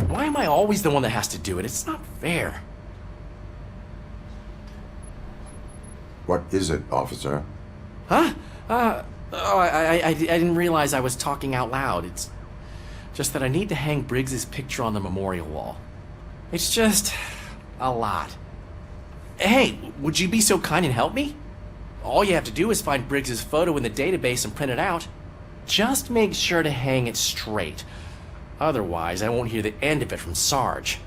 Why am I always the one that has to do it? It's not fair. What is it, officer? Huh? I didn't realize I was talking out loud. It's just that I need to hang Briggs's picture on the memorial wall. It's just a lot. Hey, would you be so kind and help me? All you have to do is find Briggs's photo in the database and print it out. Just make sure to hang it straight. Otherwise, I won't hear the end of it from Sarge.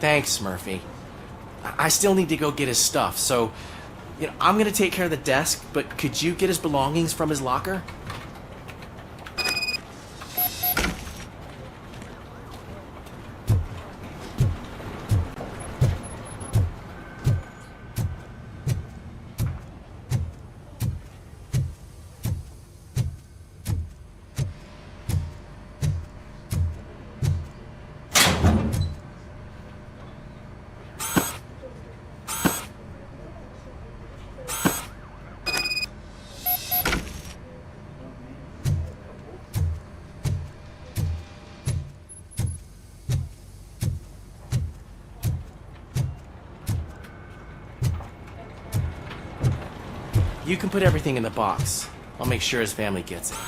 Thanks, Murphy. I still need to go get his stuff, so I'm gonna take care of the desk, but could you get his belongings from his locker? You can put everything in the box. I'll make sure his family gets it.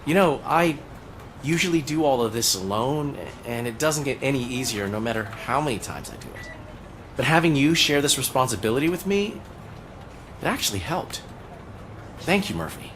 I usually do all of this alone, and it doesn't get any easier no matter how many times I do it. But having you share this responsibility with me, it actually helped. Thank you, Murphy.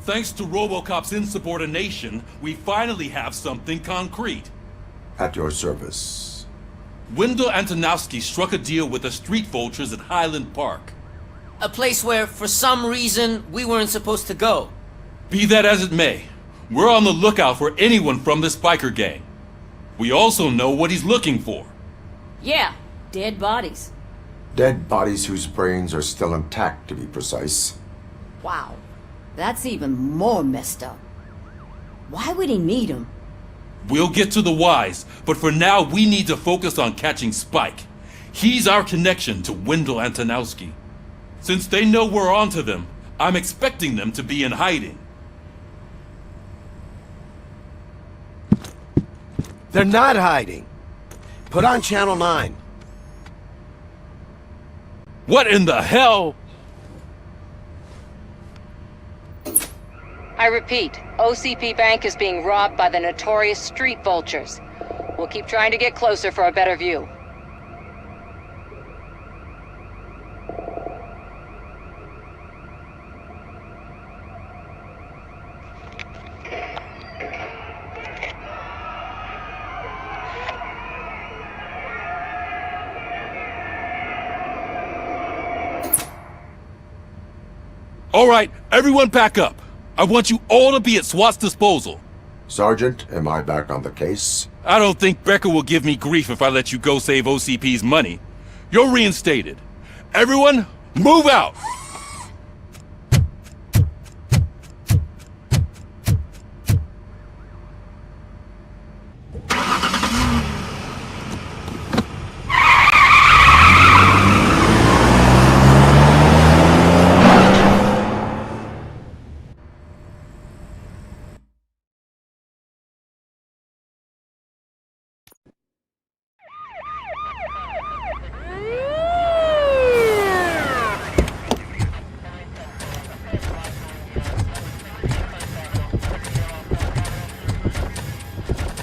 Thanks to RoboCop's insubordination, we finally have something concrete. At your service. Wendell Antonowski struck a deal with the street vultures at Highland Park. A place where, for some reason, we weren't supposed to go. Be that as it may, we're on the lookout for anyone from this biker gang. We also know what he's looking for. Yeah, dead bodies. Dead bodies whose brains are still intact, to be precise. Wow, that's even more messed up. Why would he need them? We'll get to the whys, but for now we need to focus on catching Spike. He's our connection to Wendell Antonowski. Since they know we're onto them, I'm expecting them to be in hiding. They're not hiding. Put on Channel 9. What in the hell? I repeat, OCP Bank is being robbed by the notorious street vultures. We'll keep trying to get closer for a better view. All right, everyone pack up. I want you all to be at SWAT's disposal. Sergeant, am I back on the case? I don't think Becker will give me grief if I let you go save OCP's money. You're reinstated. Everyone, move out!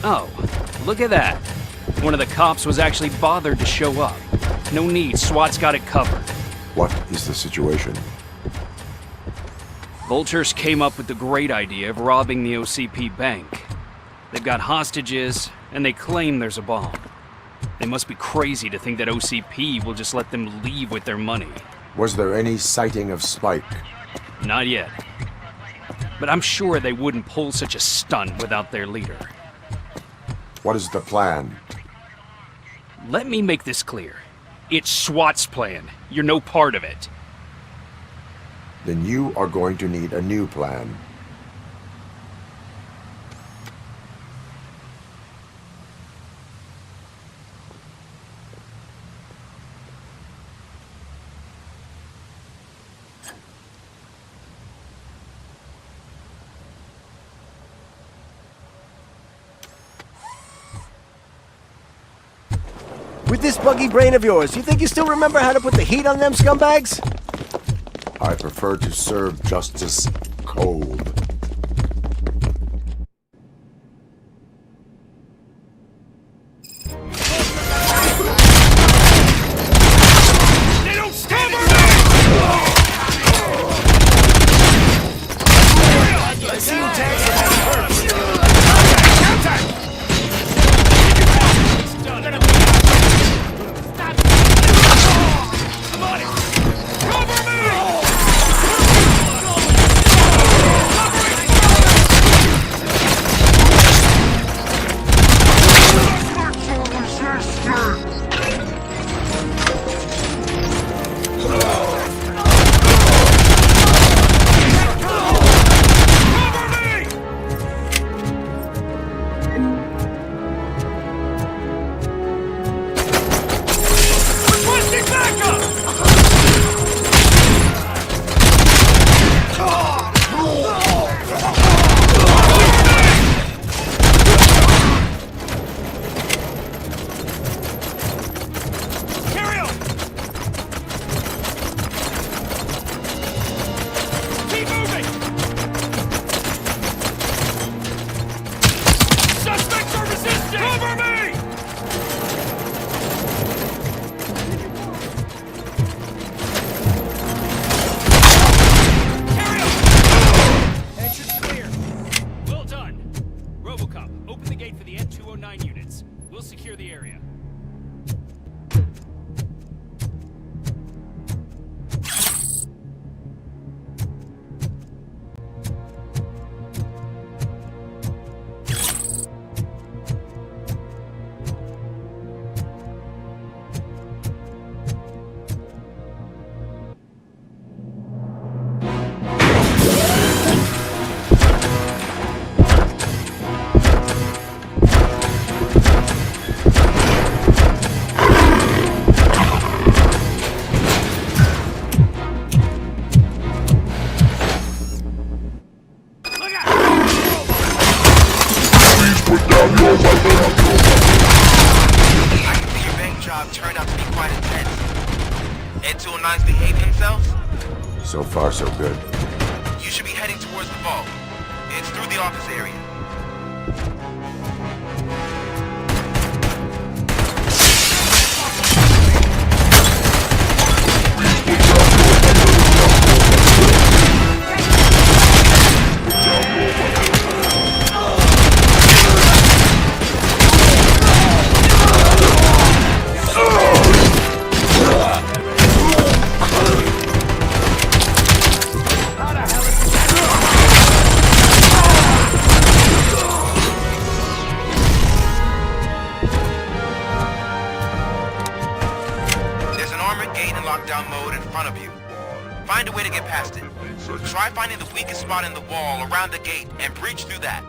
Oh, look at that. One of the cops was actually bothered to show up. No need, SWAT's got it covered. What is the situation? Vultures came up with the great idea of robbing the OCP bank. They've got hostages, and they claim there's a bomb. They must be crazy to think that OCP will just let them leave with their money. Was there any sighting of Spike? Not yet. But I'm sure they wouldn't pull such a stunt without their leader. What is the plan? Let me make this clear. It's SWAT's plan. You're no part of it. Then you are going to need a new plan. With this buggy brain of yours, you think you still remember how to put the heat on them scumbags? I prefer to serve justice cold. turned out to be quite intense. Ed 209's behaving themselves? So far, so good. You should be heading towards the vault. It's through the office area. Lockdown mode in front of you. Find a way to get past it. Try finding the weakest spot in the wall around the gate and breach through that.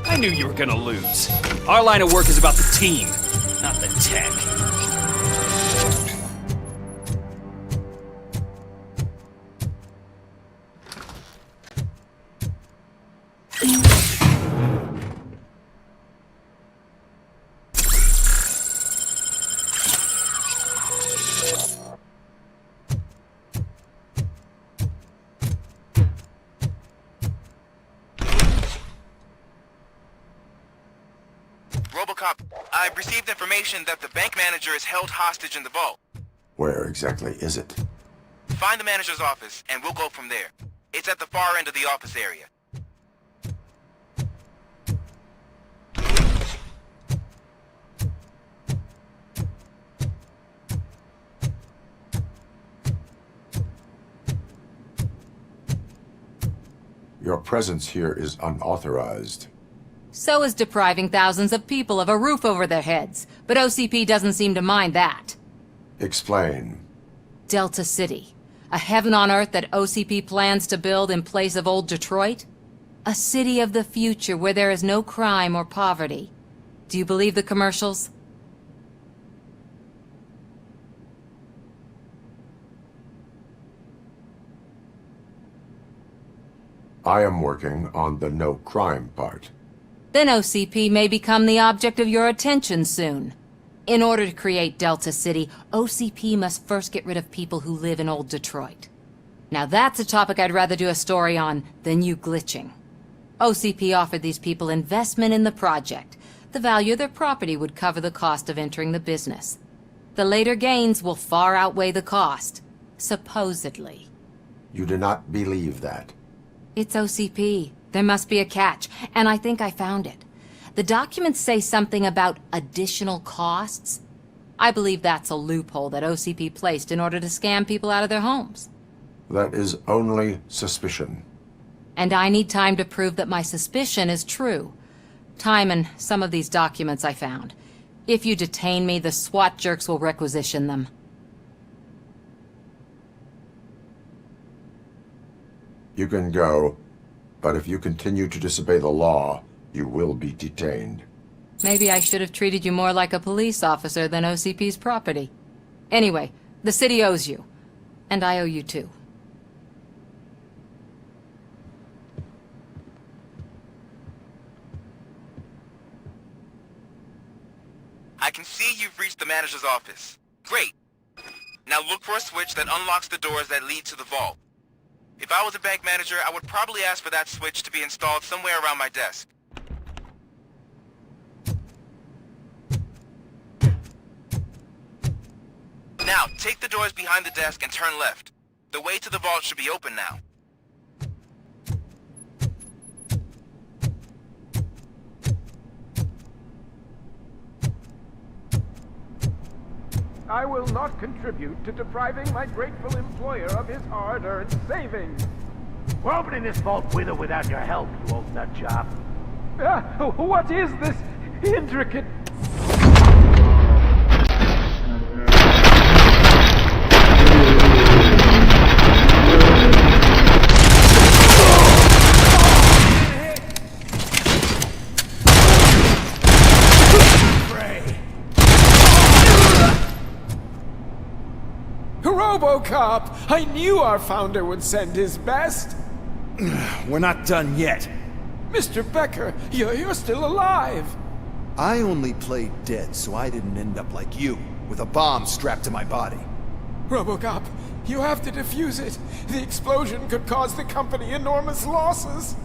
I knew you were gonna lose. Our line of work is about the team, not the tech. RoboCop, I've received information that the bank manager is held hostage in the vault. Where exactly is it? Find the manager's office, and we'll go from there. It's at the far end of the office area. Your presence here is unauthorized. So is depriving thousands of people of a roof over their heads. But OCP doesn't seem to mind that. Explain. Delta City. A heaven on earth that OCP plans to build in place of old Detroit? A city of the future where there is no crime or poverty. Do you believe the commercials? I am working on the no crime part. Then OCP may become the object of your attention soon. In order to create Delta City, OCP must first get rid of people who live in old Detroit. Now that's a topic I'd rather do a story on than you glitching. OCP offered these people investment in the project. The value of their property would cover the cost of entering the business. The later gains will far outweigh the cost. Supposedly. You do not believe that. It's OCP. There must be a catch, and I think I found it. The documents say something about additional costs. I believe that's a loophole that OCP placed in order to scam people out of their homes. That is only suspicion. And I need time to prove that my suspicion is true. Time and some of these documents I found. If you detain me, the SWAT jerks will requisition them. You can go. But if you continue to disobey the law, you will be detained. Maybe I should have treated you more like a police officer than OCP's property. Anyway, the city owes you. And I owe you too. I can see you've reached the manager's office. Great. Now look for a switch that unlocks the doors that lead to the vault. If I was a bank manager, I would probably ask for that switch to be installed somewhere around my desk. Now, take the doors behind the desk and turn left. The way to the vault should be open now. I will not contribute to depriving my grateful employer of his hard-earned savings. We're opening this vault with or without your help, you old nut job. What is this intricate... RoboCop! I knew our founder would send his best! We're not done yet. Mr. Becker, you're still alive! I only played dead so I didn't end up like you, with a bomb strapped to my body. RoboCop, you have to defuse it. The explosion could cause the company enormous losses.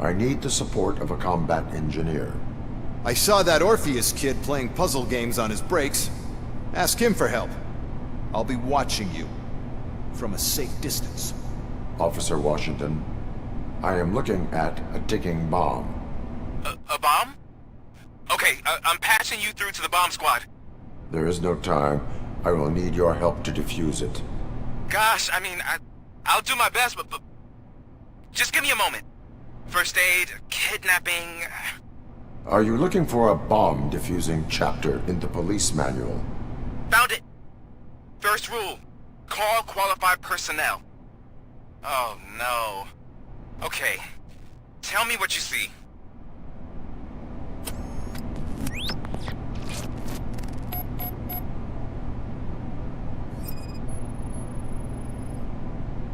I need the support of a combat engineer. I saw that Orpheus kid playing puzzle games on his breaks. Ask him for help. I'll be watching you. From a safe distance. Officer Washington, I am looking at a ticking bomb. A bomb? Okay, I'm patching you through to the bomb squad. There is no time. I will need your help to defuse it. Gosh, I mean, I'll do my best, but just give me a moment. First aid, kidnapping... Are you looking for a bomb defusing chapter in the police manual? Found it! First rule, call qualified personnel. Oh no. Okay, tell me what you see.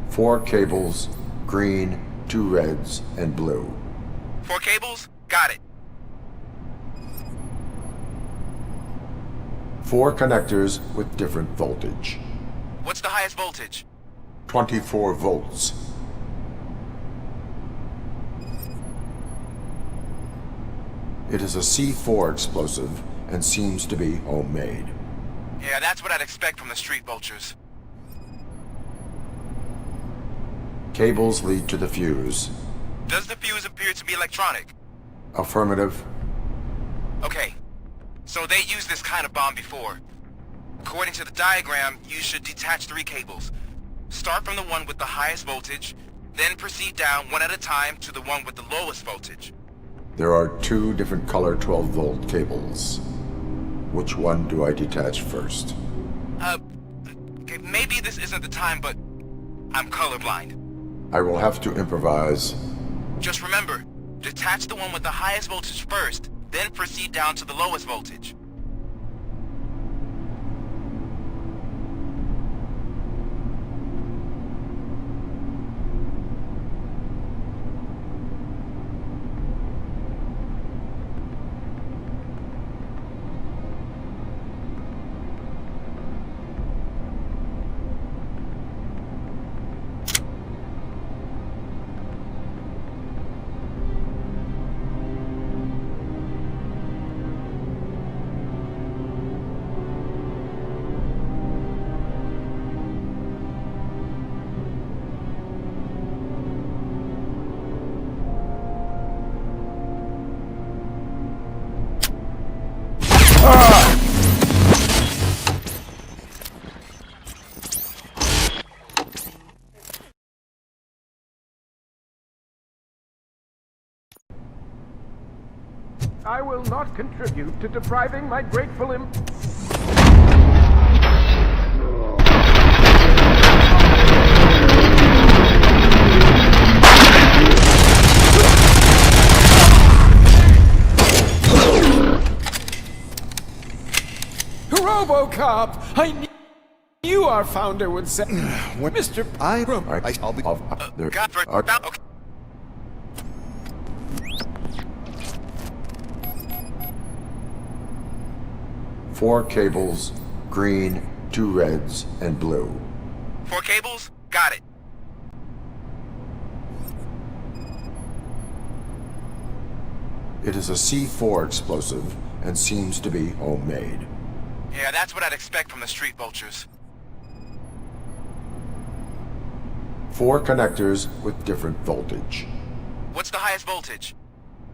Four cables, green, 2 reds, and blue. 4 cables? Got it. 4 connectors with different voltage. What's the highest voltage? 24 volts. It is a C4 explosive and seems to be homemade. Yeah, that's what I'd expect from the street vultures. Cables lead to the fuse. Does the fuse appear to be electronic? Affirmative. Okay, so they used this kind of bomb before. According to the diagram, you should detach 3 cables. Start from the one with the highest voltage, then proceed down one at a time to the one with the lowest voltage. There are 2 different color 12-volt cables. Which one do I detach first? Okay, maybe this isn't the time, but I'm colorblind. I will have to improvise. Just remember, detach the one with the highest voltage first, then proceed down to the lowest voltage. I will not contribute to depriving my grateful RoboCop! I knew our founder would say... Mr. I'll be... God, okay. Four cables, green, 2 reds, and blue. 4 cables? Got it. It is a C4 explosive and seems to be homemade. Yeah, that's what I'd expect from the street vultures. 4 connectors with different voltage. What's the highest voltage?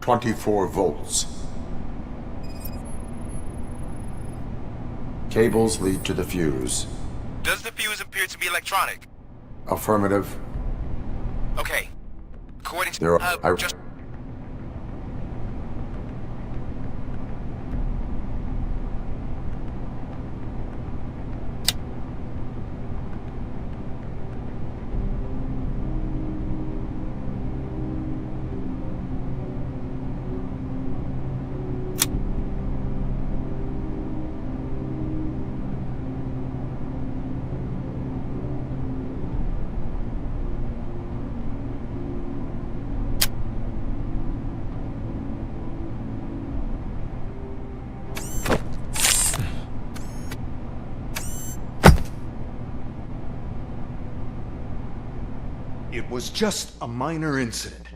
24 volts. Cables lead to the fuse. Does the fuse appear to be electronic? Affirmative. Okay. According to... There are... just... It was just a minor incident.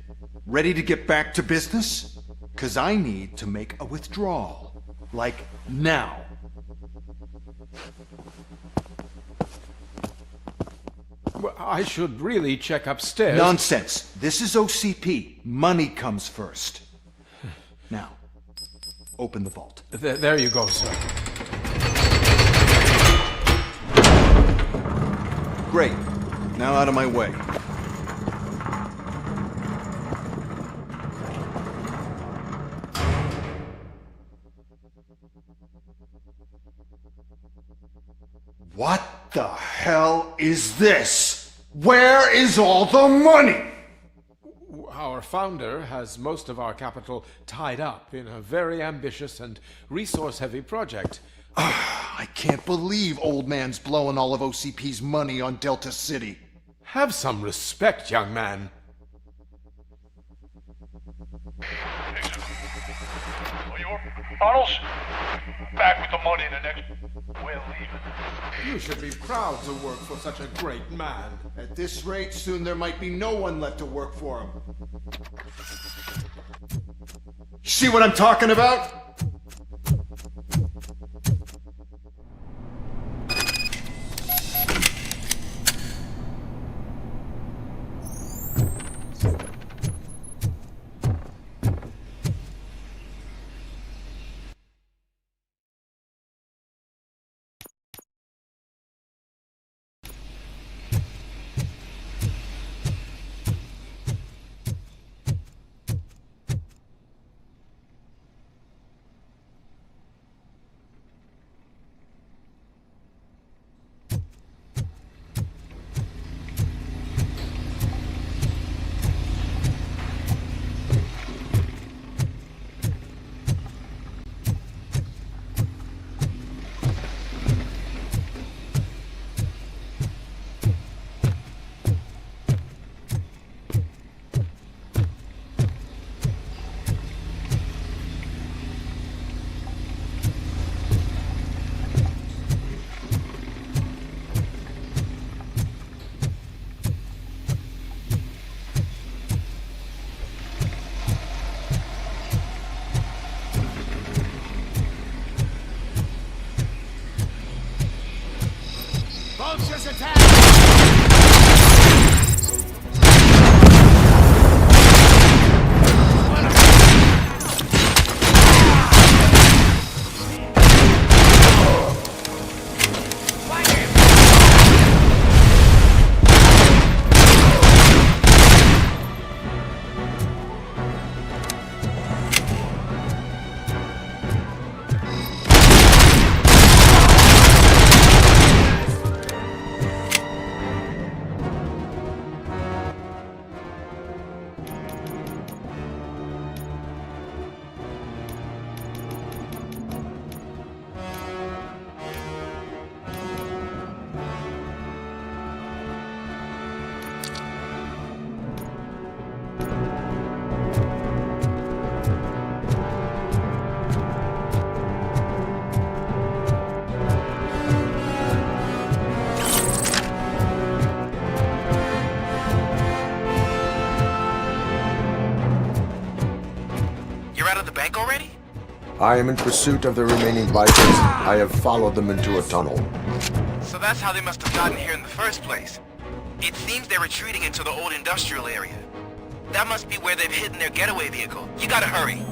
Ready to get back to business? 'Cause I need to make a withdrawal. Like, now. Well, I should really check upstairs. Nonsense. This is OCP. Money comes first. Now, open the vault. There you go, sir. Great. Now out of my way. What the hell is this? Where is all the money? Our founder has most of our capital tied up in a very ambitious and resource-heavy project. I can't believe old man's blowing all of OCP's money on Delta City. Have some respect, young man. Arnold's back with the money in the next... We're leaving. You should be proud to work for such a great man. At this rate, soon there might be no one left to work for him. See what I'm talking about? out of the bank already? I am in pursuit of the remaining bikers. I have followed them into a tunnel. So that's how they must have gotten here in the first place. It seems they're retreating into the old industrial area. That must be where they've hidden their getaway vehicle. You gotta hurry.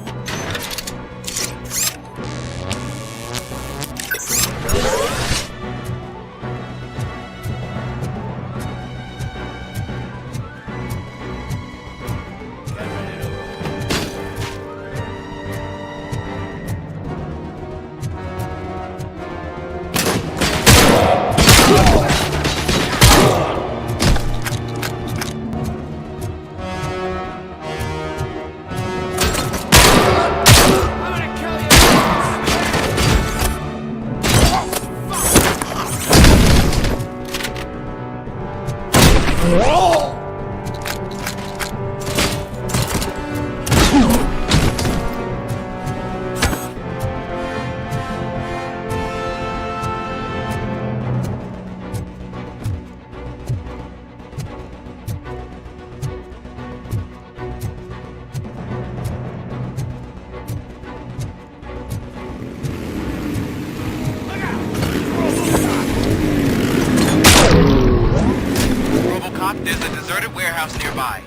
RoboCop, there's a deserted warehouse nearby.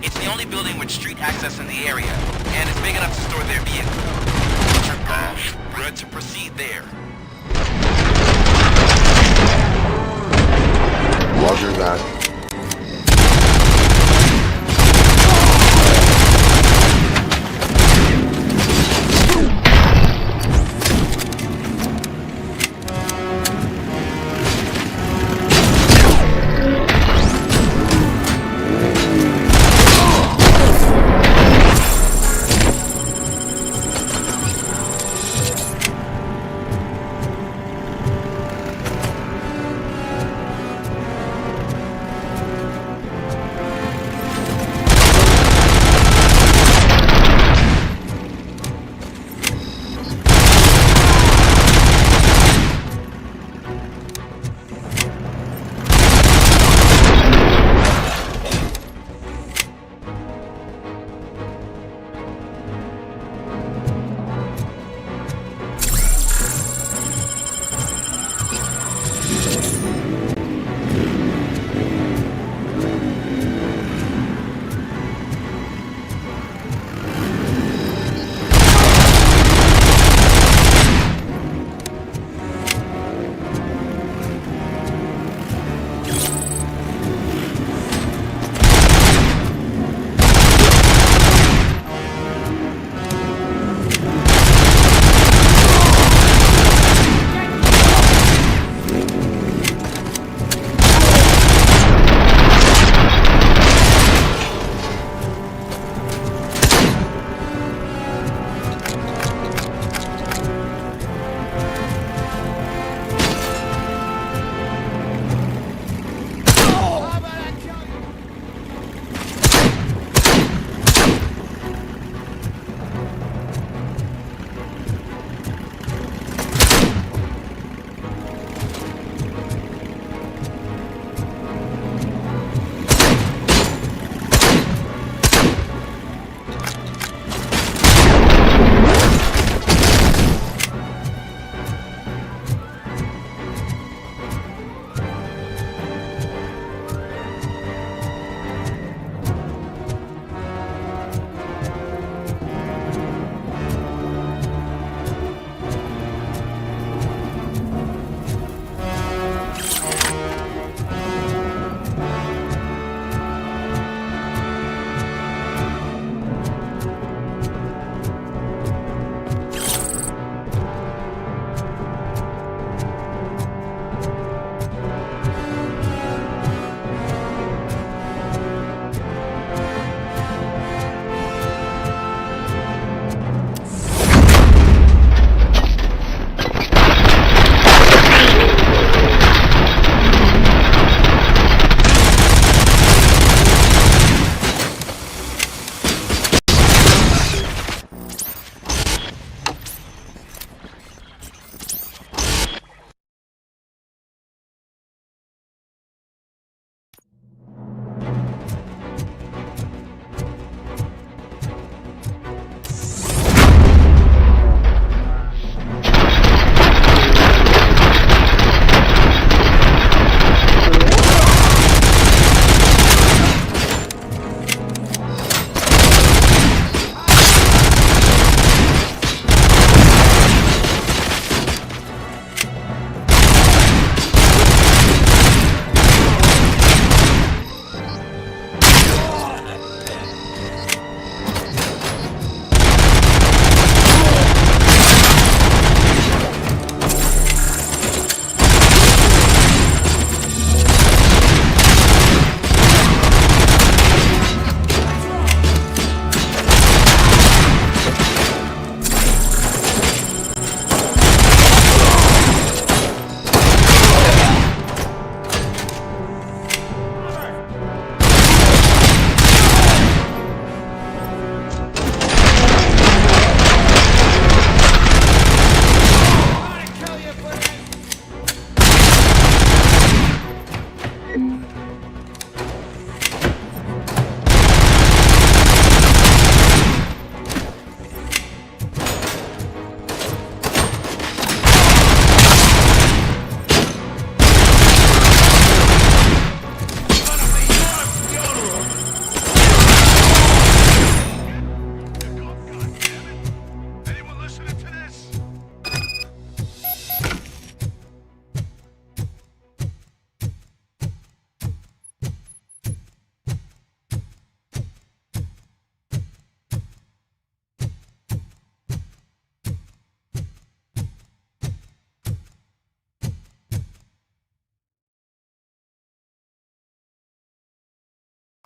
It's the only building with street access in the area, and it's big enough to store their vehicle. Good to proceed there. Roger that.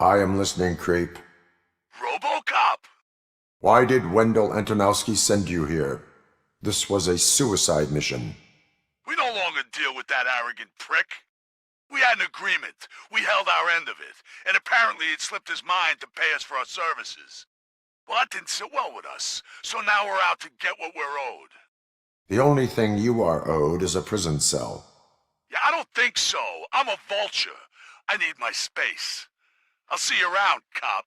I am listening, creep. RoboCop! Why did Wendell Antonowski send you here? This was a suicide mission. We no longer deal with that arrogant prick. We had an agreement. We held our end of it, and apparently it slipped his mind to pay us for our services. Well, that didn't sit well with us, so now we're out to get what we're owed. The only thing you are owed is a prison cell. Yeah, I don't think so. I'm a vulture. I need my space. I'll see you around, cop.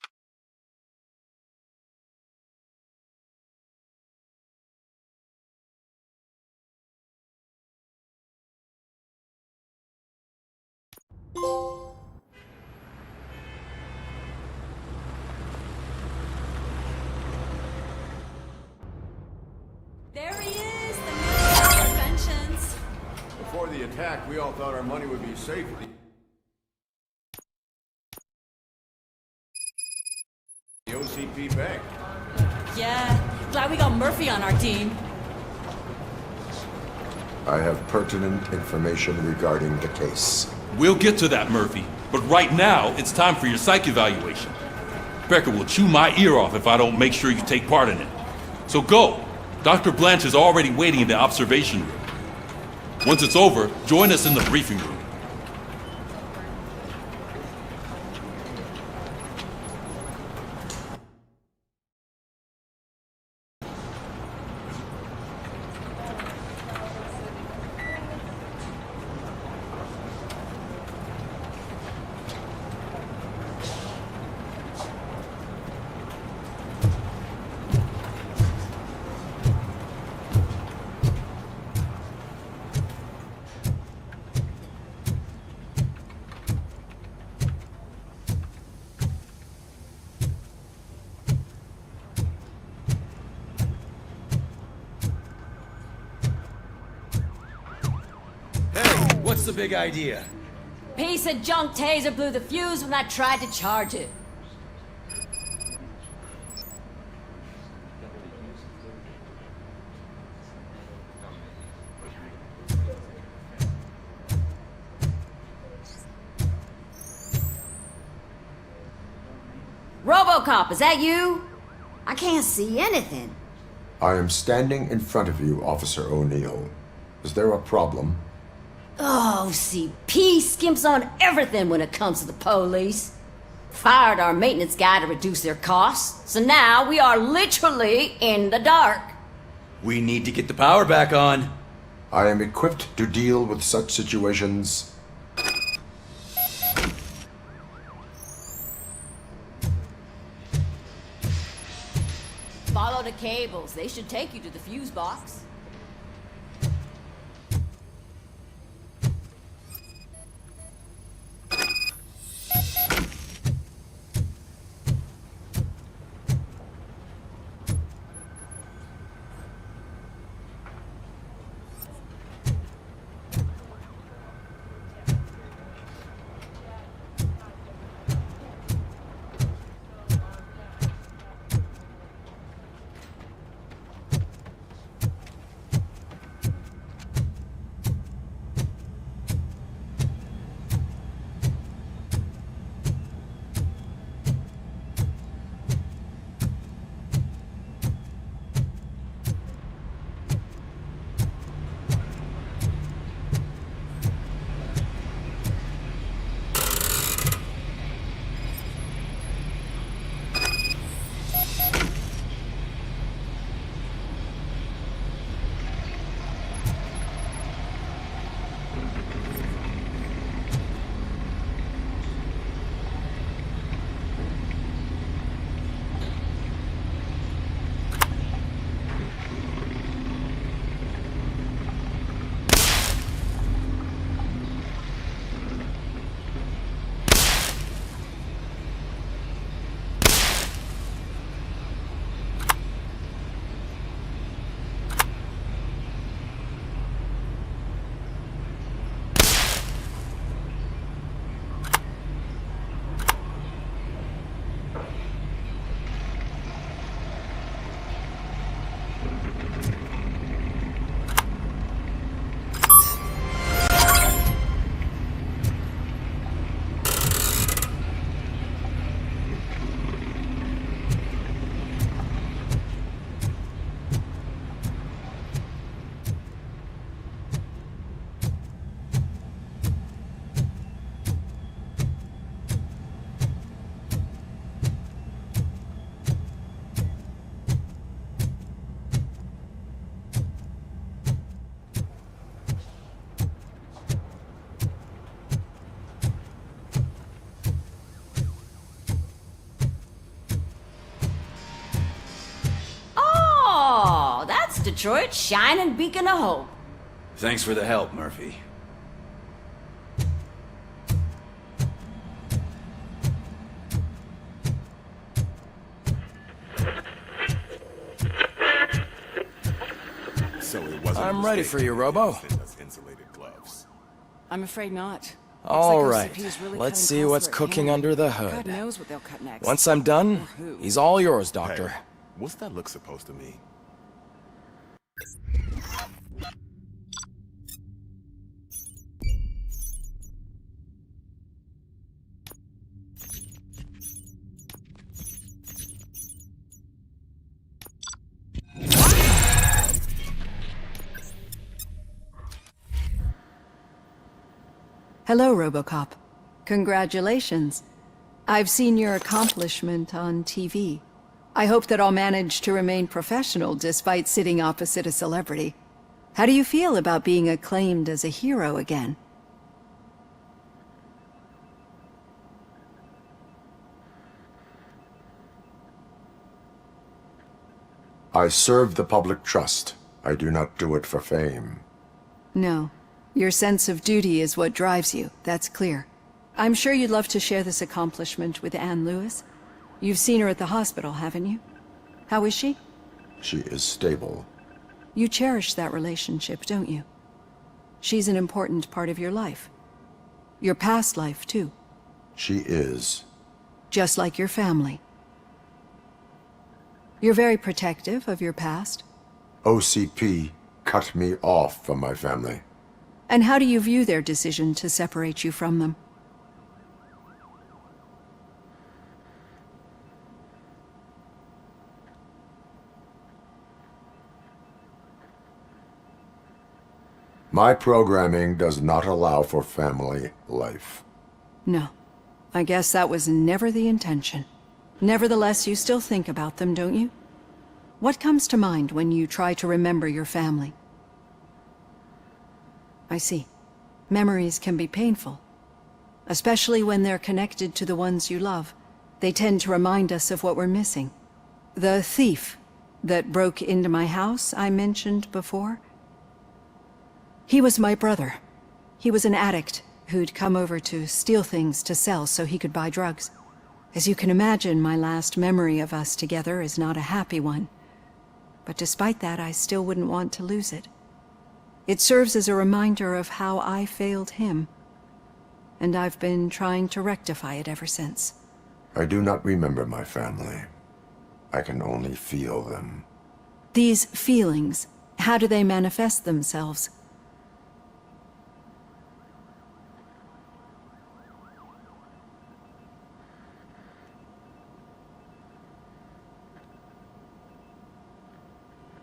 There he is, the man of inventions. Before the attack, we all thought our money would be safe. The OCP Bank. Yeah, glad we got Murphy on our team. I have pertinent information regarding the case. We'll get to that, Murphy. But right now, it's time for your psych evaluation. Becker will chew my ear off if I don't make sure you take part in it. So go. Dr. Blanche is already waiting in the observation room. Once it's over, join us in the briefing room. What's the big idea? Piece of junk taser blew the fuse when I tried to charge it. RoboCop, is that you? I can't see anything. I am standing in front of you, Officer O'Neill. Is there a problem? Oh, CP skimps on everything when it comes to the police. Fired our maintenance guy to reduce their costs, so now we are literally in the dark. We need to get the power back on. I am equipped to deal with such situations. Follow the cables. They should take you to the fuse box. Detroit's shining beacon of hope. Thanks for the help, Murphy. So it wasn't I'm ready for you, Robo. insulated gloves. I'm afraid not. All Looks right, like OCP is really let's cutting see costs what's where it cooking can. under the God hood. knows what they'll cut next. Once I'm done, Or who. he's all yours, Doctor. Hey, what's that look supposed to mean? Hello, RoboCop. Congratulations. I've seen your accomplishment on TV. I hope that I'll manage to remain professional despite sitting opposite a celebrity. How do you feel about being acclaimed as a hero again? I serve the public trust. I do not do it for fame. No. Your sense of duty is what drives you, that's clear. I'm sure you'd love to share this accomplishment with Anne Lewis. You've seen her at the hospital, haven't you? How is she? She is stable. You cherish that relationship, don't you? She's an important part of your life. Your past life, too. She is. Just like your family. You're very protective of your past. OCP cut me off from my family. And how do you view their decision to separate you from them? My programming does not allow for family life. No. I guess that was never the intention. Nevertheless, you still think about them, don't you? What comes to mind when you try to remember your family? I see. Memories can be painful. Especially when they're connected to the ones you love. They tend to remind us of what we're missing. The thief that broke into my house I mentioned before? He was my brother. He was an addict who'd come over to steal things to sell so he could buy drugs. As you can imagine, my last memory of us together is not a happy one. But despite that, I still wouldn't want to lose it. It serves as a reminder of how I failed him. And I've been trying to rectify it ever since. I do not remember my family. I can only feel them. These feelings, how do they manifest themselves?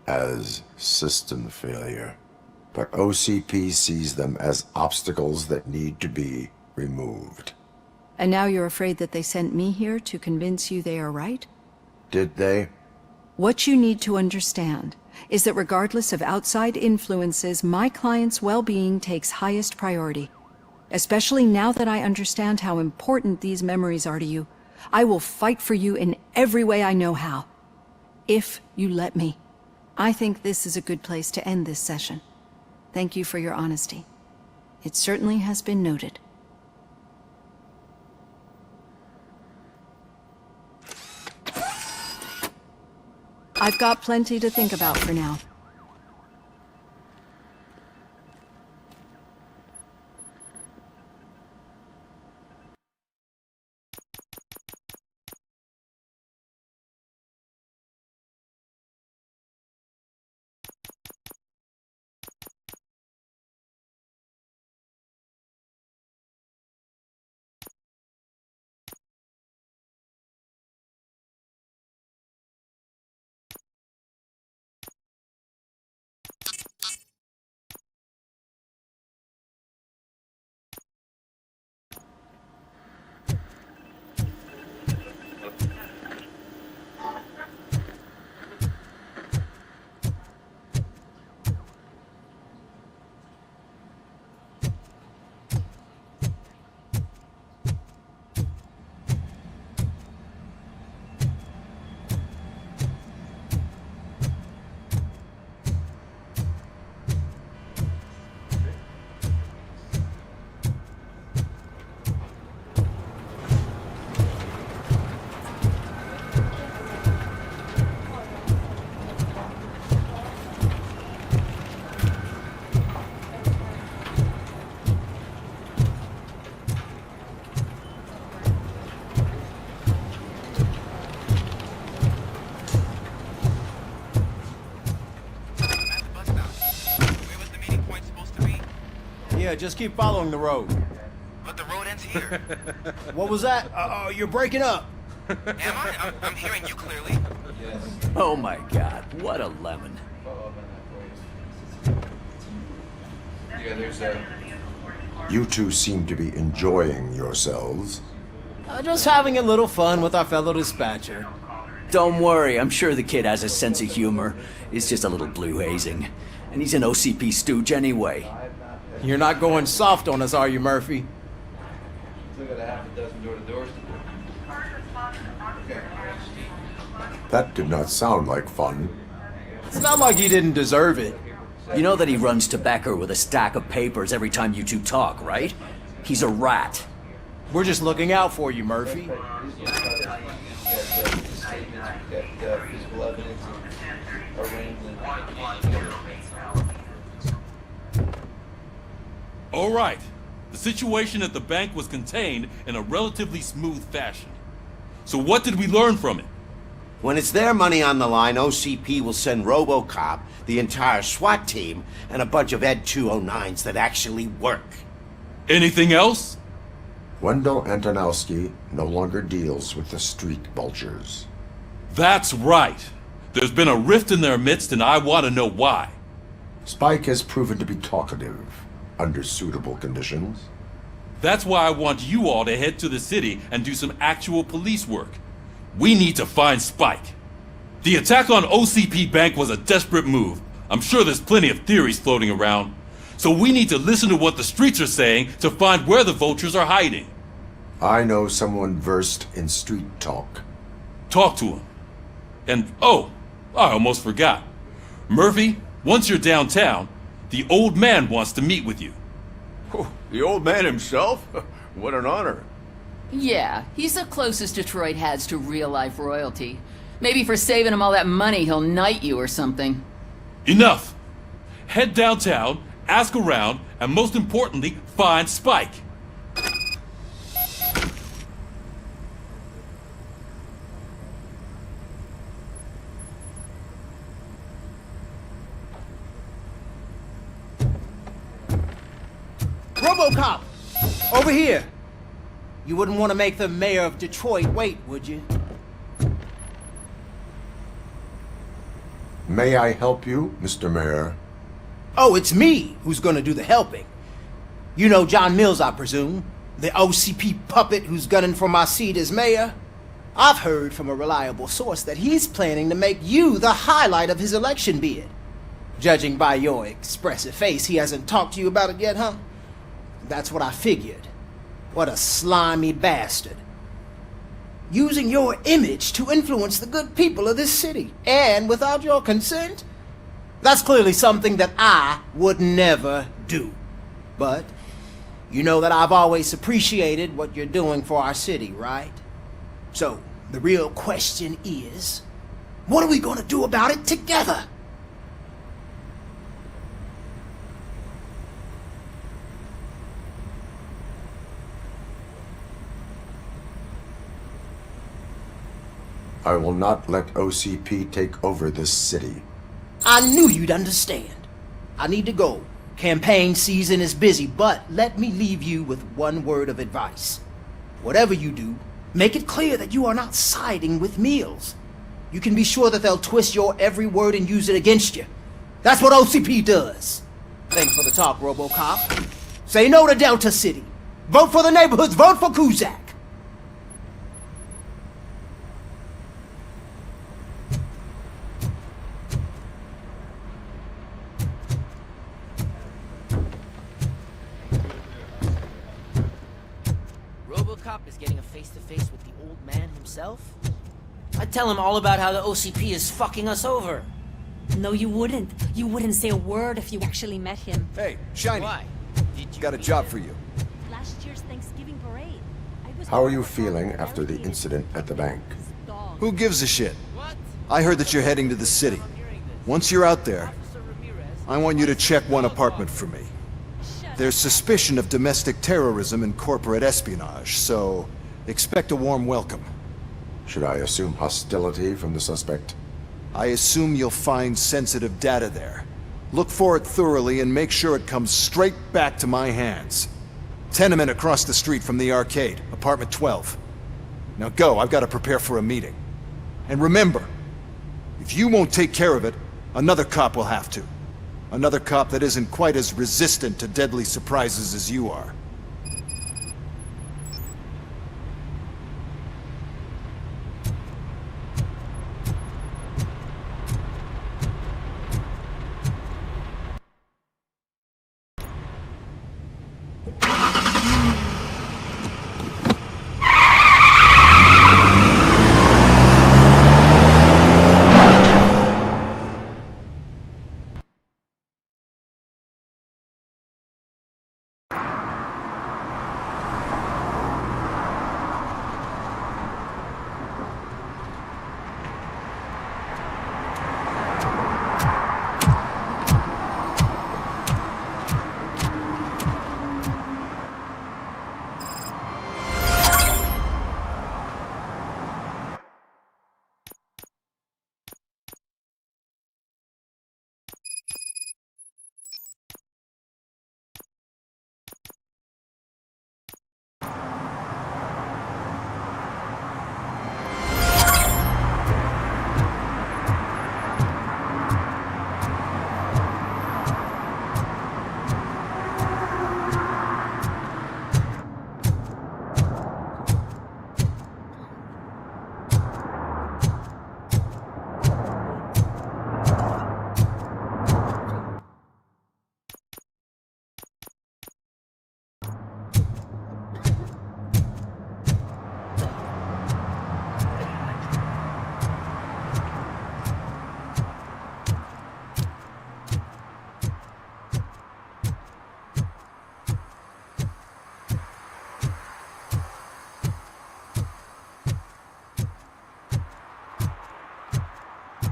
As system failure. But OCP sees them as obstacles that need to be removed. And now you're afraid that they sent me here to convince you they are right? Did they? What you need to understand is that regardless of outside influences, my client's well-being takes highest priority. Especially now that I understand how important these memories are to you, I will fight for you in every way I know how. If you let me. I think this is a good place to end this session. Thank you for your honesty. It certainly has been noted. I've got plenty to think about for now. Yeah, just keep following the road. But the road ends here. What was that? You're breaking up. Am I? I'm hearing you clearly. Oh my god, what a lemon. You two seem to be enjoying yourselves. Just having a little fun with our fellow dispatcher. Don't worry, I'm sure the kid has a sense of humor. It's just a little blue hazing. And he's an OCP stooge anyway. You're not going soft on us, are you, Murphy? That did not sound like fun. It's not like he didn't deserve it. You know that he runs tobacco with a stack of papers every time you two talk, right? He's a rat. We're just looking out for you, Murphy. All right. The situation at the bank was contained in a relatively smooth fashion. So what did we learn from it? When it's their money on the line, OCP will send RoboCop, the entire SWAT team, and a bunch of Ed 209s that actually work. Anything else? Wendell Antonowski no longer deals with the street vultures. That's right. There's been a rift in their midst, and I want to know why. Spike has proven to be talkative, under suitable conditions. That's why I want you all to head to the city and do some actual police work. We need to find Spike. The attack on OCP Bank was a desperate move. I'm sure there's plenty of theories floating around. So we need to listen to what the streets are saying to find where the vultures are hiding. I know someone versed in street talk. Talk to him. And, oh, I almost forgot. Murphy, once you're downtown, the old man wants to meet with you. Oh, the old man himself? What an honor. Yeah, he's the closest Detroit has to real-life royalty. Maybe for saving him all that money, he'll knight you or something. Enough! Head downtown, ask around, and most importantly, find Spike. RoboCop! Over here! You wouldn't want to make the mayor of Detroit wait, would you? May I help you, Mr. Mayor? Oh, it's me who's gonna do the helping. You know John Mills, I presume? The OCP puppet who's gunning for my seat as mayor? I've heard from a reliable source that he's planning to make you the highlight of his election bid. Judging by your expressive face, he hasn't talked to you about it yet, huh? That's what I figured. What a slimy bastard. Using your image to influence the good people of this city, and without your consent? That's clearly something that I would never do. But you know that I've always appreciated what you're doing for our city, right? So, the real question is, what are we gonna do about it together? I will not let OCP take over this city. I knew you'd understand. I need to go. Campaign season is busy, but let me leave you with one word of advice. Whatever you do, make it clear that you are not siding with Mills. You can be sure that they'll twist your every word and use it against you. That's what OCP does. Thanks for the talk, RoboCop. Say no to Delta City. Vote for the neighborhoods. Vote for Kuzak. RoboCop is getting a face-to-face with the old man himself? I'd tell him all about how the OCP is fucking us over. No, you wouldn't. You wouldn't say a word if you actually met him. Hey, Shiny. Why? Did you Got a job for you. Last year's Thanksgiving parade. How are you feeling after the incident at the bank? Who gives a shit? I heard that you're heading to the city. Once you're out there, I want you to check one apartment for me. There's suspicion of domestic terrorism and corporate espionage, so expect a warm welcome. Should I assume hostility from the suspect? I assume you'll find sensitive data there. Look for it thoroughly and make sure it comes straight back to my hands. Tenement across the street from the arcade, apartment 12. Now go, I've got to prepare for a meeting. And remember, if you won't take care of it, another cop will have to. Another cop that isn't quite as resistant to deadly surprises as you are.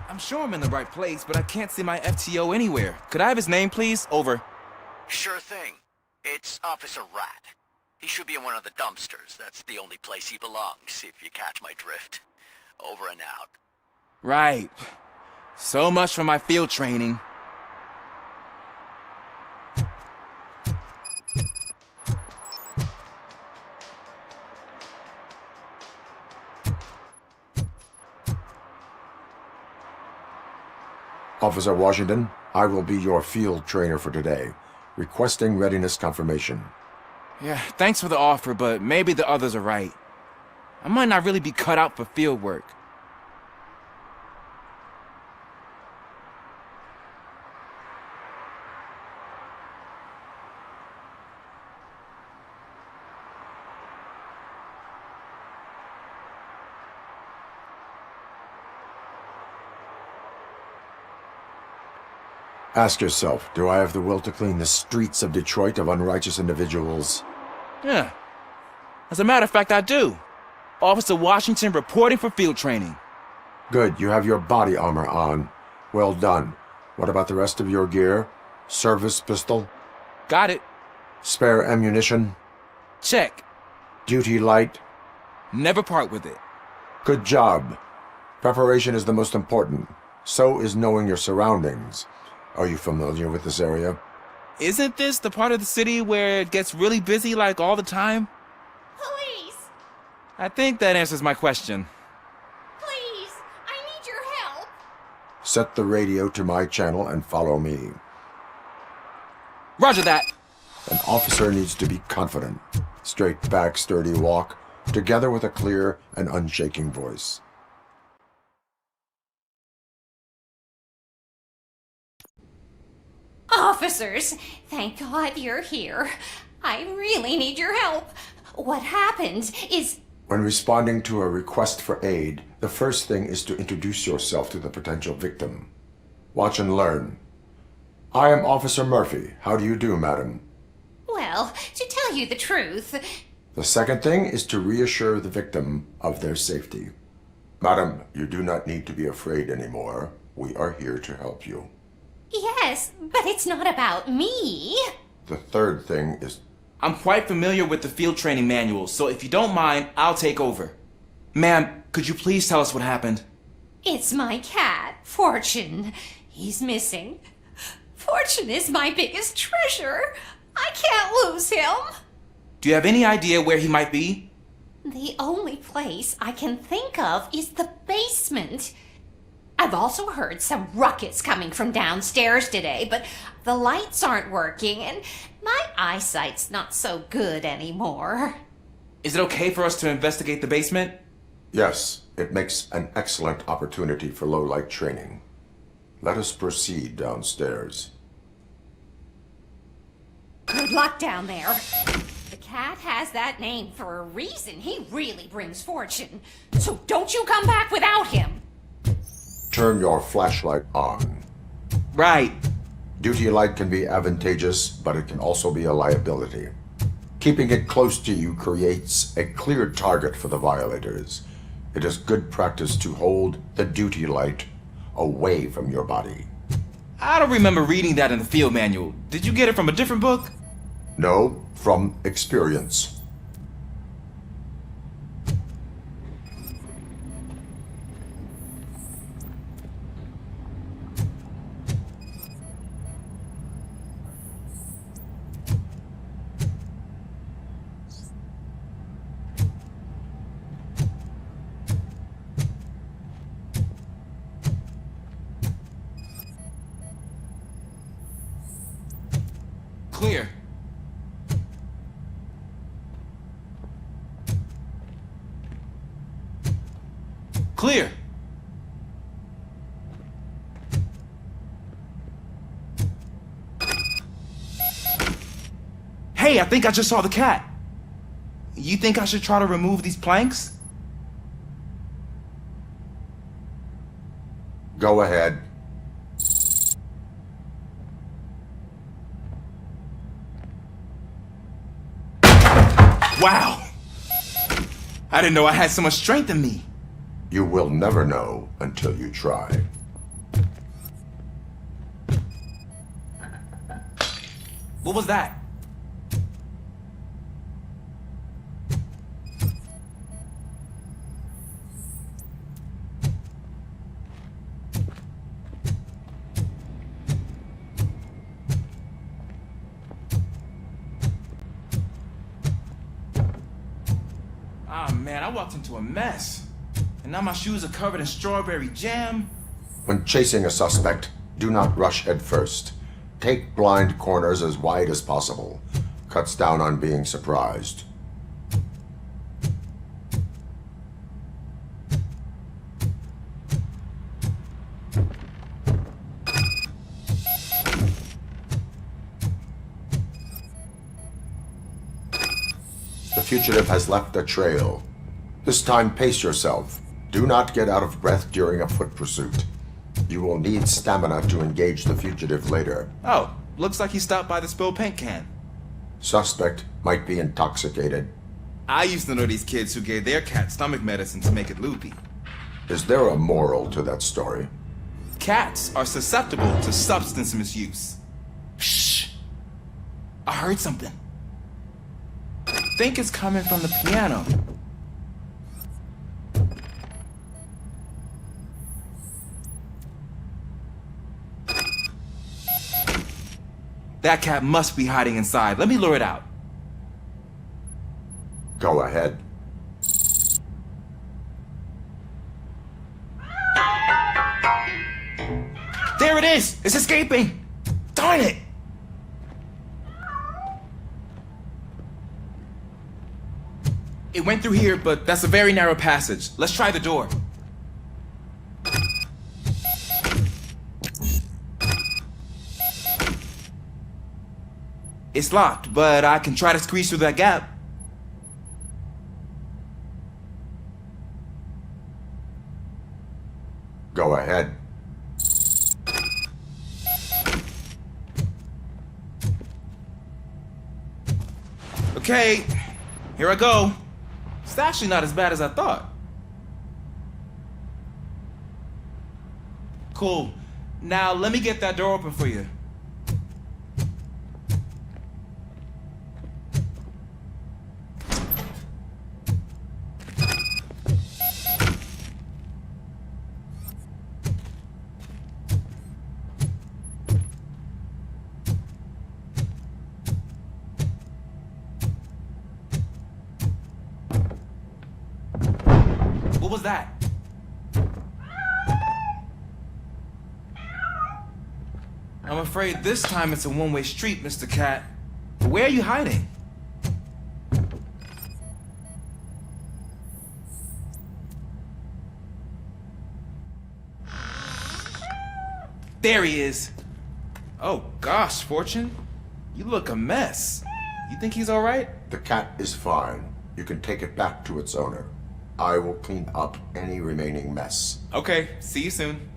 I'm sure I'm in the right place, but I can't see my FTO anywhere. Could I have his name, please? Over. Sure thing. It's Officer Rat. He should be in one of the dumpsters. That's the only place he belongs, if you catch my drift. Over and out. Right. So much for my field training. Officer Washington, I will be your field trainer for today. Requesting readiness confirmation. Yeah, thanks for the offer, but maybe the others are right. I might not really be cut out for field work. Ask yourself, do I have the will to clean the streets of Detroit of unrighteous individuals? Yeah. As a matter of fact, I do. Officer Washington reporting for field training. Good, you have your body armor on. Well done. What about the rest of your gear? Service pistol? Got it. Spare ammunition? Check. Duty light? Never part with it. Good job. Preparation is the most important. So is knowing your surroundings. Are you familiar with this area? Isn't this the part of the city where it gets really busy like all the time? Police! I think that answers my question. Please! I need your help! Set the radio to my channel and follow me. Roger that! An officer needs to be confident. Straight back, sturdy walk, together with a clear and unshaking voice. Officers, thank God you're here. I really need your help. What happened is... When responding to a request for aid, the first thing is to introduce yourself to the potential victim. Watch and learn. I am Officer Murphy. How do you do, madam? Well, to tell you the truth... The second thing is to reassure the victim of their safety. Madam, you do not need to be afraid anymore. We are here to help you. Yes, but it's not about me. The third thing is... I'm quite familiar with the field training manual, so if you don't mind, I'll take over. Ma'am, could you please tell us what happened? It's my cat, Fortune. He's missing. Fortune is my biggest treasure. I can't lose him. Do you have any idea where he might be? The only place I can think of is the basement. I've also heard some ruckus coming from downstairs today, but the lights aren't working and my eyesight's not so good anymore. Is it okay for us to investigate the basement? Yes, it makes an excellent opportunity for low-light training. Let us proceed downstairs. Good luck down there. The cat has that name for a reason. He really brings fortune. So don't you come back without him. Turn your flashlight on. Right. Duty light can be advantageous, but it can also be a liability. Keeping it close to you creates a clear target for the violators. It is good practice to hold the duty light away from your body. I don't remember reading that in the field manual. Did you get it from a different book? No, from experience. Clear. Clear. Hey, I think I just saw the cat. You think I should try to remove these planks? Go ahead. Wow! I didn't know I had so much strength in me. You will never know until you try. What was that? Ah, man, I walked into a mess. And now my shoes are covered in strawberry jam. When chasing a suspect, do not rush head first. Take blind corners as wide as possible. Cuts down on being surprised. The fugitive has left a trail. This time pace yourself. Do not get out of breath during a foot pursuit. You will need stamina to engage the fugitive later. Oh, looks like he stopped by the spilled paint can. Suspect might be intoxicated. I used to know these kids who gave their cat stomach medicine to make it loopy. Is there a moral to that story? Cats are susceptible to substance misuse. Shh! I heard something. I think it's coming from the piano. That cat must be hiding inside. Let me lure it out. Go ahead. There it is! It's escaping! Darn it! It went through here, but that's a very narrow passage. Let's try the door. It's locked, but I can try to squeeze through that gap. Go ahead. Okay, here I go. It's actually not as bad as I thought. Cool. Now let me get that door open for you. was that? I'm afraid this time it's a one-way street, Mr. Cat. Where are you hiding? There he is. Oh gosh, Fortune. You look a mess. You think he's alright? The cat is fine. You can take it back to its owner. I will clean up any remaining mess. Okay, see you soon.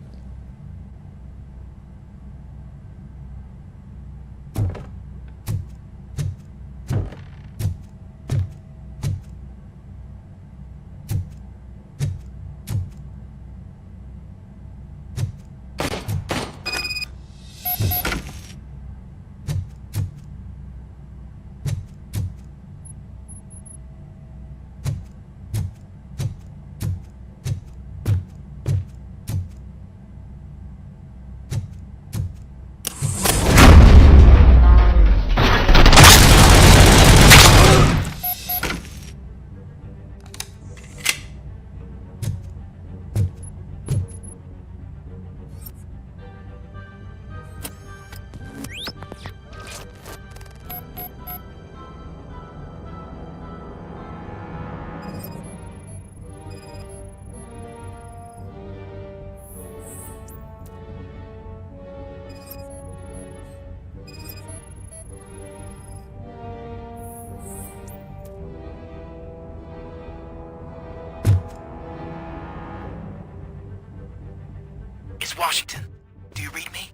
Washington, do you read me?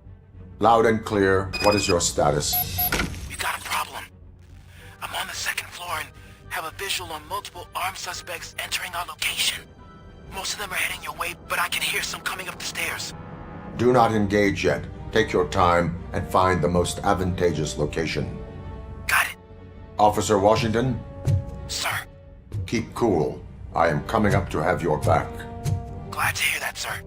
Loud and clear. What is your status? We got a problem. I'm on the second floor and have a visual on multiple armed suspects entering our location. Most of them are heading your way, but I can hear some coming up the stairs. Do not engage yet. Take your time and find the most advantageous location. Got it. Officer Washington? Sir. Keep cool. I am coming up to have your back. Glad to hear that, sir.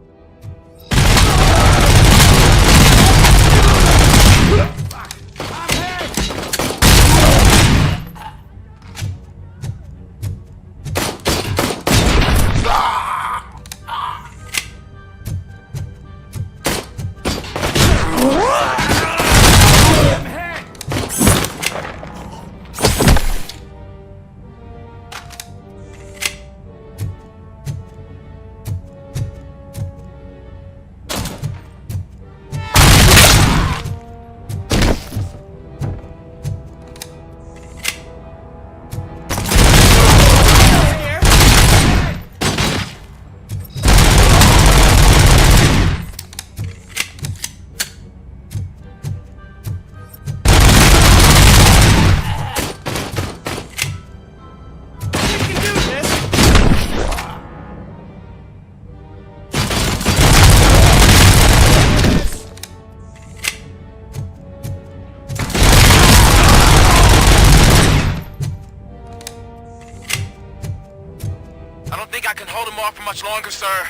For much longer, sir.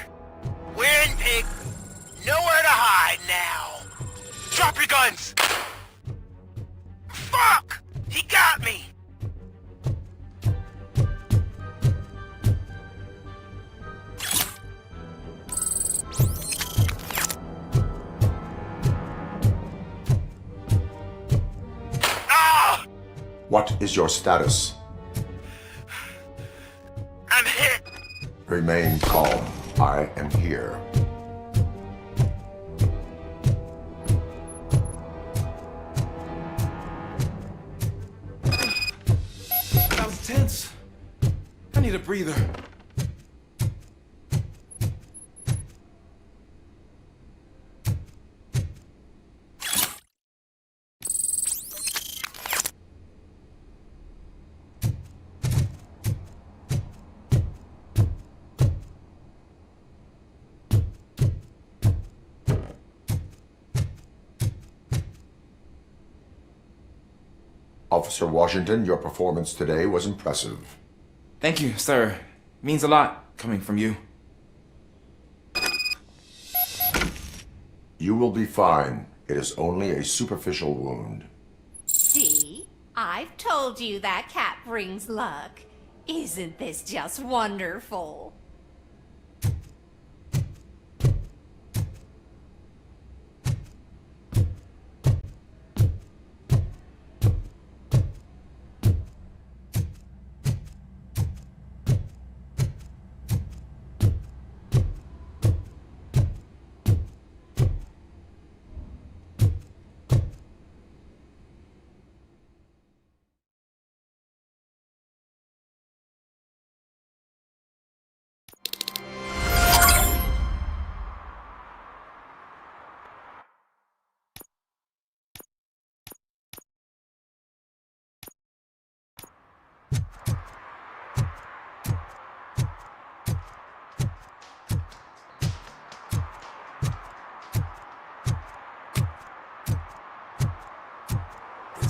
We're in, pig. Nowhere to hide now. Drop your guns. Fuck! He got me. Ah! What is your status? I'm hit. Remain calm. I am here. That was tense. I need a breather. Officer Washington, your performance today was impressive. Thank you, sir. Means a lot coming from you. You will be fine. It is only a superficial wound. See? I've told you that cat brings luck. Isn't this just wonderful?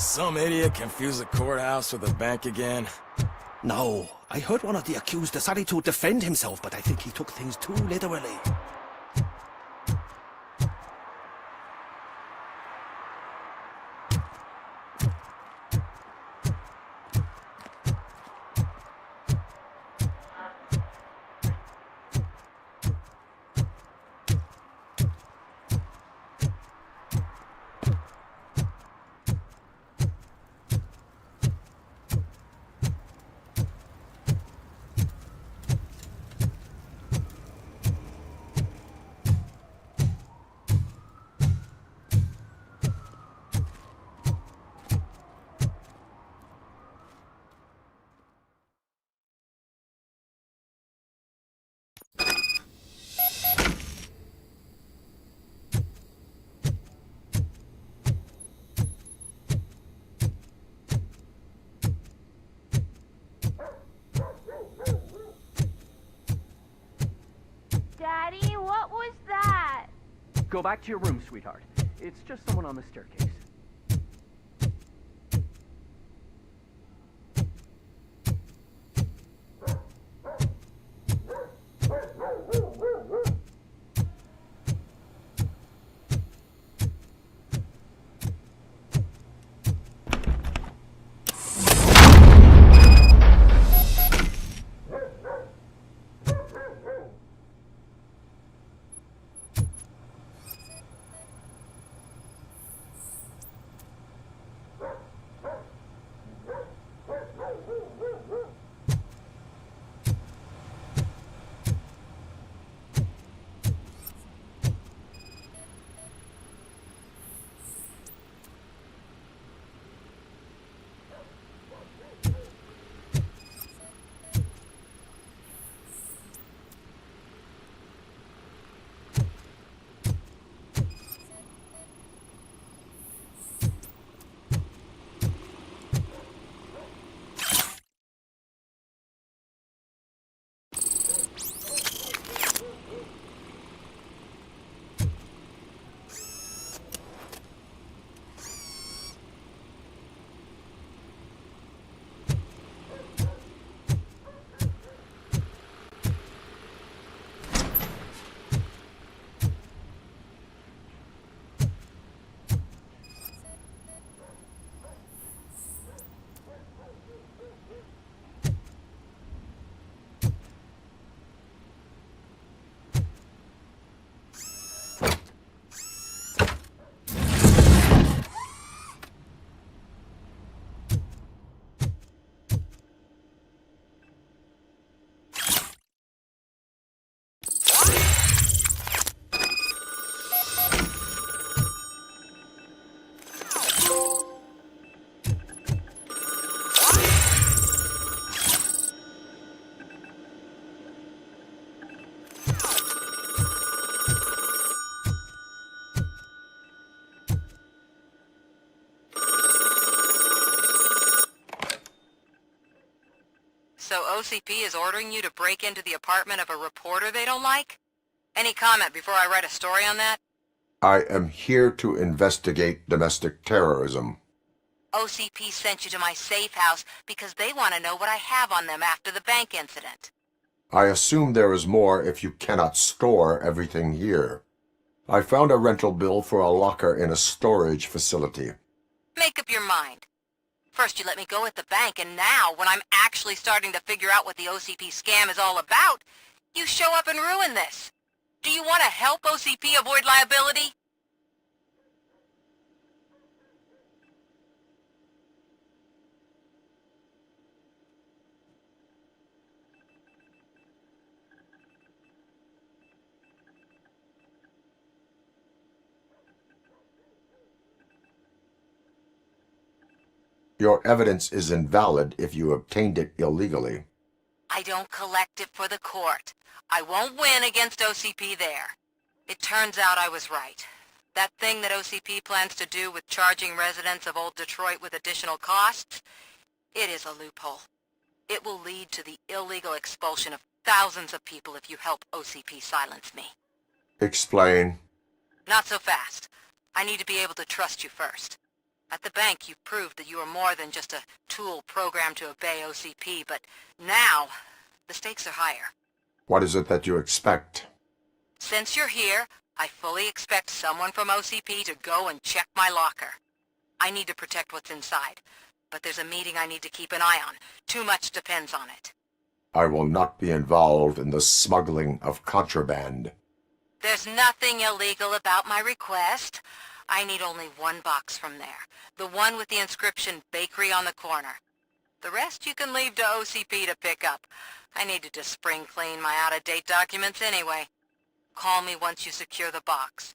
some idiot confused the courthouse with a bank again? No, I heard one of the accused decided to defend himself, but I think he took things too literally. Daddy, what was that? Go back to your room, sweetheart. It's just someone on the staircase. So OCP is ordering you to break into the apartment of a reporter they don't like? Any comment before I write a story on that? I am here to investigate domestic terrorism. OCP sent you to my safe house because they want to know what I have on them after the bank incident. I assume there is more if you cannot store everything here. I found a rental bill for a locker in a storage facility. Make up your mind. First you let me go at the bank, and now, when I'm actually starting to figure out what the OCP scam is all about, you show up and ruin this. Do you want to help OCP avoid liability? Your evidence is invalid if you obtained it illegally. I don't collect it for the court. I won't win against OCP there. It turns out I was right. That thing that OCP plans to do with charging residents of Old Detroit with additional costs, it is a loophole. It will lead to the illegal expulsion of thousands of people if you help OCP silence me. Explain. Not so fast. I need to be able to trust you first. At the bank, you proved that you were more than just a tool programmed to obey OCP, but now, the stakes are higher. What is it that you expect? Since you're here, I fully expect someone from OCP to go and check my locker. I need to protect what's inside, but there's a meeting I need to keep an eye on. Too much depends on it. I will not be involved in the smuggling of contraband. There's nothing illegal about my request. I need only one box from there. The one with the inscription Bakery on the corner. The rest you can leave to OCP to pick up. I need to just spring clean my out-of-date documents anyway. Call me once you secure the box.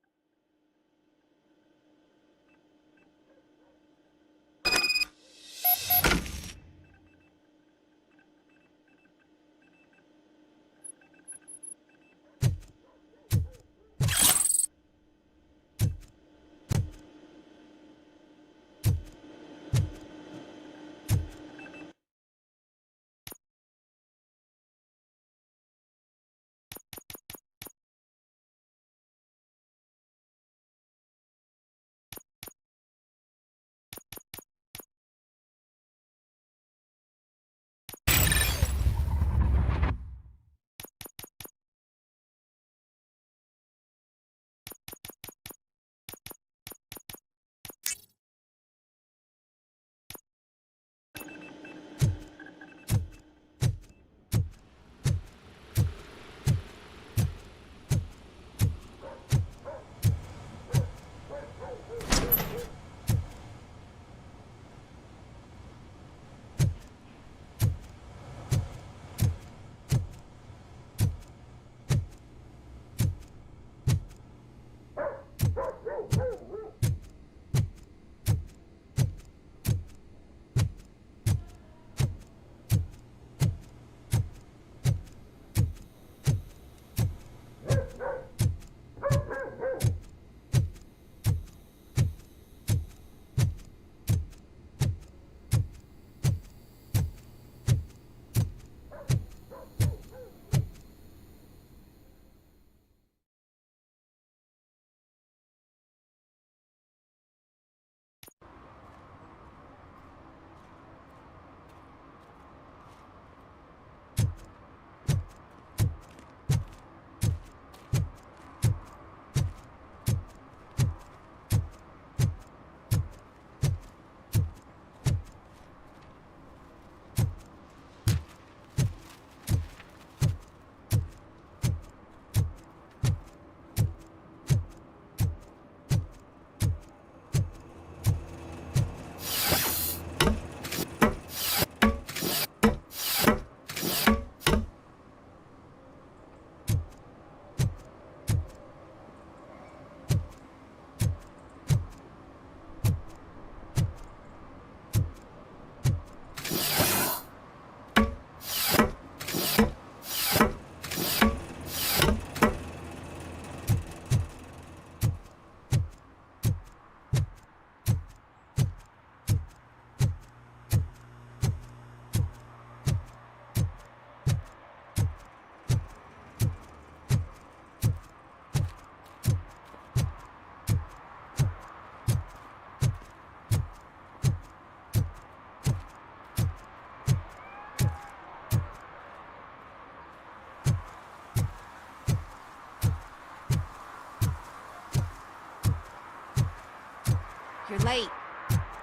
You're late.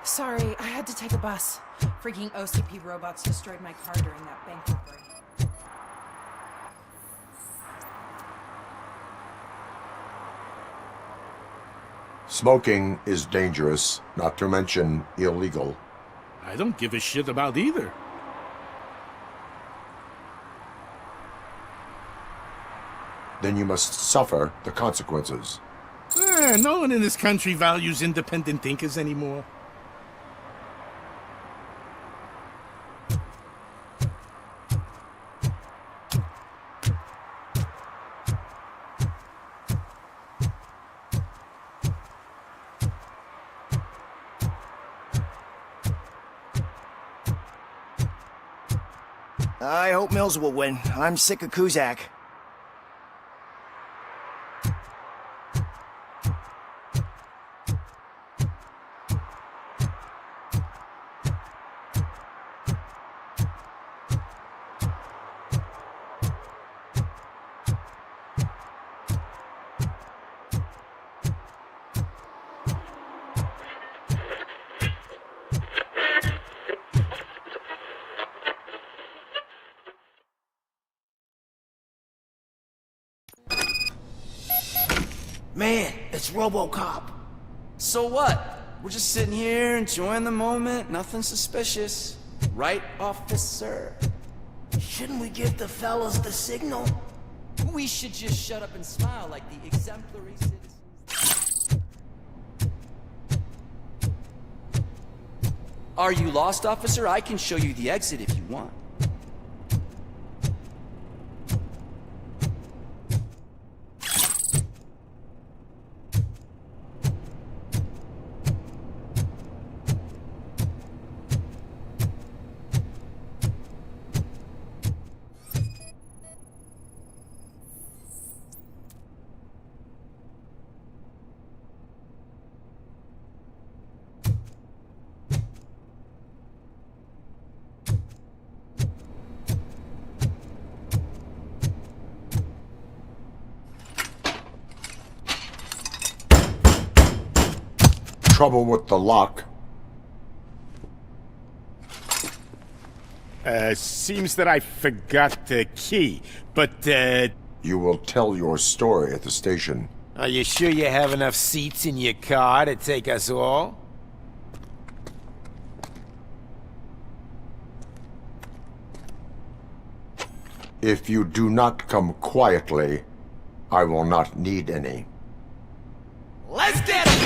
Sorry, I had to take a bus. Freaking OCP robots destroyed my car during that bank robbery. Smoking is dangerous, not to mention illegal. I don't give a shit about either. Then you must suffer the consequences. No one in this country values independent thinkers anymore. I hope Mills will win. I'm sick of Kuzak. It's RoboCop. So what? We're just sitting here enjoying the moment, nothing suspicious. Right, officer? Shouldn't we give the fellas the signal? We should just shut up and smile like the exemplary citizens. Are you lost, officer? I can show you the exit if you want. Trouble with the lock. Seems that I forgot the key, but, You will tell your story at the station. Are you sure you have enough seats in your car to take us all? If you do not come quietly, I will not need any. Let's get it!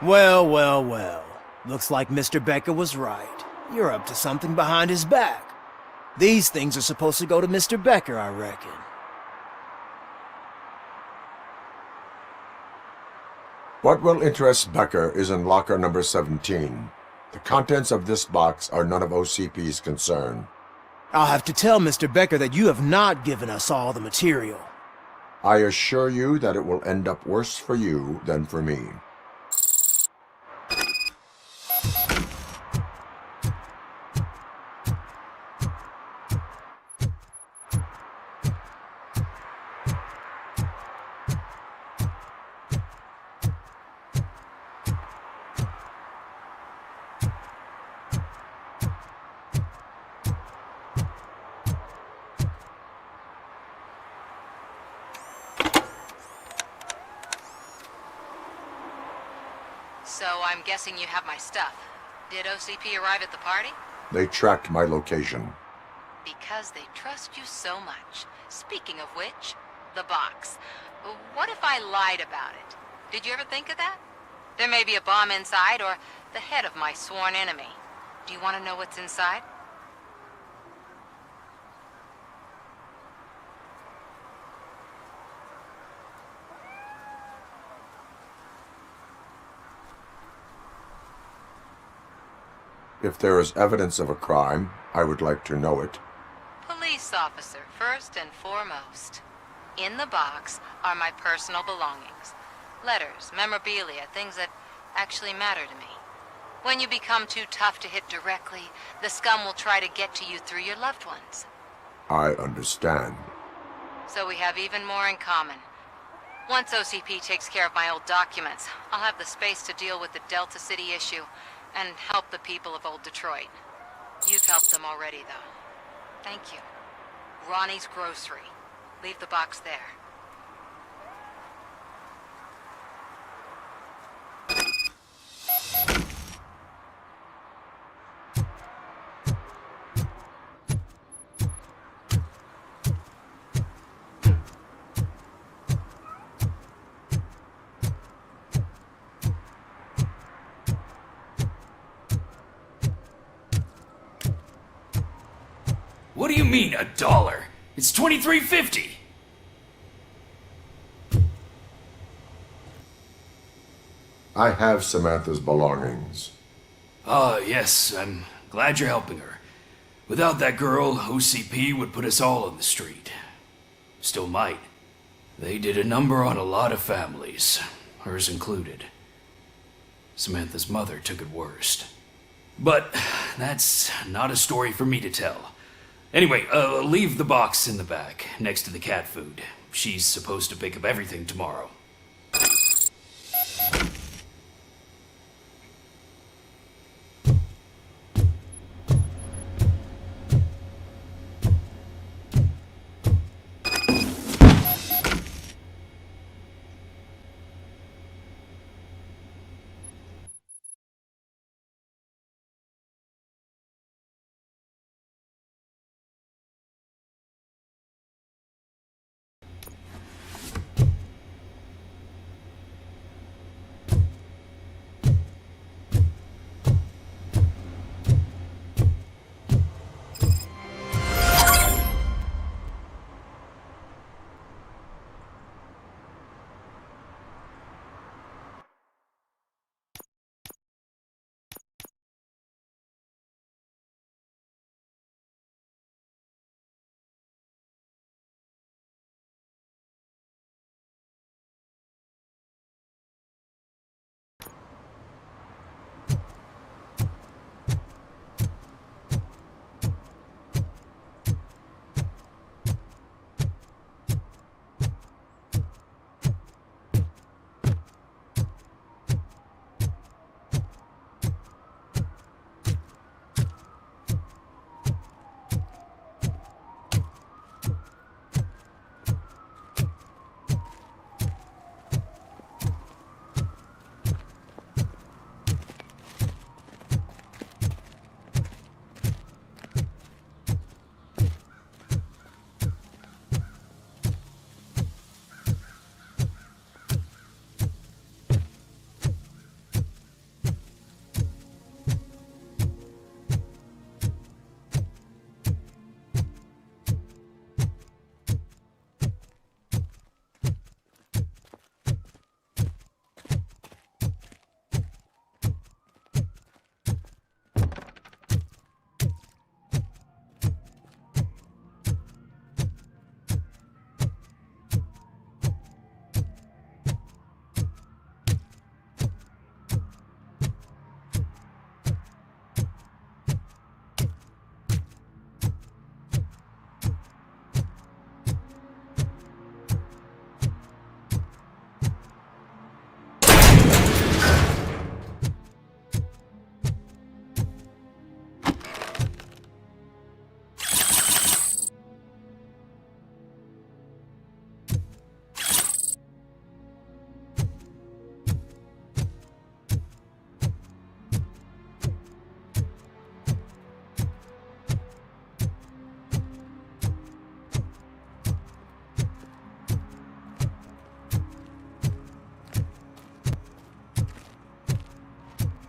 Well, well, well. Looks like Mr. Becker was right. You're up to something behind his back. These things are supposed to go to Mr. Becker, I reckon. What will interest Becker is in locker number 17. The contents of this box are none of OCP's concern. I'll have to tell Mr. Becker that you have not given us all the material. I assure you that it will end up worse for you than for me. So I'm guessing you have my stuff. Did OCP arrive at the party? They tracked my location. Because they trust you so much. Speaking of which, the box. What if I lied about it? Did you ever think of that? There may be a bomb inside, or the head of my sworn enemy. Do you want to know what's inside? If there is evidence of a crime, I would like to know it. Police officer, first and foremost. In the box are my personal belongings. Letters, memorabilia, things that actually matter to me. When you become too tough to hit directly, the scum will try to get to you through your loved ones. I understand. So we have even more in common. Once OCP takes care of my old documents, I'll have the space to deal with the Delta City issue and help the people of Old Detroit. You've helped them already, though. Thank you. Ronnie's Grocery. Leave the box there. What do you mean, $1? It's $23.50. I have Samantha's belongings. Ah, yes, I'm glad you're helping her. Without that girl, OCP would put us all on the street. Still might. They did a number on a lot of families, hers included. Samantha's mother took it worst. But that's not a story for me to tell. Anyway, leave the box in the back, next to the cat food. She's supposed to pick up everything tomorrow.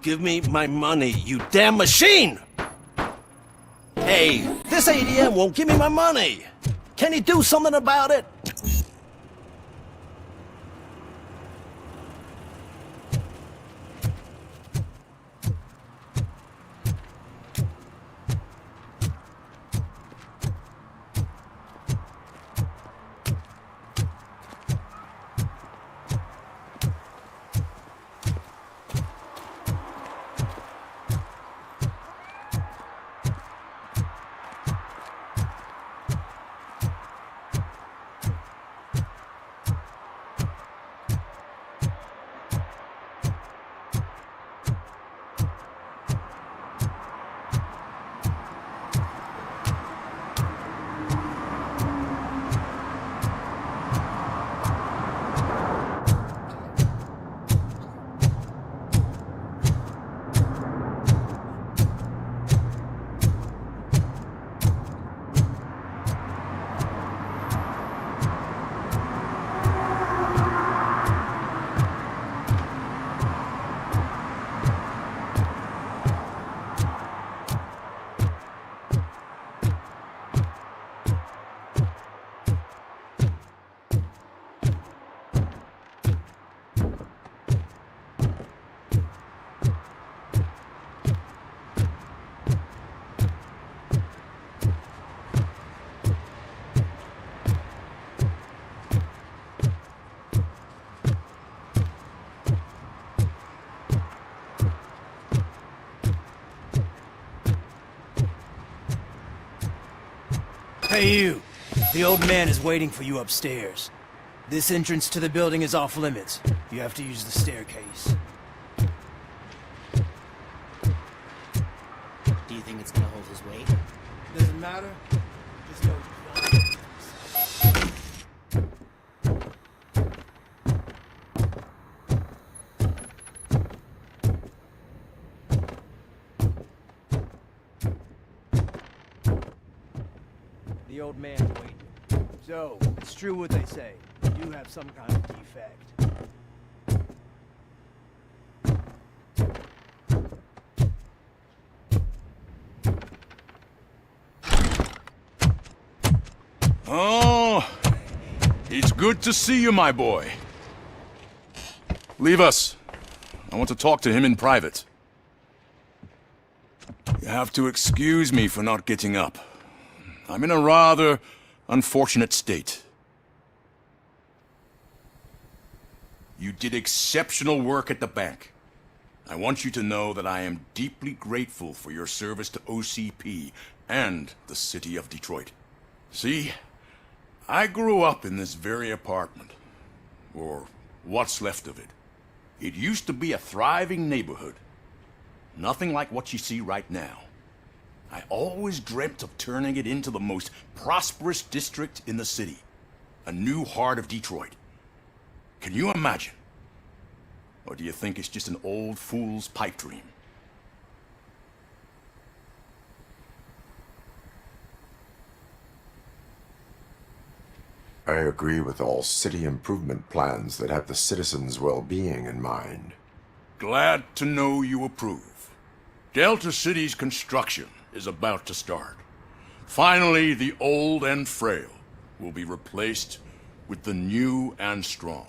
Give me my money, you damn machine! Hey, this ADM won't give me my money! Can you do something about it? Hey you! The old man is waiting for you upstairs. This entrance to the building is off limits. You have to use the staircase. Do you think it's gonna hold his weight? Doesn't matter. Just go. The old man's waiting. So, it's true what they say. You have some kind of defect. Oh, it's good to see you, my boy. Leave us. I want to talk to him in private. You have to excuse me for not getting up. I'm in a rather unfortunate state. You did exceptional work at the bank. I want you to know that I am deeply grateful for your service to OCP and the city of Detroit. See, I grew up in this very apartment, or what's left of it. It used to be a thriving neighborhood. Nothing like what you see right now. I always dreamt of turning it into the most prosperous district in the city. A new heart of Detroit. Can you imagine? Or do you think it's just an old fool's pipe dream? I agree with all city improvement plans that have the citizens' well-being in mind. Glad to know you approve. Delta City's construction is about to start. Finally, the old and frail will be replaced with the new and strong.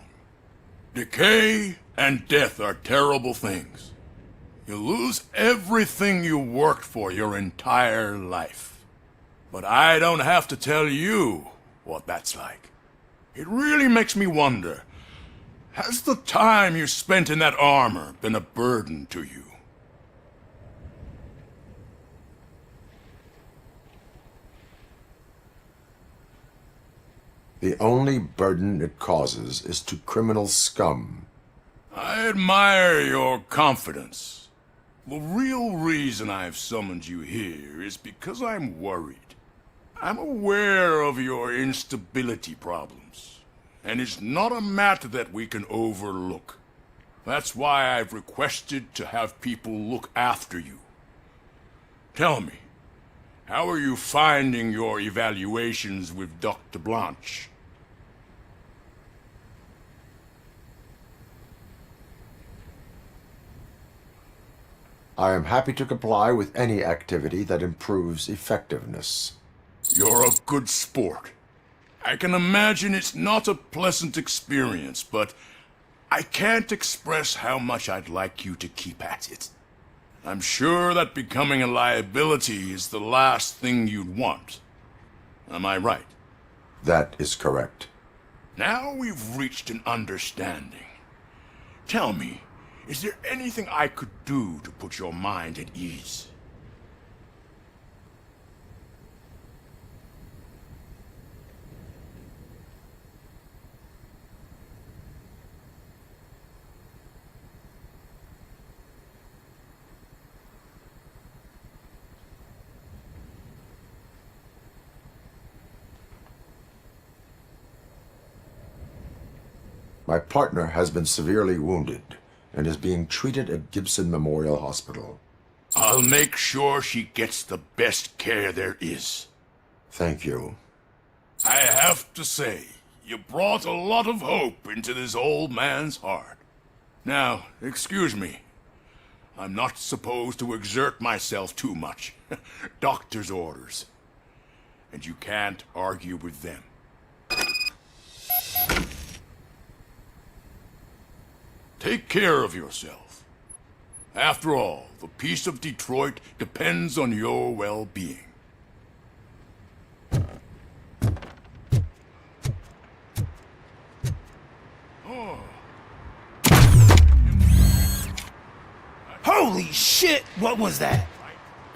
Decay and death are terrible things. You lose everything you worked for your entire life. But I don't have to tell you what that's like. It really makes me wonder, has the time you spent in that armor been a burden to you? The only burden it causes is to criminal scum. I admire your confidence. The real reason I've summoned you here is because I'm worried. I'm aware of your instability problems, and it's not a matter that we can overlook. That's why I've requested to have people look after you. Tell me, how are you finding your evaluations with Dr. Blanche? I am happy to comply with any activity that improves effectiveness. You're a good sport. I can imagine it's not a pleasant experience, but I can't express how much I'd like you to keep at it. I'm sure that becoming a liability is the last thing you'd want. Am I right? That is correct. Now we've reached an understanding. Tell me, is there anything I could do to put your mind at ease? My partner has been severely wounded and is being treated at Gibson Memorial Hospital. I'll make sure she gets the best care there is. Thank you. I have to say, you brought a lot of hope into this old man's heart. Now, excuse me. I'm not supposed to exert myself too much. Doctor's orders. And you can't argue with them. Take care of yourself. After all, the peace of Detroit depends on your well-being. Holy shit! What was that?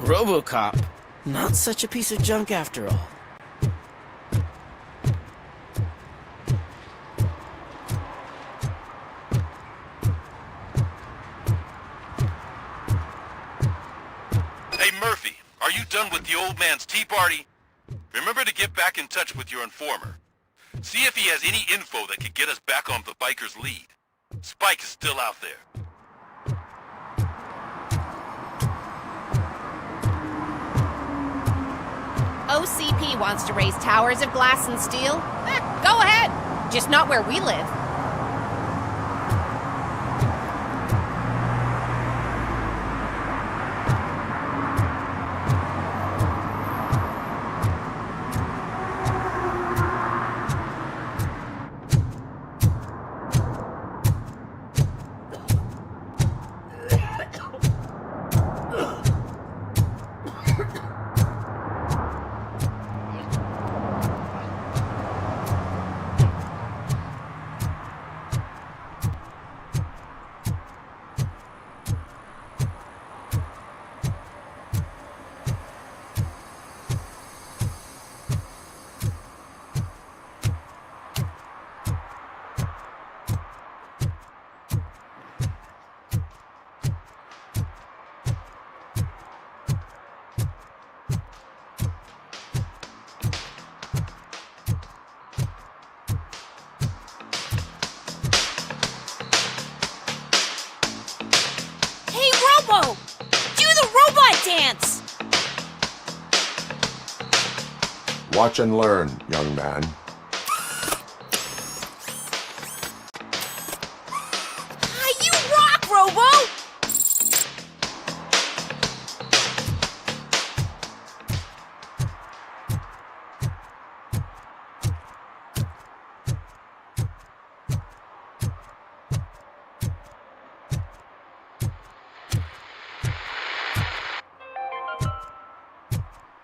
RoboCop. Not such a piece of junk after all. Hey, Murphy, are you done with the old man's tea party? Remember to get back in touch with your informer. See if he has any info that could get us back on the biker's lead. Spike is still out there. OCP wants to raise towers of glass and steel? Go ahead. Just not where we live. Robo! Do the robot dance! Watch and learn, young man. You rock, Robo!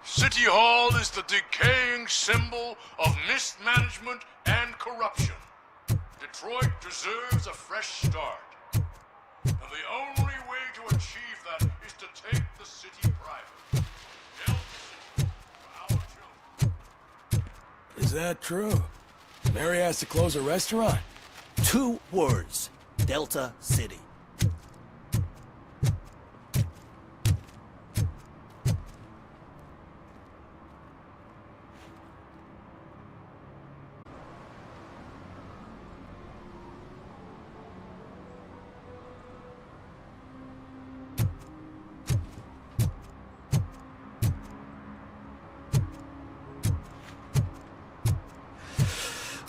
City Hall is the decaying symbol of mismanagement and corruption. Detroit deserves a fresh start. And the only way to achieve that is to take the city private. Help the city for our children. Is that true? Mary has to close a restaurant? 2 words. Delta City.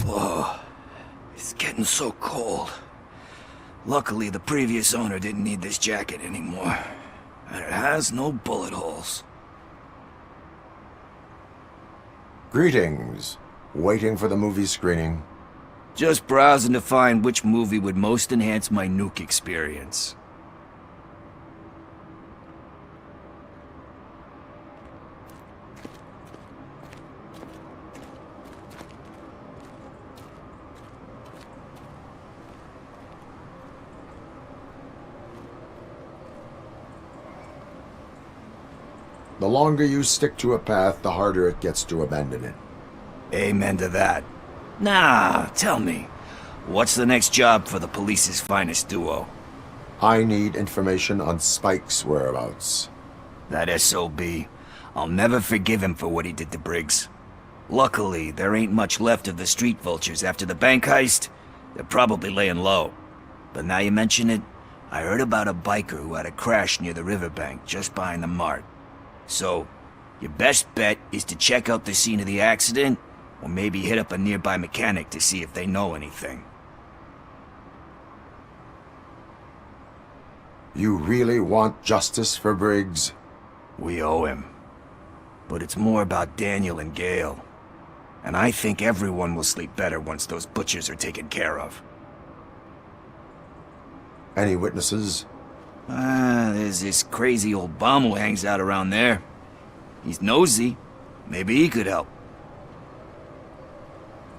Whoa, it's getting so cold. Luckily, the previous owner didn't need this jacket anymore. and it has no bullet holes. Greetings. Waiting for the movie screening. Just browsing to find which movie would most enhance my nuke experience. The longer you stick to a path, the harder it gets to abandon it. Amen to that. Now, tell me, what's the next job for the police's finest duo? I need information on Spike's whereabouts. That SOB. I'll never forgive him for what he did to Briggs. Luckily, there ain't much left of the street vultures after the bank heist. They're probably laying low. But now you mention it, I heard about a biker who had a crash near the riverbank just behind the mart. So, your best bet is to check out the scene of the accident, or maybe hit up a nearby mechanic to see if they know anything. You really want justice for Briggs? We owe him. But it's more about Daniel and Gale. And I think everyone will sleep better once those butchers are taken care of. Any witnesses? There's this crazy old bum who hangs out around there. He's nosy. Maybe he could help.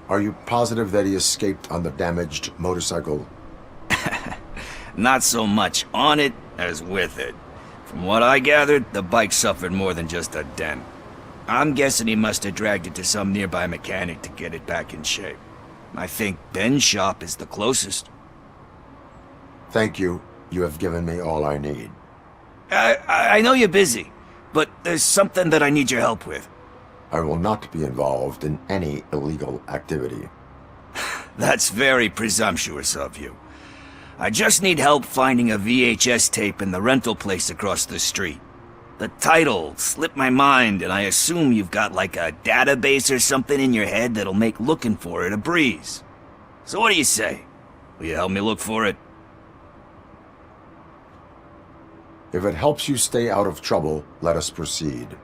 Are you positive that he escaped on the damaged motorcycle? Not so much on it as with it. From what I gathered, the bike suffered more than just a dent. I'm guessing he must have dragged it to some nearby mechanic to get it back in shape. I think Ben's shop is the closest. Thank you. You have given me all I need. I know you're busy, but there's something that I need your help with. I will not be involved in any illegal activity. That's very presumptuous of you. I just need help finding a VHS tape in the rental place across the street. The title slipped my mind, and I assume you've got like a database or something in your head that'll make looking for it a breeze. So what do you say? Will you help me look for it? If it helps you stay out of trouble, let us proceed.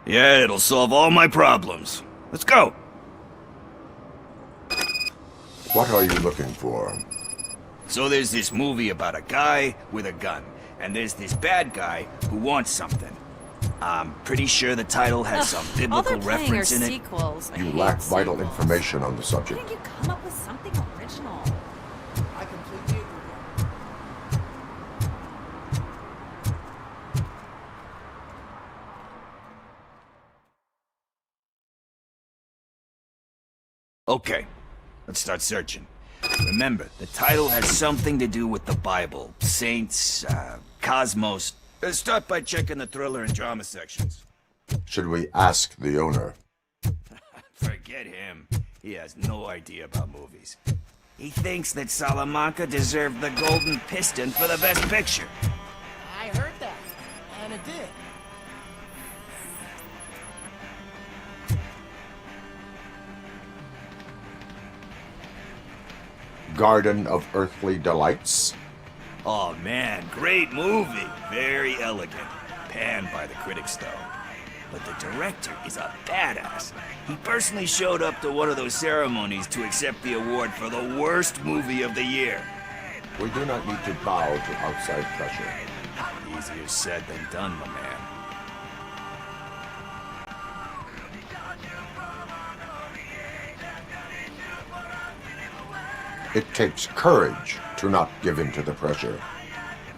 Yeah, it'll solve all my problems. Let's go! What are you looking for? So there's this movie about a guy with a gun, and there's this bad guy who wants something. I'm pretty sure the title has some biblical reference in it. Sequels. You lack vital information on the subject. Can't you come up with something original? I completely agree. Okay, let's start searching. Remember, the title has something to do with the Bible, saints, cosmos. Let's start by checking the thriller and drama sections. Should we ask the owner? Forget him. He has no idea about movies. He thinks that Salamanca deserved the Golden Piston for the Best Picture. I heard that, and it did. Garden of Earthly Delights? Oh man, great movie. Very elegant. Panned by the critics though. But the director is a badass. He personally showed up to one of those ceremonies to accept the award for the worst movie of the year. We do not need to bow to outside pressure. Easier said than done, my man. It takes courage to not give in to the pressure.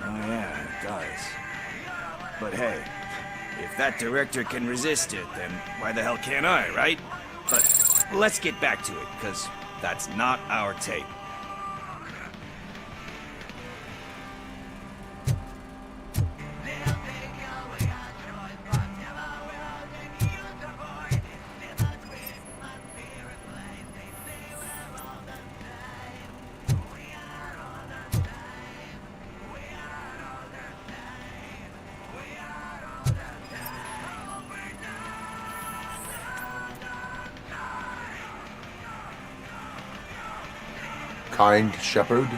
Oh yeah, it does. But hey, if that director can resist it, then why the hell can't I, right? But let's get back to it, because that's not our tape. Kind Shepherd?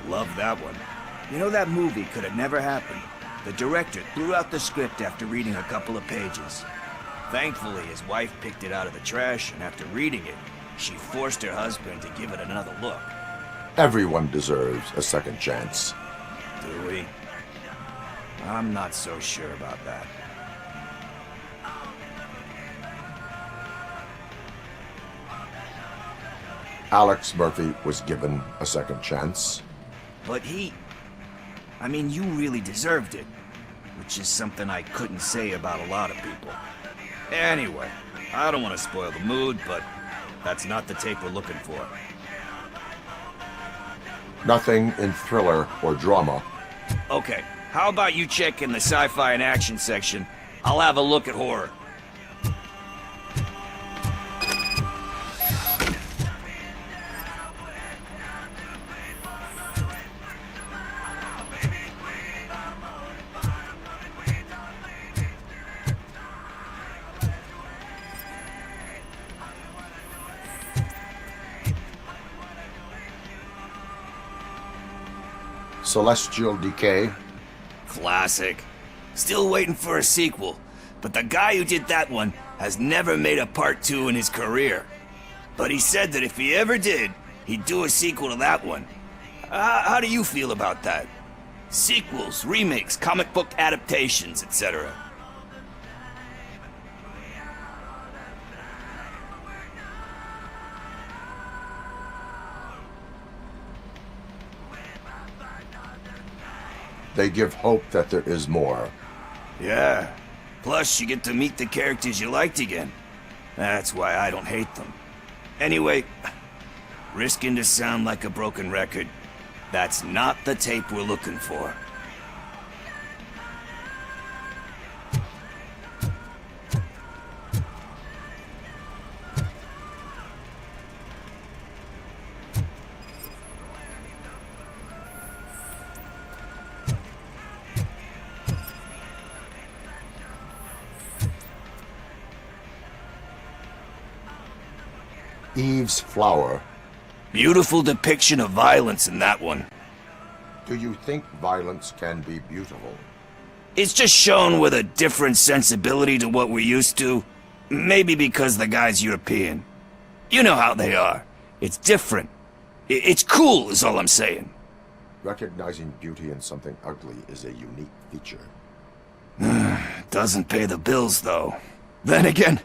Love that one. You know, that movie could have never happened. The director threw out the script after reading a couple of pages. Thankfully, his wife picked it out of the trash, and after reading it, she forced her husband to give it another look. Everyone deserves a second chance. Do we? I'm not so sure about that. Alex Murphy was given a second chance. But I mean, you really deserved it. Which is something I couldn't say about a lot of people. Anyway, I don't want to spoil the mood, but that's not the tape we're looking for. Nothing in thriller or drama. Okay, how about you check in the sci-fi and action section? I'll have a look at horror. Celestial Decay. Classic. Still waiting for a sequel, but the guy who did that one has never made a part 2 in his career. But he said that if he ever did, he'd do a sequel to that one. How do you feel about that? Sequels, remakes, comic book adaptations, etc. They give hope that there is more. Yeah. Plus, you get to meet the characters you liked again. That's why I don't hate them. Anyway, risking to sound like a broken record, that's not the tape we're looking for. Eve's Flower. Beautiful depiction of violence in that one. Do you think violence can be beautiful? It's just shown with a different sensibility to what we're used to. Maybe because the guy's European. You know how they are. It's different. It's cool, is all I'm saying. Recognizing beauty in something ugly is a unique feature. Doesn't pay the bills, though. Then again,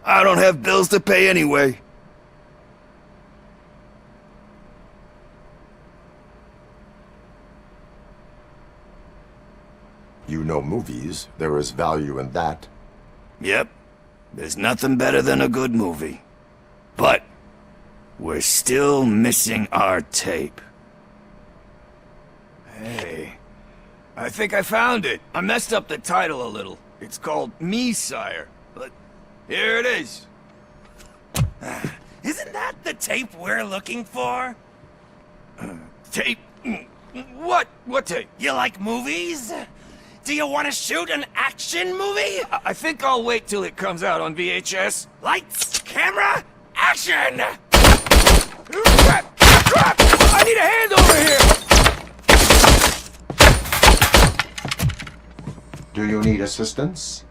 I don't have bills to pay anyway. You know movies. There is value in that. Yep. There's nothing better than a good movie. But we're still missing our tape. Hey, I think I found it. I messed up the title a little. It's called Me, Sire. But here it is. Isn't that the tape we're looking for? Tape? What? What tape? You like movies? Do you want to shoot an action movie? I think I'll wait till it comes out on VHS. Lights, camera, action! Crap! Crap! I need a hand over here! Do you need assistance?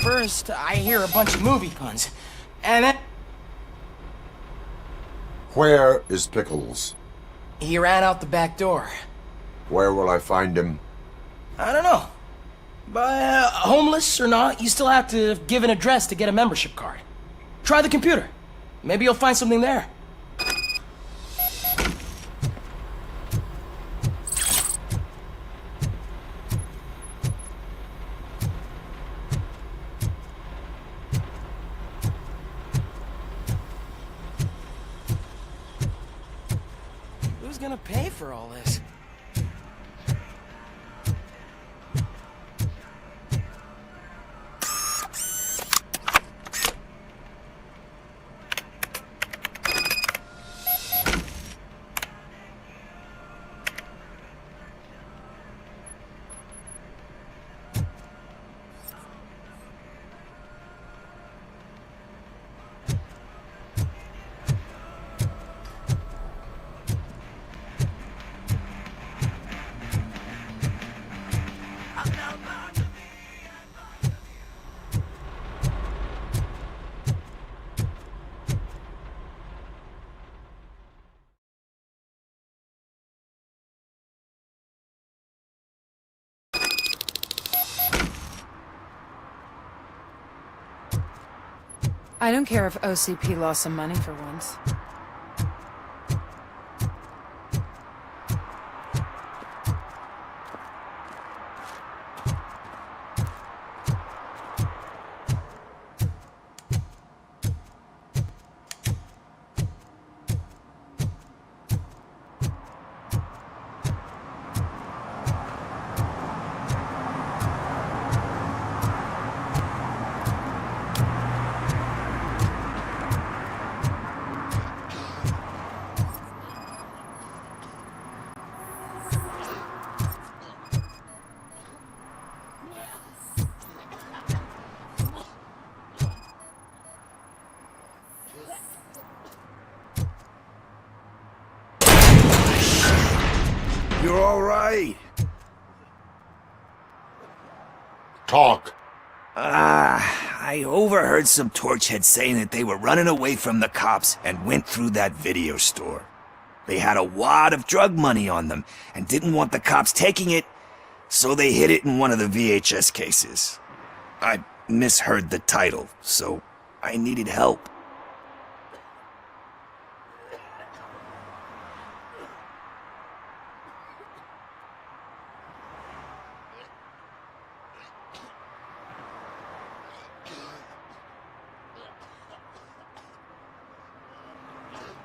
First, I hear a bunch of movie puns, and then Where is Pickles? he ran out the back door. Where will I find him? I don't know. But homeless or not, you still have to give an address to get a membership card. Try the computer. Maybe you'll find something there. gonna pay for all this? I don't care if OCP lost some money for once. You're all right. Talk. I overheard some torchheads saying that they were running away from the cops and went through that video store. They had a wad of drug money on them and didn't want the cops taking it, so they hid it in one of the VHS cases. I misheard the title, so I needed help.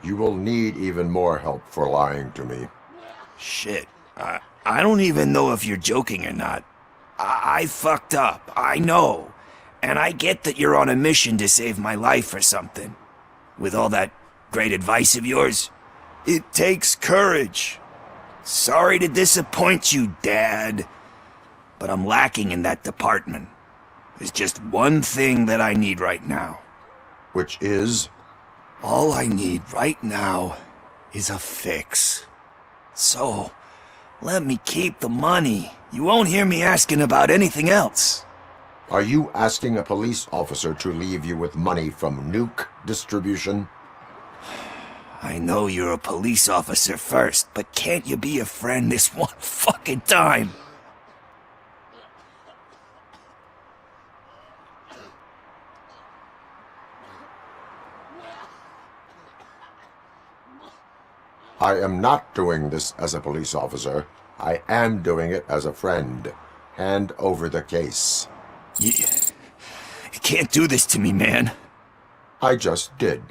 You will need even more help for lying to me. Shit. I don't even know if you're joking or not. I fucked up, I know. And I get that you're on a mission to save my life or something. With all that great advice of yours, it takes courage. Sorry to disappoint you, Dad. But I'm lacking in that department. There's just one thing that I need right now. Which is? All I need right now is a fix. So, let me keep the money. You won't hear me asking about anything else. Are you asking a police officer to leave you with money from nuke distribution? I know you're a police officer first, but can't you be a friend this one fucking time? I am not doing this as a police officer. I am doing it as a friend. Hand over the case. You can't do this to me, man. I just did.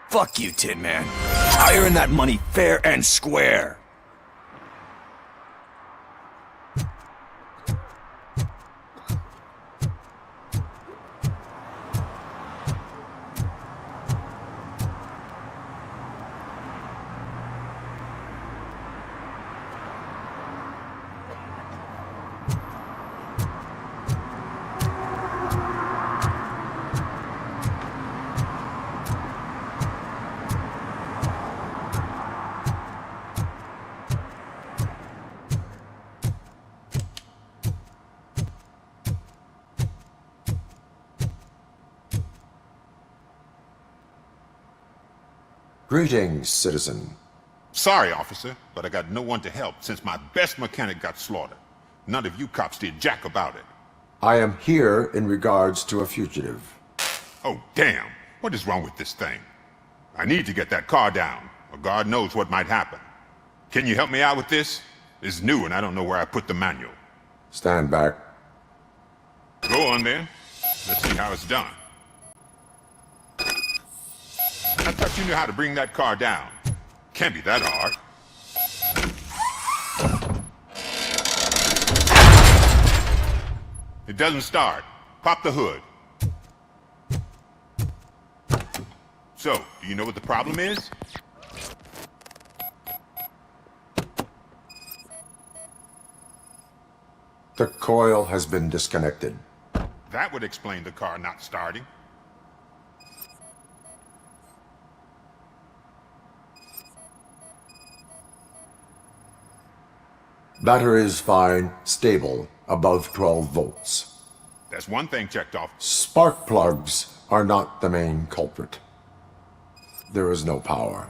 Fuck you, Tin Man. I earn that money fair and square. Greetings, citizen. Sorry, officer, but I got no one to help since my best mechanic got slaughtered. None of you cops did jack about it. I am here in regards to a fugitive. Oh, damn. What is wrong with this thing? I need to get that car down, or God knows what might happen. Can you help me out with this? It's new and I don't know where I put the manual. Stand back. Go on then. Let's see how it's done. I thought you knew how to bring that car down. Can't be that hard. It doesn't start. Pop the hood. So, do you know what the problem is? The coil has been disconnected. That would explain the car not starting. Battery is fine, stable, above 12 volts. That's one thing checked off. Spark plugs are not the main culprit. There is no power.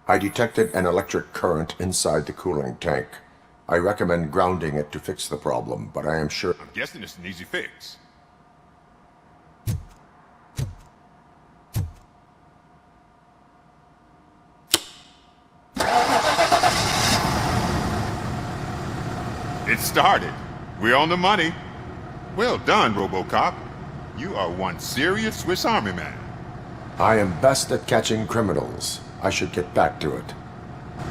I detected an electric current inside the cooling tank. I recommend grounding it to fix the problem, but I am sure... I'm guessing it's an easy fix. It started. We're on the money. Well done, RoboCop. You are one serious Swiss Army man. I am best at catching criminals. I should get back to it.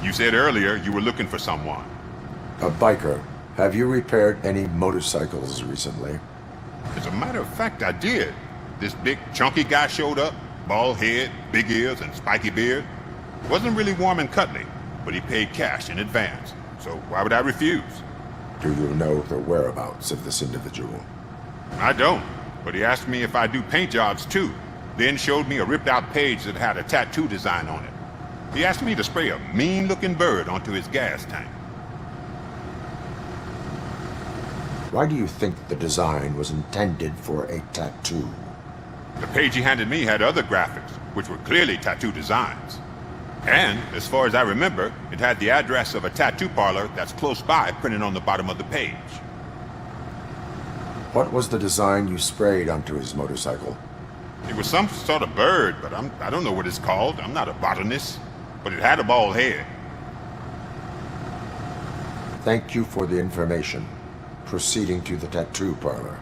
You said earlier you were looking for someone. A biker. Have you repaired any motorcycles recently? As a matter of fact, I did. This big, chunky guy showed up. Bald head, big ears, and spiky beard. Wasn't really warm and cuddly, but he paid cash in advance. So why would I refuse? Do you know the whereabouts of this individual? I don't, but he asked me if I do paint jobs too. Then showed me a ripped-out page that had a tattoo design on it. He asked me to spray a mean-looking bird onto his gas tank. Why do you think the design was intended for a tattoo? The page he handed me had other graphics, which were clearly tattoo designs. And, as far as I remember, it had the address of a tattoo parlor that's close by printed on the bottom of the page. What was the design you sprayed onto his motorcycle? It was some sort of bird, but I don't know what it's called. I'm not a botanist. But it had a bald head. Thank you for the information. Proceeding to the tattoo parlor.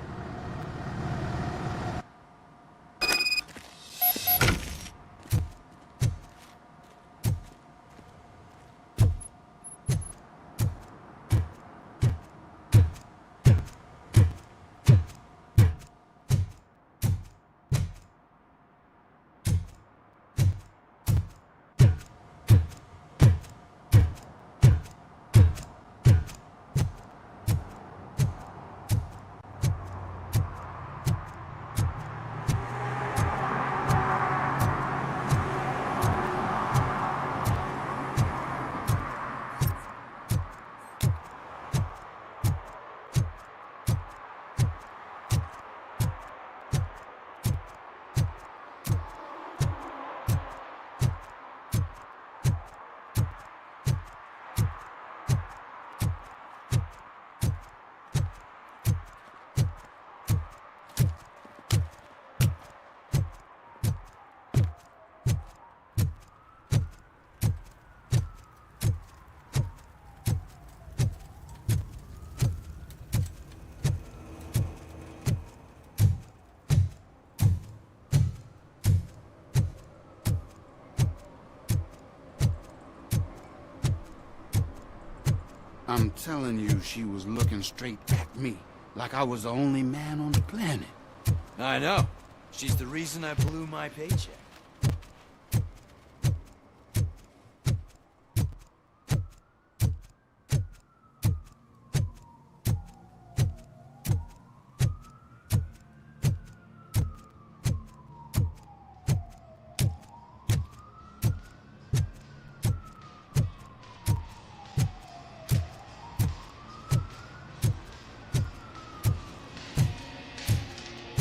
I'm telling you, she was looking straight at me, like I was the only man on the planet. I know. She's the reason I blew my paycheck.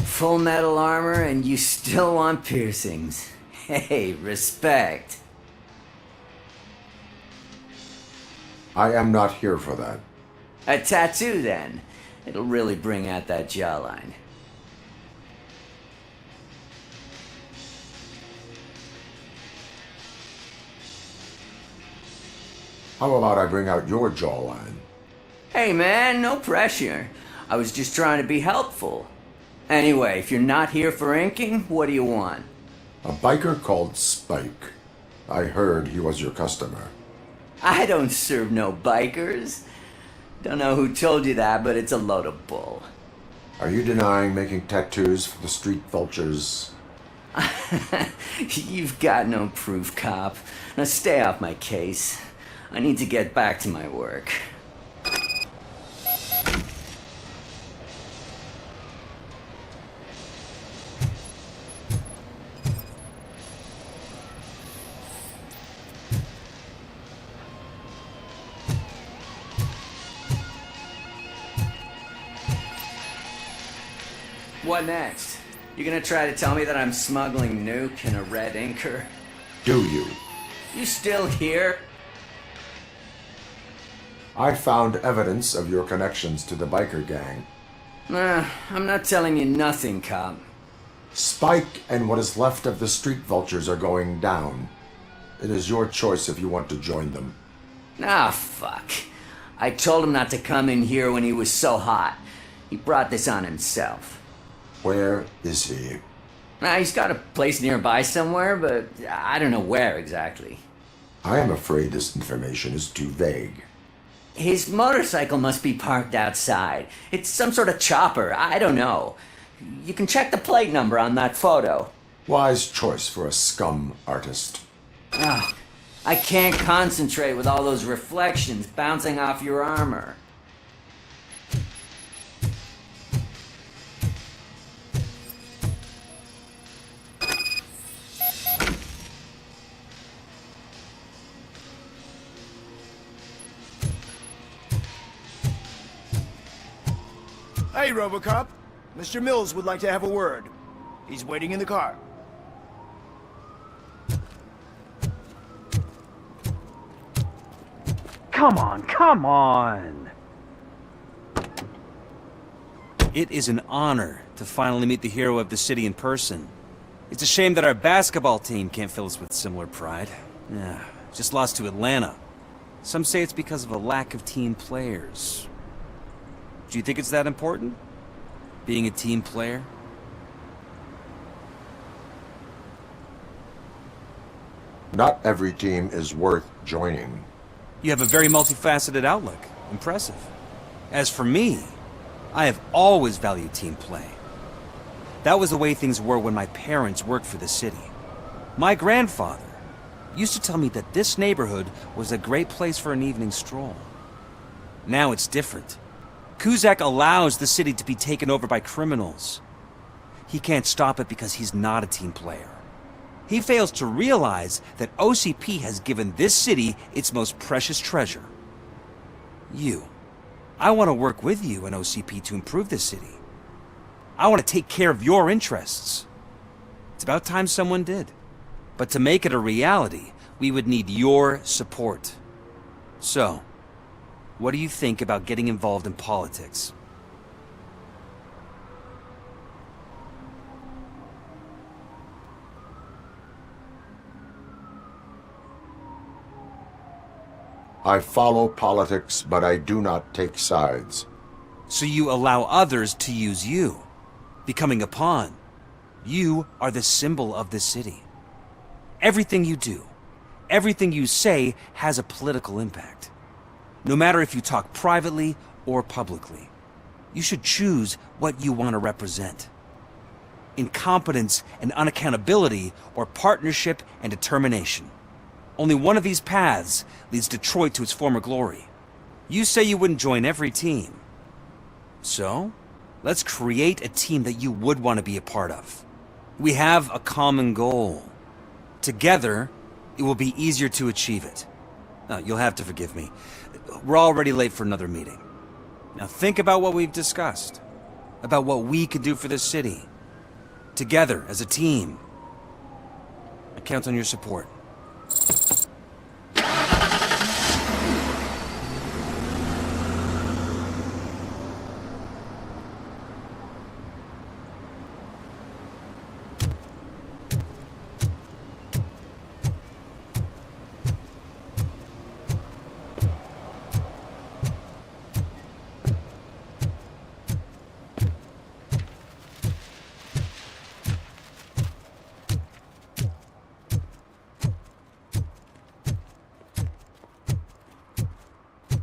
Full metal armor and you still want piercings. Hey, respect. I am not here for that. A tattoo, then. It'll really bring out that jawline. How about I bring out your jawline? Hey man, no pressure. I was just trying to be helpful. Anyway, if you're not here for inking, what do you want? A biker called Spike. I heard he was your customer. I don't serve no bikers. Don't know who told you that, but it's a load of bull. Are you denying making tattoos for the street vultures? You've got no proof, cop. Now stay off my case. I need to get back to my work. What next? You gonna try to tell me that I'm smuggling nuke in a red inker? Do you? You still here? I found evidence of your connections to the biker gang. I'm not telling you nothing, cop. Spike and what is left of the street vultures are going down. It is your choice if you want to join them. Ah, fuck. I told him not to come in here when he was so hot. He brought this on himself. Where is he? He's got a place nearby somewhere, but I don't know where exactly. I am afraid this information is too vague. His motorcycle must be parked outside. It's some sort of chopper. I don't know. You can check the plate number on that photo. Wise choice for a scum artist. I can't concentrate with all those reflections bouncing off your armor. Hey, RoboCop. Mr. Mills would like to have a word. He's waiting in the car. Come on, come on! It is an honor to finally meet the hero of the city in person. It's a shame that our basketball team can't fill us with similar pride. Yeah, just lost to Atlanta. Some say it's because of a lack of team players. Do you think it's that important? Being a team player? Not every team is worth joining. You have a very multifaceted outlook. Impressive. As for me, I have always valued team play. That was the way things were when my parents worked for the city. My grandfather used to tell me that this neighborhood was a great place for an evening stroll. Now it's different. Kuzak allows the city to be taken over by criminals. He can't stop it because he's not a team player. He fails to realize that OCP has given this city its most precious treasure. You. I want to work with you and OCP to improve this city. I want to take care of your interests. It's about time someone did. But to make it a reality, we would need your support. So, what do you think about getting involved in politics? I follow politics, but I do not take sides. So you allow others to use you, becoming a pawn. You are the symbol of the city. Everything you do, everything you say has a political impact. No matter if you talk privately or publicly, you should choose what you want to represent. Incompetence and unaccountability, or partnership and determination. Only one of these paths leads Detroit to its former glory. You say you wouldn't join every team. So, let's create a team that you would want to be a part of. We have a common goal. Together, it will be easier to achieve it. You'll have to forgive me. We're already late for another meeting. Now think about what we've discussed. About what we could do for this city. Together, as a team. I count on your support.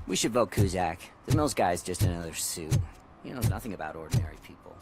We should vote Kuzak. The Mills guy's just another suit. He knows nothing about ordinary people.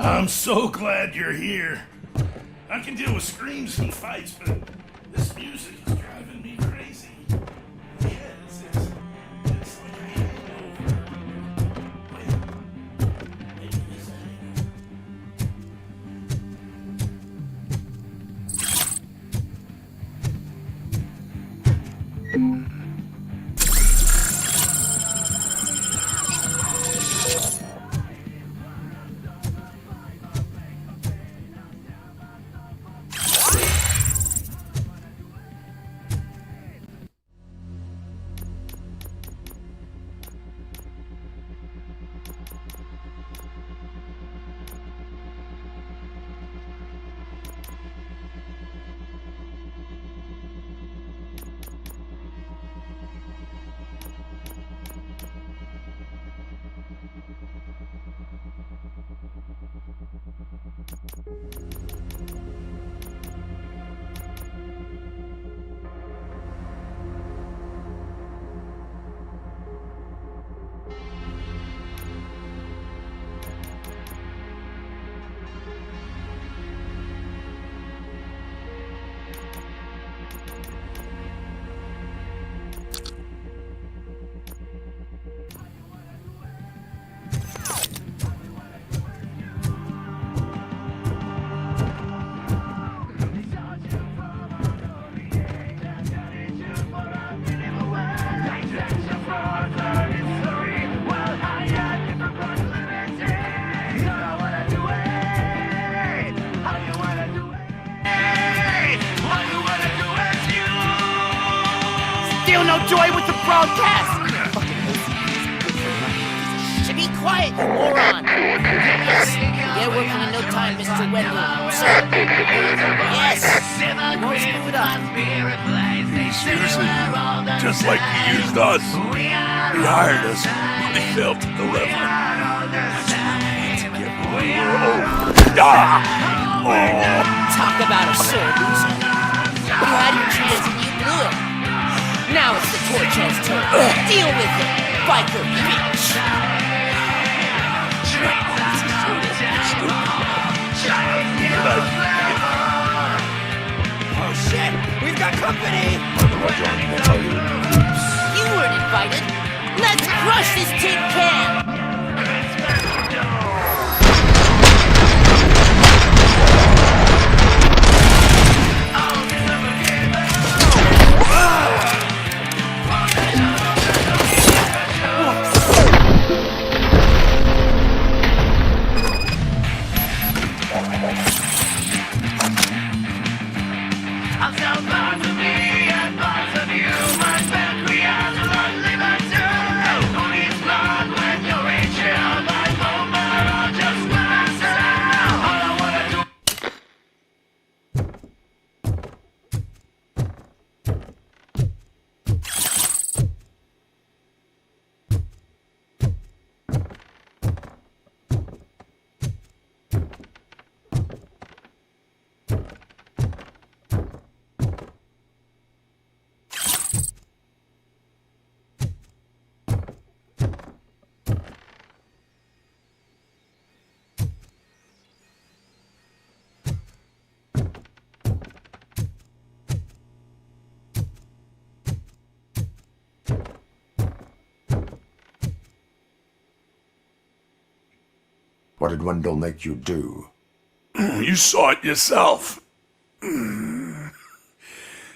I'm so glad you're here. I can deal with screams and fights, but this music is driving me crazy. Yeah, it's like a hangover. Wait, maybe it's a hangover. feel no joy with the broadcast! Be quiet, you moron! Yes, get working in no time, Mr. Wendell. Sir. Yes! You won't screw it up. Seriously, just like he used us. He hired us, but he failed to deliver. Talk about a sore loser. You had your chance and you blew it. Now it's the Torchhead's turn. Deal with it, biker bitch! Oh shit! We've got company! You weren't invited! Let's crush this tin can! What did Wendell make you do? You saw it yourself. He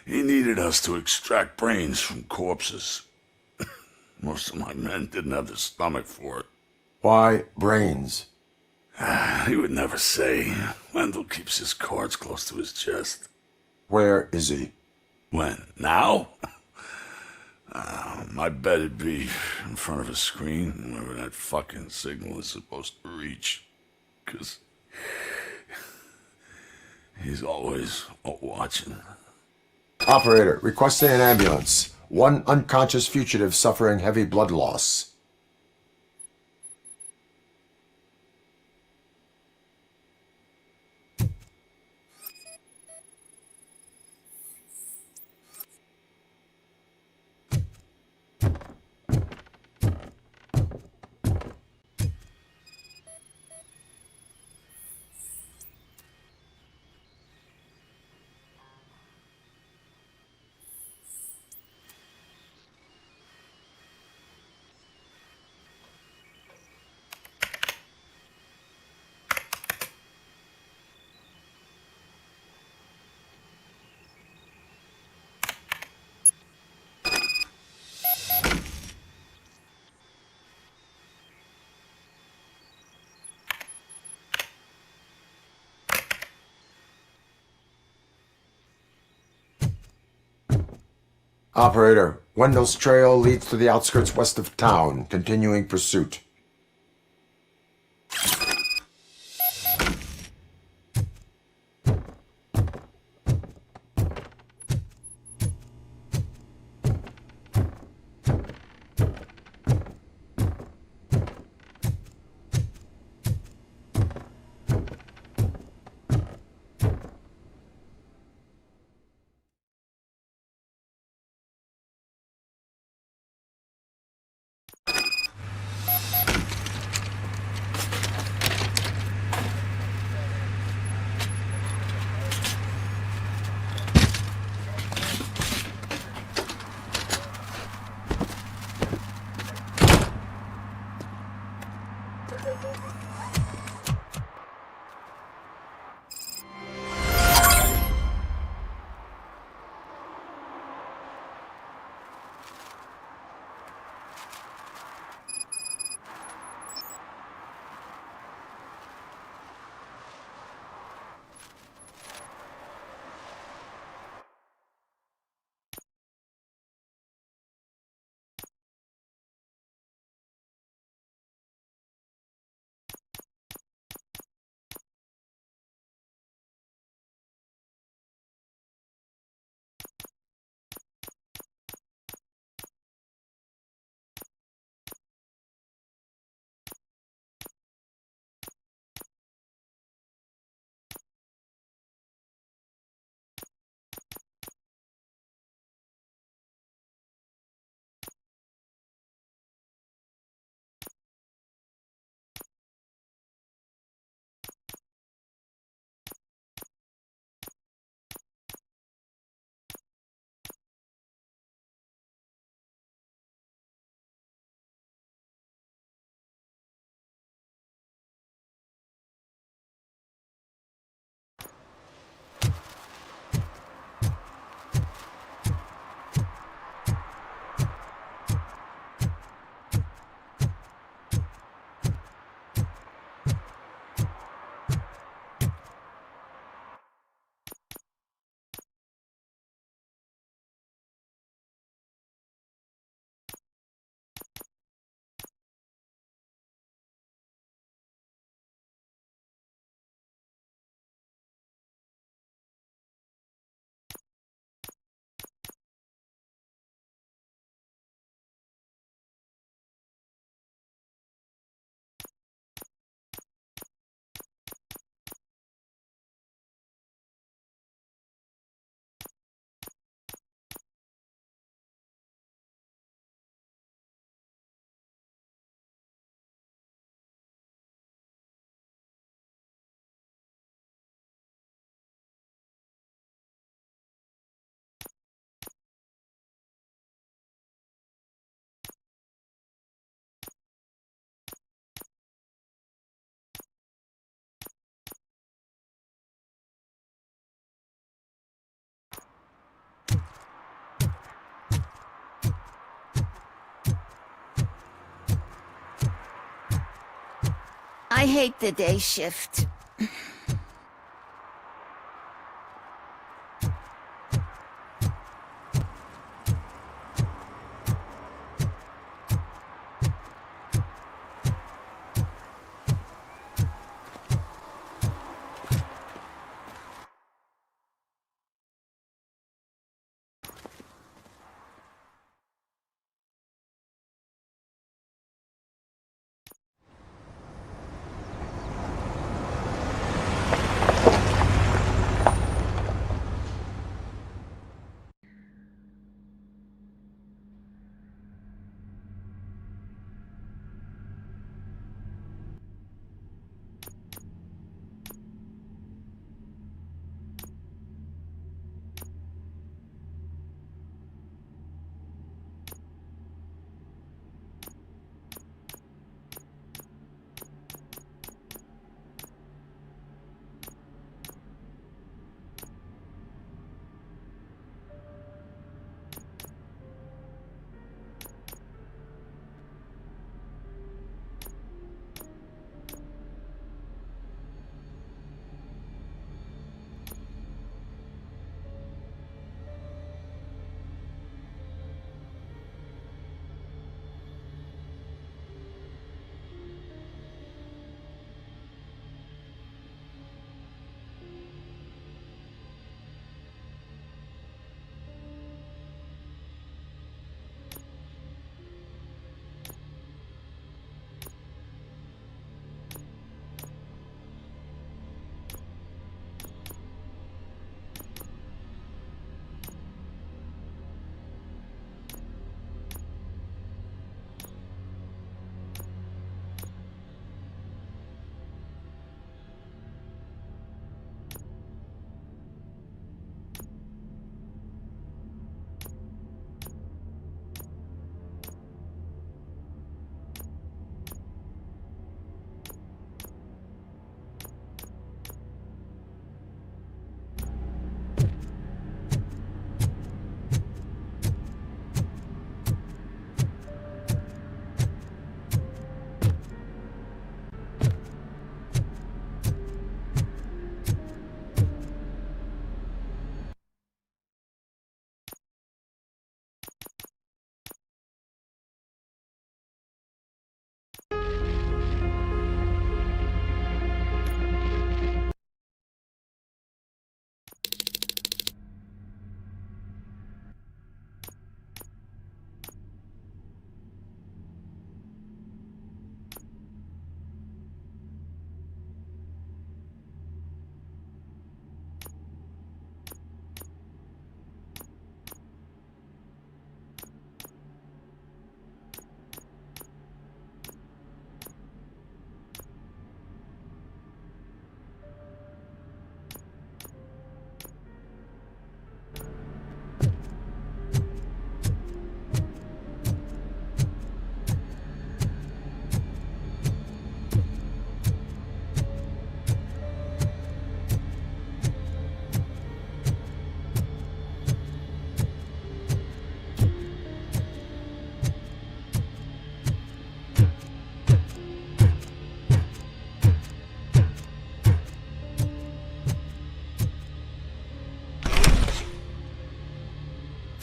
needed us to extract brains from corpses. Most of my men didn't have the stomach for it. Why brains? He would never say. Wendell keeps his cards close to his chest. Where is he? When? Now? I bet it'd be in front of a screen, wherever that fucking signal is supposed to reach. 'Cause he's always watching. Operator, requesting an ambulance. One unconscious fugitive suffering heavy blood loss. Operator, Wendell's trail leads to the outskirts west of town, continuing pursuit. I hate the day shift.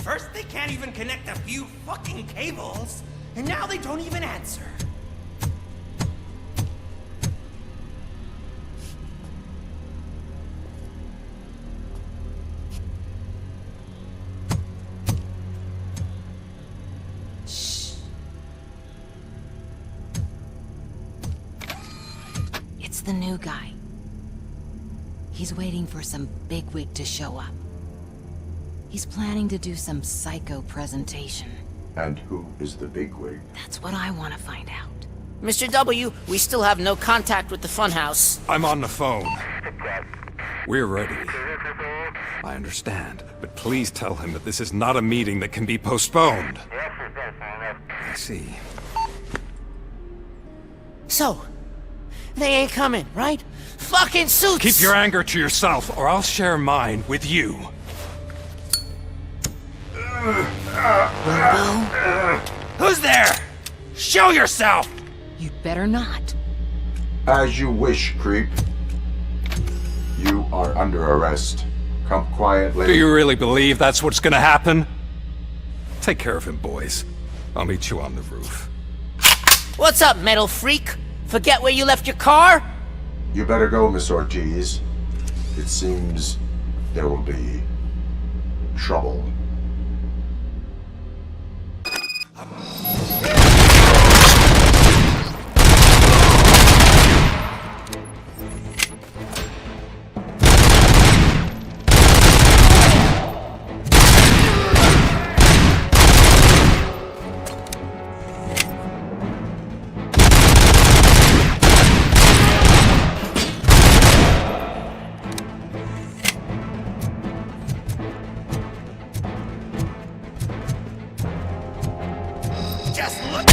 First, they can't even connect a few fucking cables, and now they don't even answer. Shh. It's the new guy. He's waiting for some bigwig to show up. He's planning to do some psycho presentation. And who is the bigwig? That's what I want to find out. Mr. W, we still have no contact with the funhouse. I'm on the phone. We're ready. I understand, but please tell him that this is not a meeting that can be postponed. I see. So, they ain't coming, right? Fucking suits! Keep your anger to yourself, or I'll share mine with you. Who's there? Show yourself! You'd better not. As you wish, creep. You are under arrest. Come quietly. Do you really believe that's what's gonna happen? Take care of him, boys. I'll meet you on the roof. What's up, metal freak? Forget where you left your car? You better go, Miss Ortiz. It seems there will be trouble. Just look.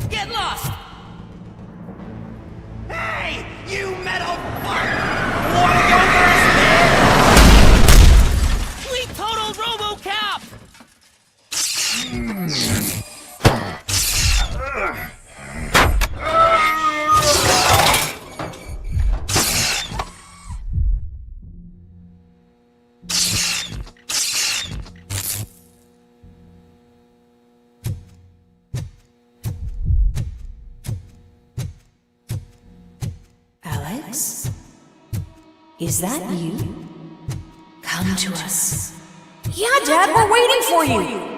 Get lost! Hey, you metal fuck! We totaled RoboCop! Alex? Is that you? Come to us. Yeah, Dad, we're waiting for you.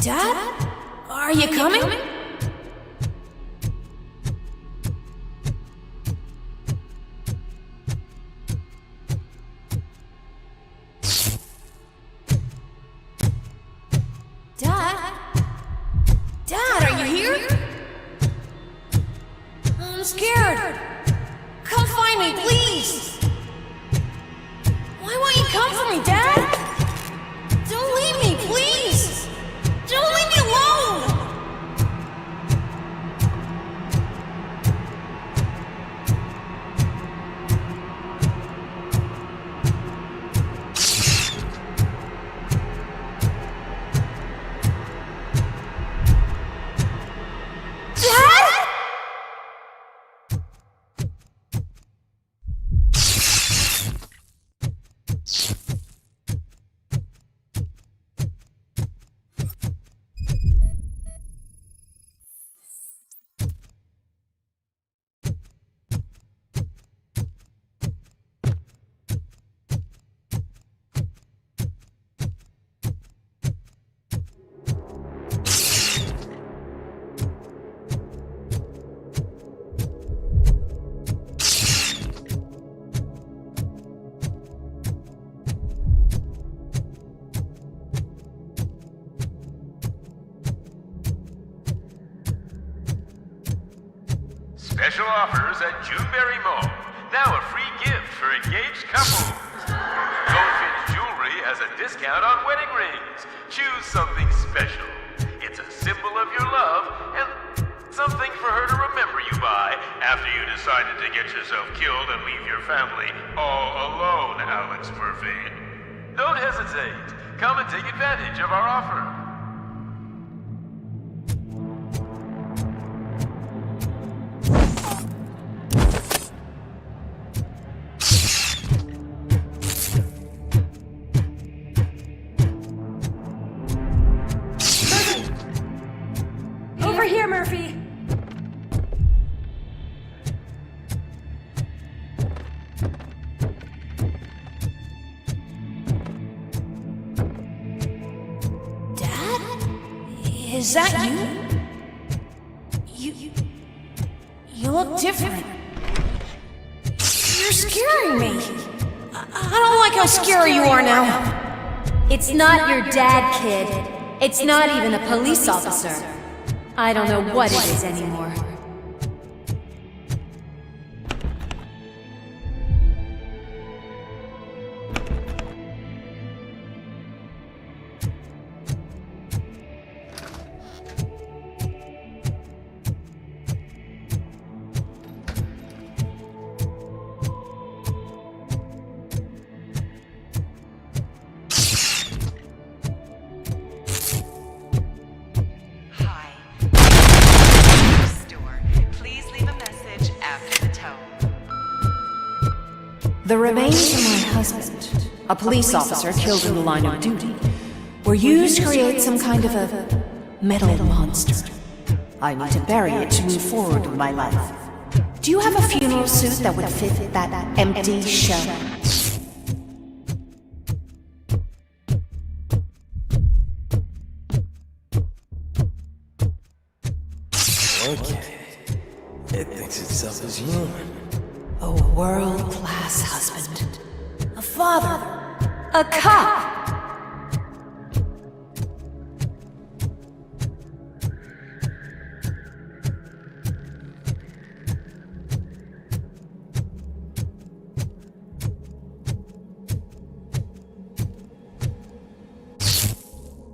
Dad? Are you coming? Dad? Dad, are you here? I'm scared. Come find me, please. Why won't you come for me, Dad? Don't leave me, please. Don't leave me alone. Special offers at Juneberry Mall. Now a free gift for engaged couples. Goldfinch Jewelry has a discount on wedding rings. Choose something special. It's a symbol of your love and something for her to remember you by after you decided to get yourself killed and leave your family all alone, Alex Murphy. Don't hesitate. Come and take advantage of our offer. Over here, Murphy. Dad? Is that you? You look different. You're scaring me. I don't like how scary you are now. It's not your dad, kid. It's not even a police officer. I don't know what it is anymore. The remains of my husband, a police officer killed in the line of duty, were used to create some kind of a metal monster. I need to bury it to move forward with my life. Do you have a funeral suit that would fit that empty shell? Okay. It thinks itself as human. A world-class husband. A father. A cop.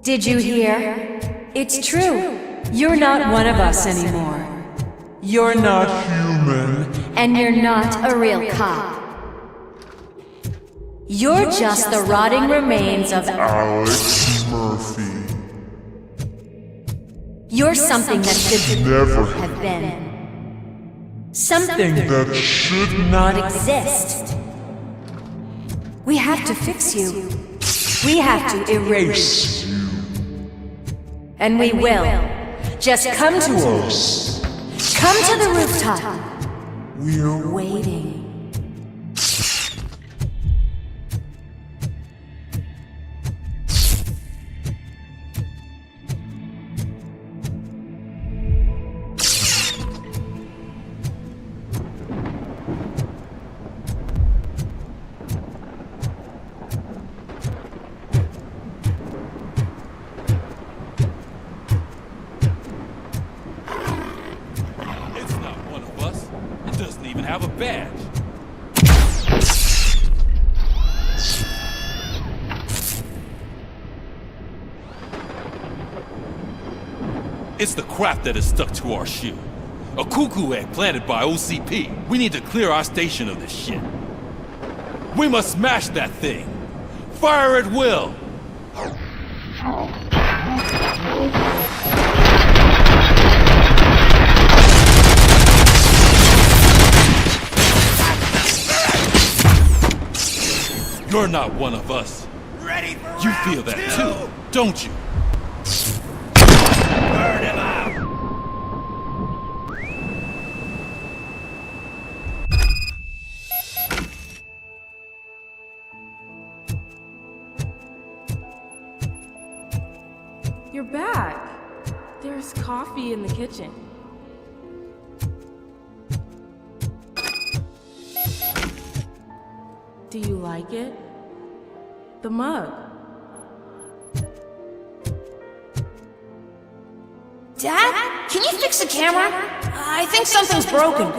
Did you hear? It's true. You're not one of us anymore. You're not human. And you're not a real cop. You're just the rotting remains of Alex Murphy. You're something that should Never have been. Something that should not exist. We have to fix you. We have to erase you. And we will. Just come to us. Come to the rooftop. We're waiting. It's the crap that is stuck to our shoe. A cuckoo egg planted by OCP. We need to clear our station of this shit. We must smash that thing. Fire at will. You're not one of us. Ready for You feel that too, don't you? Burn him out! You're back. There's coffee in the kitchen. Do you like it? The mug. Dad? Can you fix the camera? I think something's broken.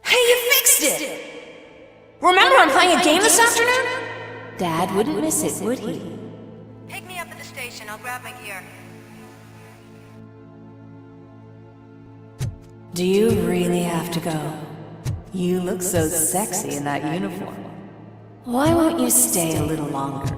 Hey, you fixed it! Remember I'm playing a game this afternoon? Dad wouldn't miss it, would he? Pick me up at the station. I'll grab my gear. Do you really have to go? You look so sexy in that uniform. Why won't you stay a little longer?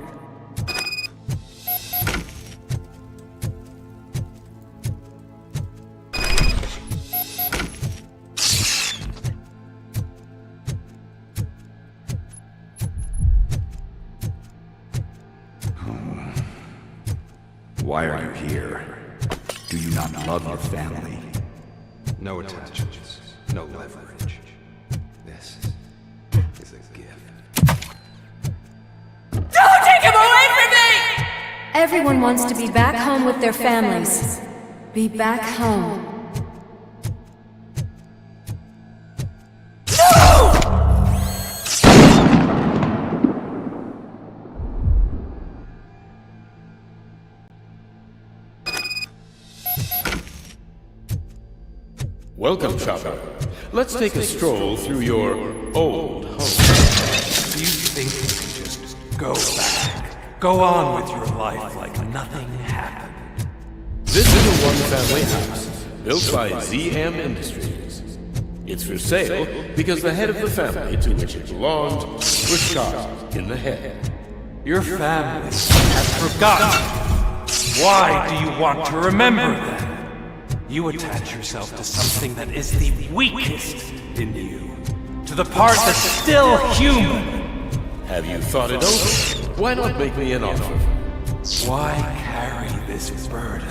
Why are you here? Do you not love your family? No attachments, no leverage. This is a gift. Don't take him away from me! Everyone wants to be back home with their families. Be back home. Welcome, Chopper. Let's take a stroll through your old home. Do you think you can just go back? Go on with your life like nothing happened? This is a one-family house built by ZM Industries. It's for sale because the head of the family to which it belonged was shot in the head. Your family has forgotten. Why do you want to remember that? You attach yourself to something that is the weakest in you. To the part that's still human. Have you thought it over? Why not make me an offer? Why carry this burden?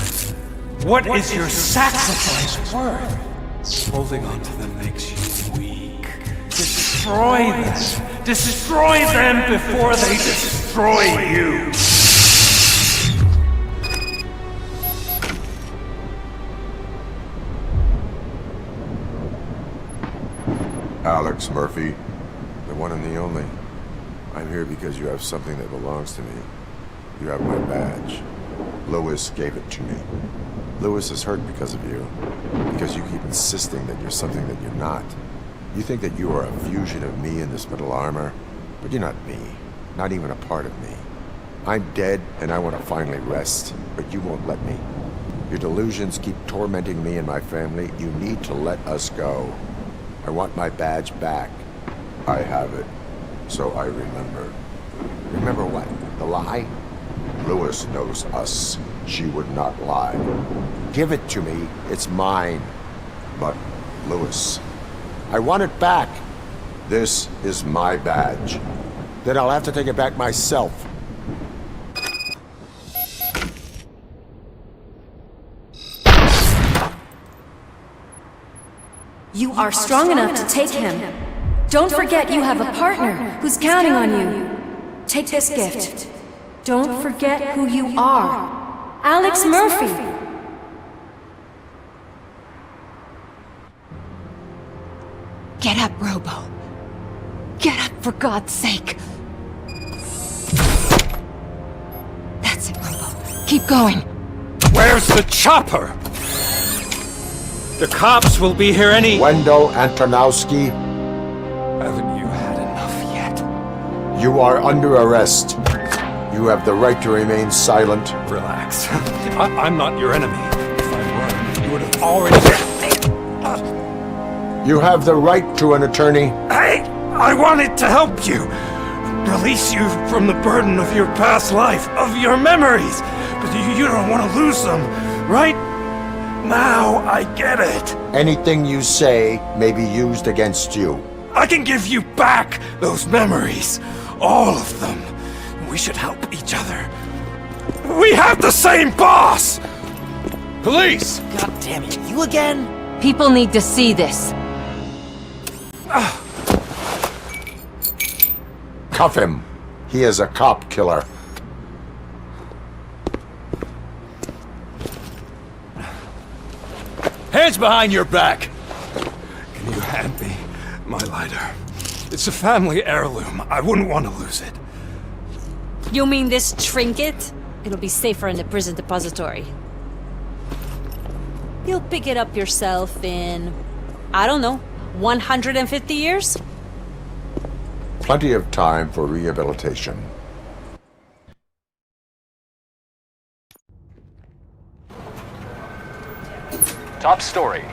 What is your sacrifice worth? Holding on to them makes you weak. Destroy them. Destroy them before they destroy you. Alex Murphy, the one and the only. I'm here because you have something that belongs to me. You have my badge. Lewis gave it to me. Lewis is hurt because of you. Because you keep insisting that you're something that you're not. You think that you are a fusion of me in this metal armor, but you're not me. Not even a part of me. I'm dead and I want to finally rest, but you won't let me. Your delusions keep tormenting me and my family. You need to let us go. I want my badge back. I have it, so I remember. Remember what? The lie? Lewis knows us. She would not lie. Give it to me. It's mine. But, Lewis, I want it back. This is my badge. Then I'll have to take it back myself. You are strong enough to take him. Don't forget you have a partner who's counting on you. Take this gift. Don't forget who you are. Alex Murphy. Get up, Robo. Get up, for God's sake. That's it, Robo. Keep going. Where's the chopper? The cops will be here any... Wendell Antonowski, Haven't you had enough yet? you are under arrest. You have the right to remain silent. Relax. I'm not your enemy. If I were, you would have already... You have the right to an attorney. I wanted to help you. Release you from the burden of your past life, of your memories. But you don't want to lose them, right? Now I get it. Anything you say may be used against you. I can give you back those memories. All of them. We should help each other. We have the same boss! Police! God damn it, you again? People need to see this. Cuff him. He is a cop killer. Hands behind your back! Can you hand me my lighter? It's a family heirloom. I wouldn't want to lose it. You mean this trinket? It'll be safer in the prison depository. You'll pick it up yourself in, I don't know, 150 years? Plenty of time for rehabilitation. Top story.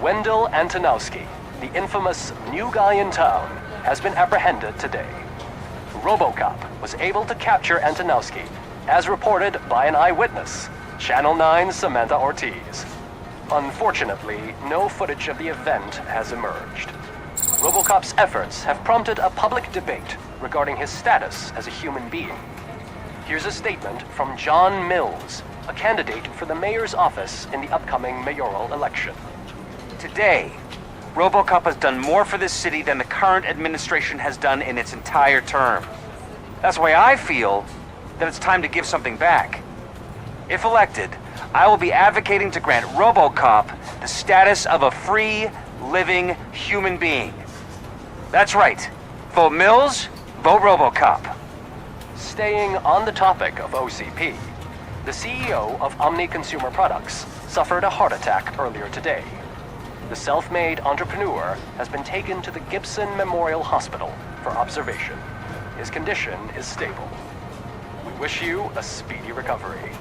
Wendell Antonowski, the infamous new guy in town, has been apprehended today. RoboCop was able to capture Antonowski, as reported by an eyewitness, Channel 9's Samantha Ortiz. Unfortunately, no footage of the event has emerged. RoboCop's efforts have prompted a public debate regarding his status as a human being. Here's a statement from John Mills, a candidate for the mayor's office in the upcoming mayoral election. Today, RoboCop has done more for this city than the current administration has done in its entire term. That's why I feel that it's time to give something back. If elected, I will be advocating to grant RoboCop the status of a free, living human being. That's right. Vote Mills, vote RoboCop. Staying on the topic of OCP, the CEO of Omni Consumer Products suffered a heart attack earlier today. The self-made entrepreneur has been taken to the Gibson Memorial Hospital for observation. His condition is stable. We wish you a speedy recovery.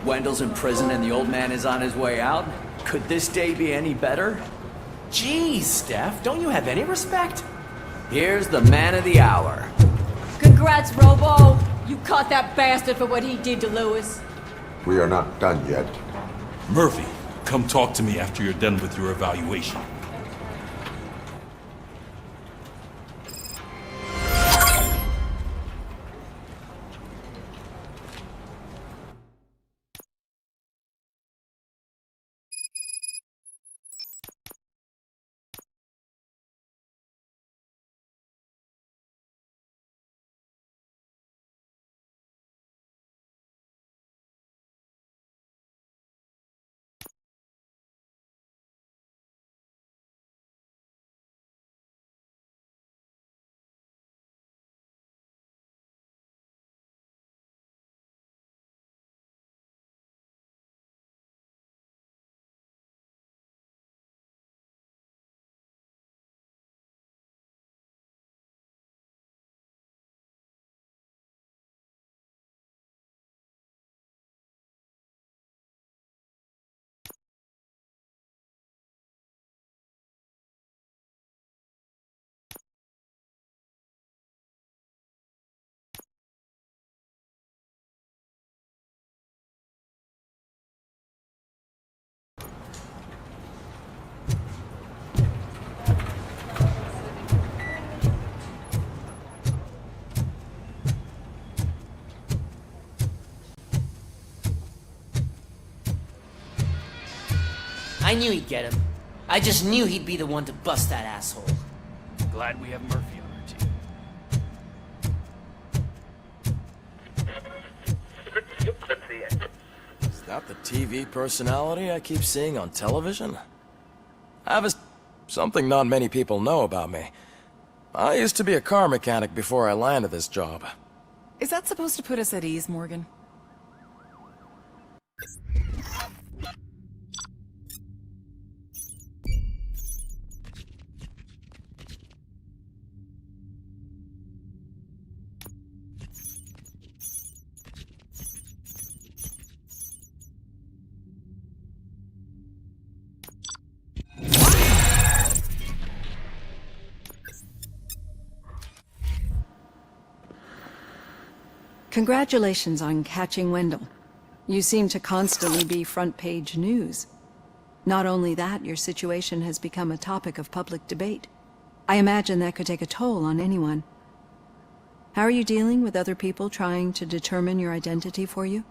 Wendell's in prison and the old man is on his way out? Could this day be any better? Jeez, Steph, don't you have any respect? Here's the man of the hour. Congrats, Robo! You caught that bastard for what he did to Lewis. We are not done yet. Murphy, come talk to me after you're done with your evaluation. I knew he'd get him. I just knew he'd be the one to bust that asshole. Glad we have Murphy on our team. Is that the TV personality I keep seeing on television? I have something not many people know about me. I used to be a car mechanic before I landed this job. Is that supposed to put us at ease, Morgan? Congratulations on catching Wendell. You seem to constantly be front-page news. Not only that, your situation has become a topic of public debate. I imagine that could take a toll on anyone. How are you dealing with other people trying to determine your identity for you?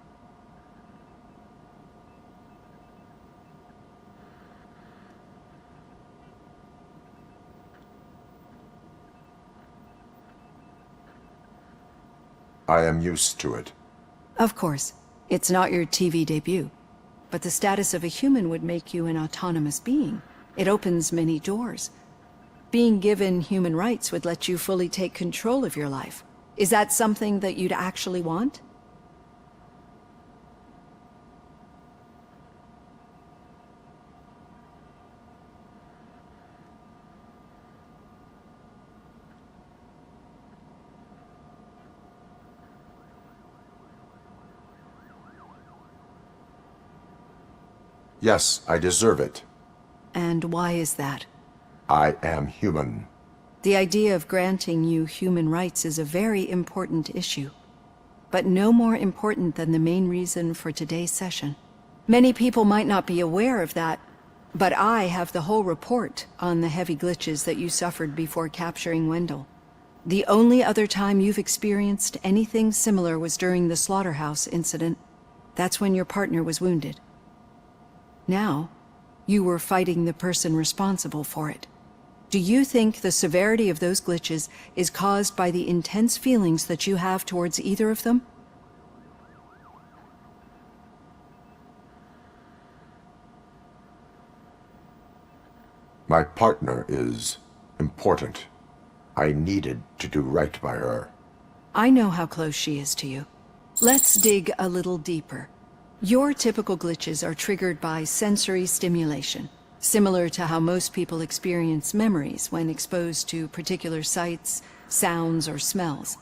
I am used to it. Of course. It's not your TV debut. But the status of a human would make you an autonomous being. It opens many doors. Being given human rights would let you fully take control of your life. Is that something that you'd actually want? Yes, I deserve it. And why is that? I am human. The idea of granting you human rights is a very important issue, but no more important than the main reason for today's session. Many people might not be aware of that, but I have the whole report on the heavy glitches that you suffered before capturing Wendell. The only other time you've experienced anything similar was during the slaughterhouse incident. That's when your partner was wounded. Now, you were fighting the person responsible for it. Do you think the severity of those glitches is caused by the intense feelings that you have towards either of them? My partner is important. I needed to do right by her. I know how close she is to you. Let's dig a little deeper. Your typical glitches are triggered by sensory stimulation, similar to how most people experience memories when exposed to particular sights, sounds, or smells.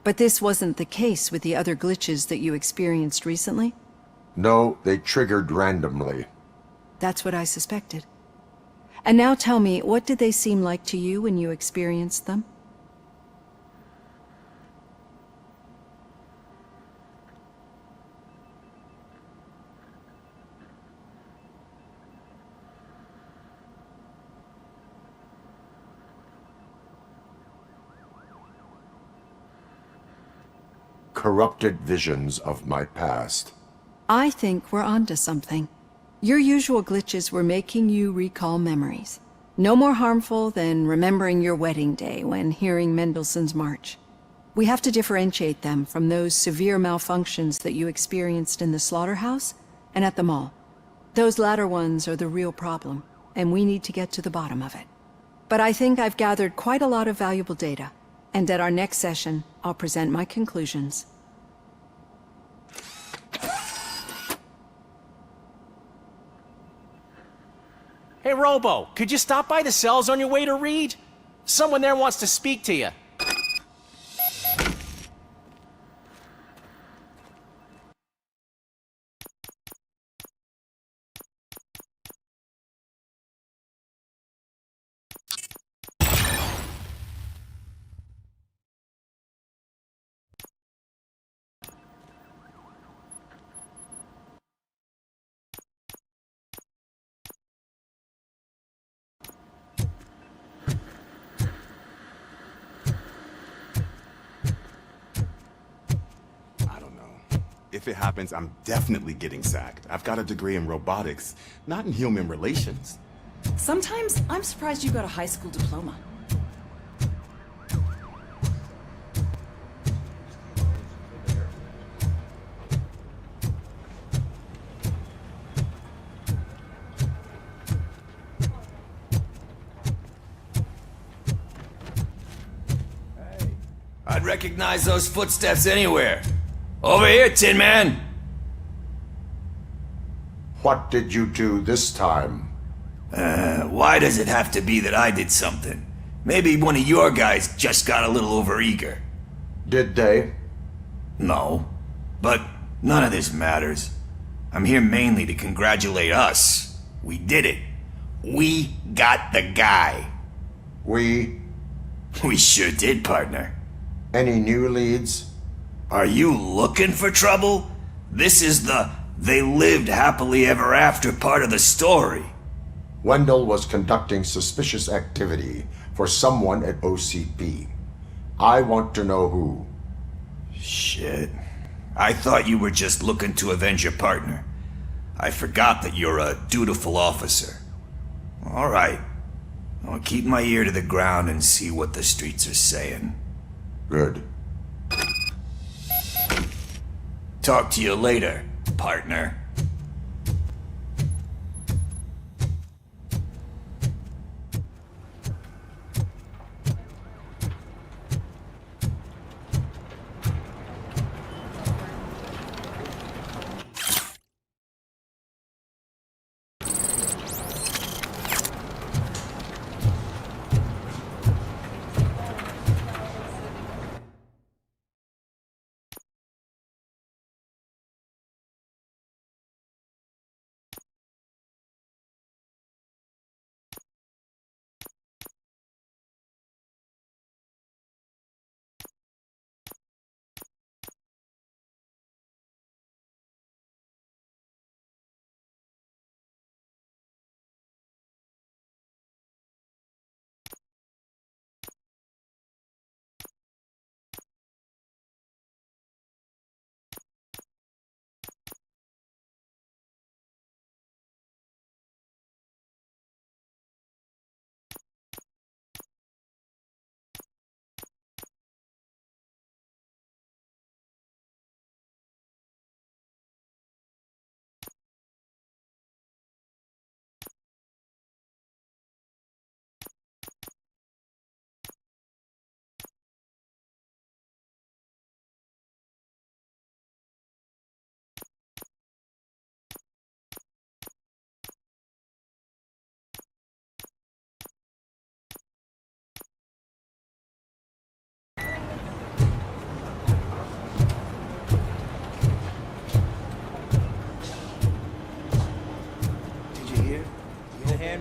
But this wasn't the case with the other glitches that you experienced recently? No, they triggered randomly. That's what I suspected. And now tell me, what did they seem like to you when you experienced them? Corrupted visions of my past. I think we're onto something. Your usual glitches were making you recall memories. No more harmful than remembering your wedding day when hearing Mendelssohn's March. We have to differentiate them from those severe malfunctions that you experienced in the slaughterhouse and at the mall. Those latter ones are the real problem, and we need to get to the bottom of it. But I think I've gathered quite a lot of valuable data, and at our next session, I'll present my conclusions. Hey, Robo, could you stop by the cells on your way to Reed? Someone there wants to speak to you. If it happens, I'm definitely getting sacked. I've got a degree in robotics, not in human relations. Sometimes I'm surprised you got a high school diploma. I'd recognize those footsteps anywhere. Over here, Tin Man! What did you do this time? Why does it have to be that I did something? Maybe one of your guys just got a little overeager. Did they? No. But none of this matters. I'm here mainly to congratulate us. We did it. We got the guy. We? We sure did, partner. Any new leads? Are you looking for trouble? This is the they lived happily ever after part of the story. Wendell was conducting suspicious activity for someone at OCP. I want to know who. Shit. I thought you were just looking to avenge your partner. I forgot that you're a dutiful officer. All right. I'll keep my ear to the ground and see what the streets are saying. Good. Talk to you later, partner.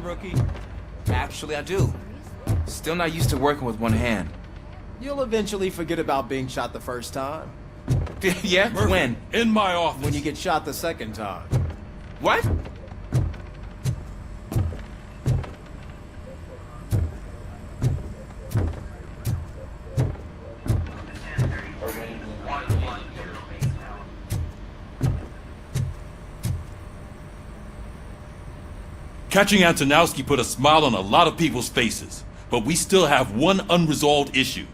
Rookie? Actually, I do. Still not used to working with one hand. You'll eventually forget about being shot the first time. Yeah? Murphy, when? In my office. When you get shot the second time. What? Catching Antonowski put a smile on a lot of people's faces, but we still have one unresolved issue.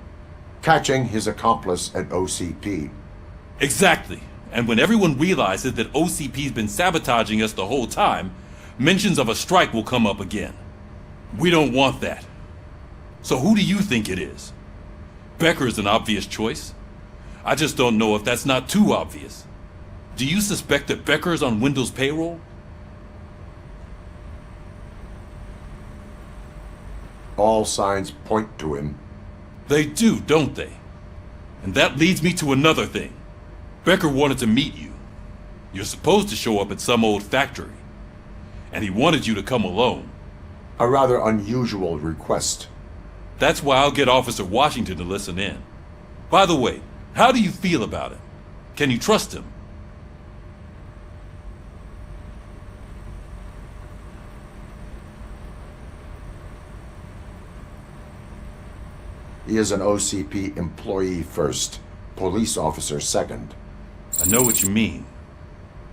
Catching his accomplice at OCP. Exactly. And when everyone realizes that OCP's been sabotaging us the whole time, mentions of a strike will come up again. We don't want that. So who do you think it is? Becker is an obvious choice. I just don't know if that's not too obvious. Do you suspect that Becker is on Wendell's payroll? All signs point to him. They do, don't they? And that leads me to another thing. Becker wanted to meet you. You're supposed to show up at some old factory. And he wanted you to come alone. A rather unusual request. That's why I'll get Officer Washington to listen in. By the way, how do you feel about him? Can you trust him? He is an OCP employee first, police officer second. I know what you mean.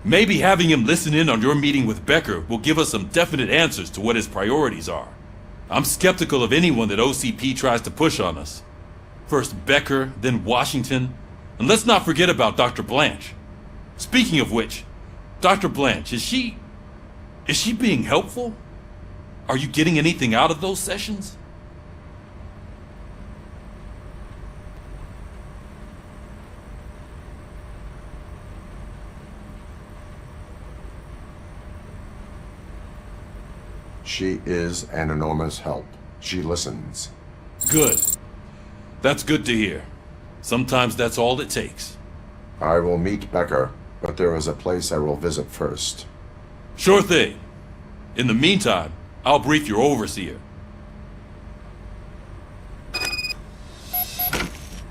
Maybe having him listen in on your meeting with Becker will give us some definite answers to what his priorities are. I'm skeptical of anyone that OCP tries to push on us. First Becker, then Washington, and let's not forget about Dr. Blanche. Speaking of which, Dr. Blanche, is she being helpful? Are you getting anything out of those sessions? She is an enormous help. She listens. Good. That's good to hear. Sometimes that's all it takes. I will meet Becker, but there is a place I will visit first. Sure thing. In the meantime, I'll brief your overseer.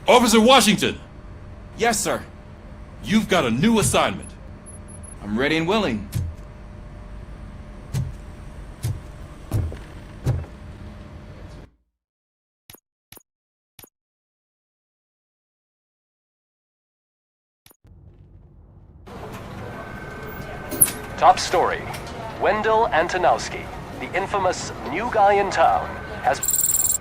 Officer Washington! Yes, sir. You've got a new assignment. I'm ready and willing. Top story. Wendell Antonowski, the infamous new guy in town, has...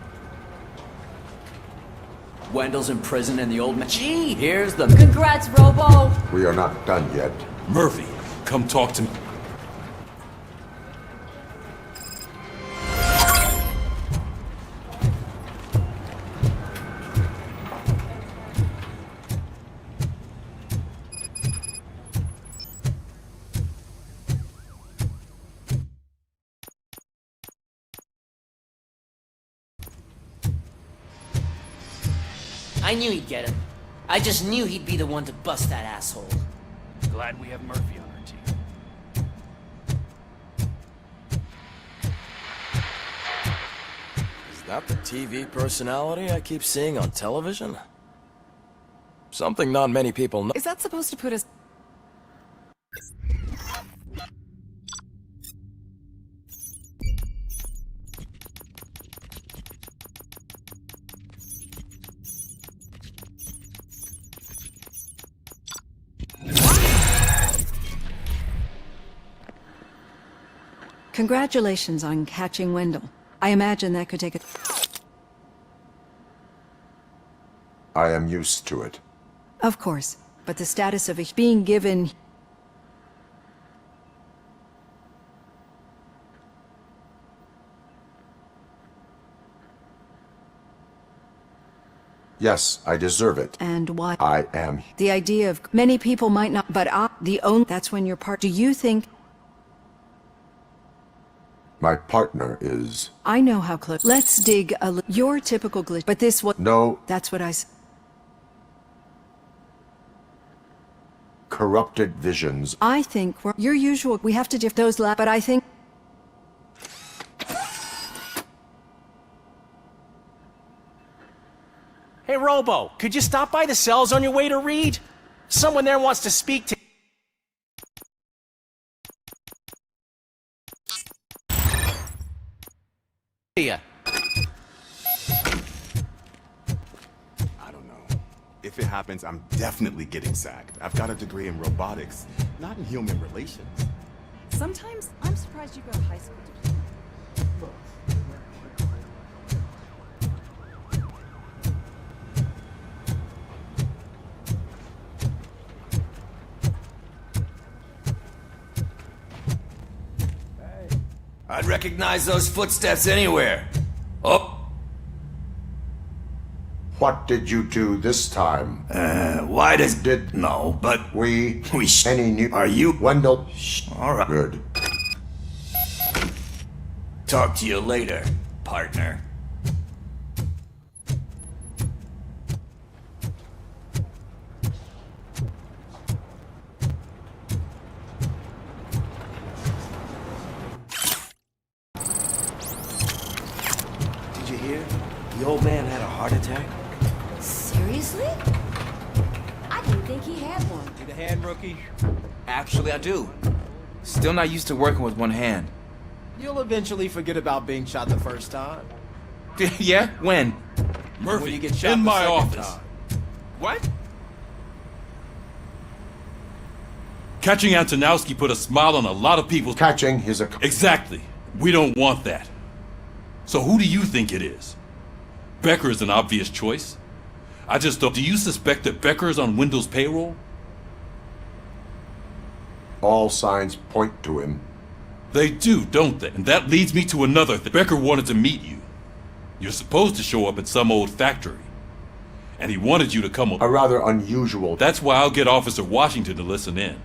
Wendell's in prison and the old man. Gee, here's the. Congrats, Robo! We are not done yet. Murphy, come talk to me. I knew he'd get him. I just knew he'd be the one to bust that asshole. Glad we have Murphy on our team. Is that the TV personality I keep seeing on television? Something not many people know. Is that supposed to put us... Congratulations on catching Wendell. I imagine that could take a... I am used to it. Of course, but the status of it being given... Yes, I deserve it. And why? I am. The idea of many people might not, but that's when you're part... Do you think... My partner is... I know how close... Let's dig your typical glitch, but this was... No. That's what I... Corrupted visions. I think your usual... We have to those but I think... Hey, Robo, could you stop by the cells on your way to Reed? Someone there wants to speak to... I don't know. If it happens, I'm definitely getting sacked. I've got a degree in robotics, not in human relations. Sometimes I'm surprised you go to high school diploma. I'd recognize those footsteps anywhere. Oh. What did you do this time? Why does... No, but... We any new... Are you... Wendell? All right. Good. Talk to you later, partner. Did you hear? The old man had a heart attack. Seriously? I didn't think he had one. Need a hand, rookie? Actually, I do. Still not used to working with one hand. You'll eventually forget about being shot the first time. Yeah? When? Murphy, When you get shot in the my second office. time. What? Catching Antonowski put a smile on a lot of people's... Catching his... Exactly. We don't want that. So who do you think it is? Becker is an obvious choice. I just thought... Do you suspect that Becker is on Wendell's payroll? All signs point to him. They do, don't they? And that leads me to another thing. Becker wanted to meet you. You're supposed to show up at some old factory. And he wanted you to come... A rather unusual... That's why I'll get Officer Washington to listen in.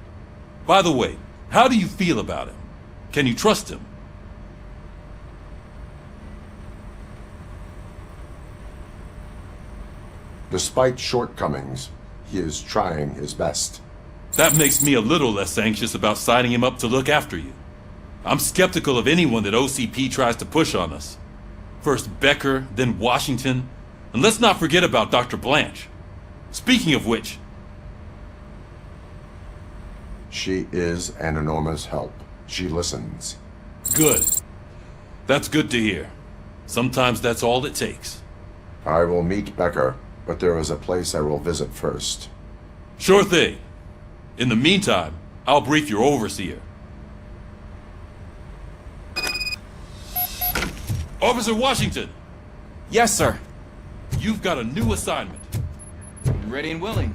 By the way, how do you feel about him? Can you trust him? Despite shortcomings, he is trying his best. That makes me a little less anxious about signing him up to look after you. I'm skeptical of anyone that OCP tries to push on us. First Becker, then Washington, and let's not forget about Dr. Blanche. Speaking of which, She is an enormous help. She listens. Good. That's good to hear. Sometimes that's all it takes. I will meet Becker, but there is a place I will visit first. Sure thing. In the meantime, I'll brief your overseer. Officer Washington! Yes, sir. You've got a new assignment. I'm ready and willing.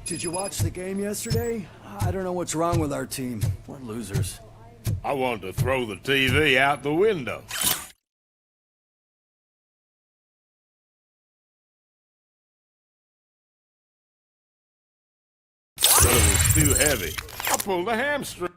Did you watch the game yesterday? I don't know what's wrong with our team. We're losers. I want to throw the TV out the window. But it was too heavy. I pulled a hamstring.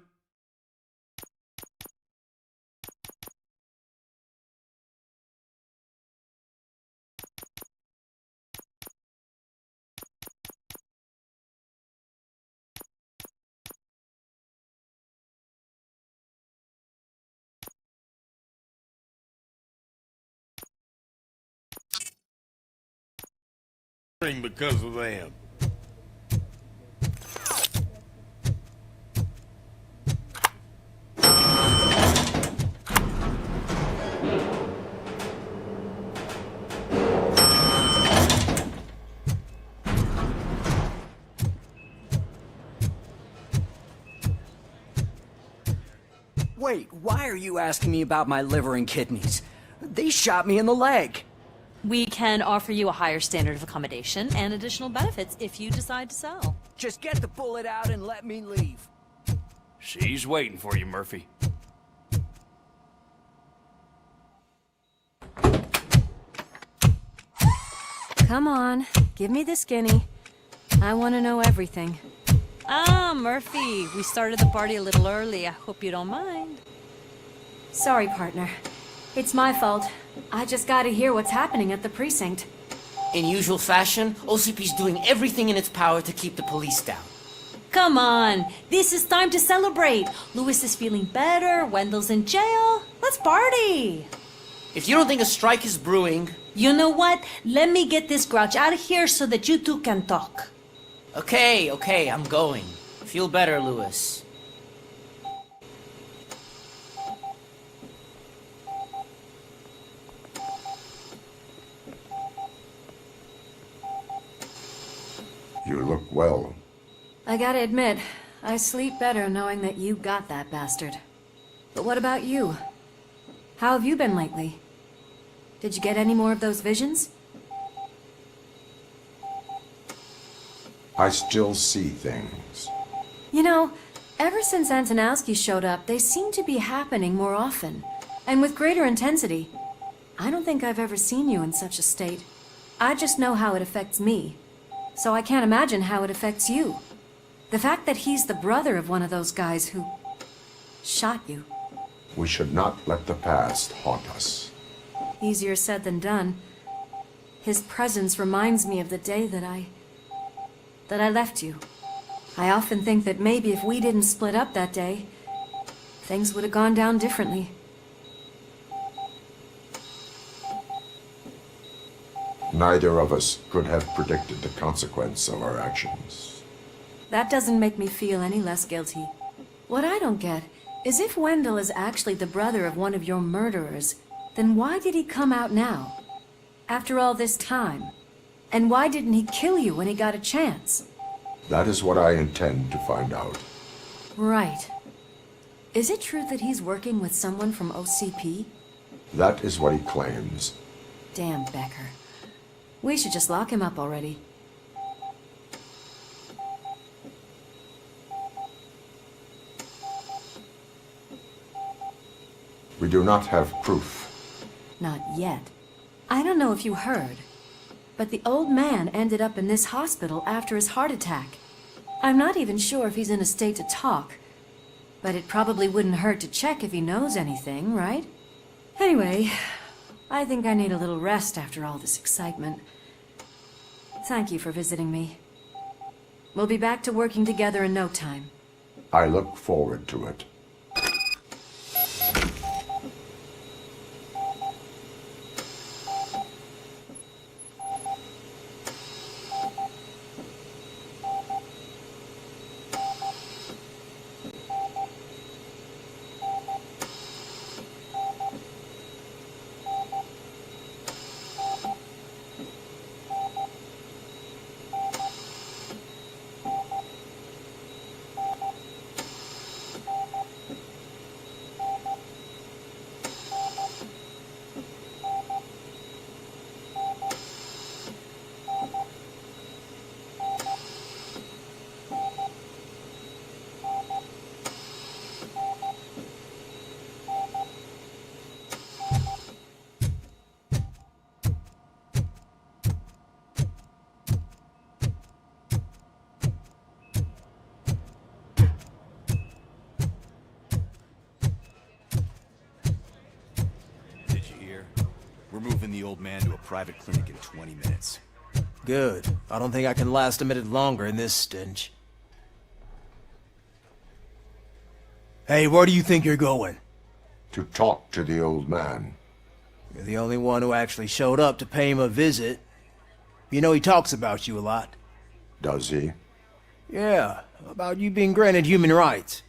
Because of them. Wait, why are you asking me about my liver and kidneys? They shot me in the leg. We can offer you a higher standard of accommodation and additional benefits if you decide to sell. Just get the bullet out and let me leave. She's waiting for you, Murphy. Come on, give me the skinny. I want to know everything. Ah, Murphy, we started the party a little early. I hope you don't mind. Sorry, partner. It's my fault. I just gotta hear what's happening at the precinct. In usual fashion, OCP's doing everything in its power to keep the police down. Come on, this is time to celebrate. Lewis is feeling better, Wendell's in jail. Let's party! If you don't think a strike is brewing... You know what? Let me get this grouch out of here so that you two can talk. Okay, I'm going. Feel better, Lewis. You look well. I gotta admit, I sleep better knowing that you got that bastard. But what about you? How have you been lately? Did you get any more of those visions? I still see things. You know, ever since Antonowski showed up, they seem to be happening more often, and with greater intensity. I don't think I've ever seen you in such a state. I just know how it affects me, so I can't imagine how it affects you. The fact that he's the brother of one of those guys who shot you. We should not let the past haunt us. Easier said than done. His presence reminds me of the day that I left you. I often think that maybe if we didn't split up that day, things would have gone down differently. Neither of us could have predicted the consequence of our actions. That doesn't make me feel any less guilty. What I don't get is if Wendell is actually the brother of one of your murderers, then why did he come out now? After all this time? And why didn't he kill you when he got a chance? That is what I intend to find out. Right. Is it true that he's working with someone from OCP? That is what he claims. Damn Becker. We should just lock him up already. We do not have proof. Not yet. I don't know if you heard, but the old man ended up in this hospital after his heart attack. I'm not even sure if he's in a state to talk, but it probably wouldn't hurt to check if he knows anything, right? Anyway, I think I need a little rest after all this excitement. Thank you for visiting me. We'll be back to working together in no time. I look forward to it. We're moving the old man to a private clinic in 20 minutes. Good. I don't think I can last a minute longer in this stench. Hey, where do you think you're going? To talk to the old man. You're the only one who actually showed up to pay him a visit. You know he talks about you a lot. Does he? Yeah, about you being granted human rights.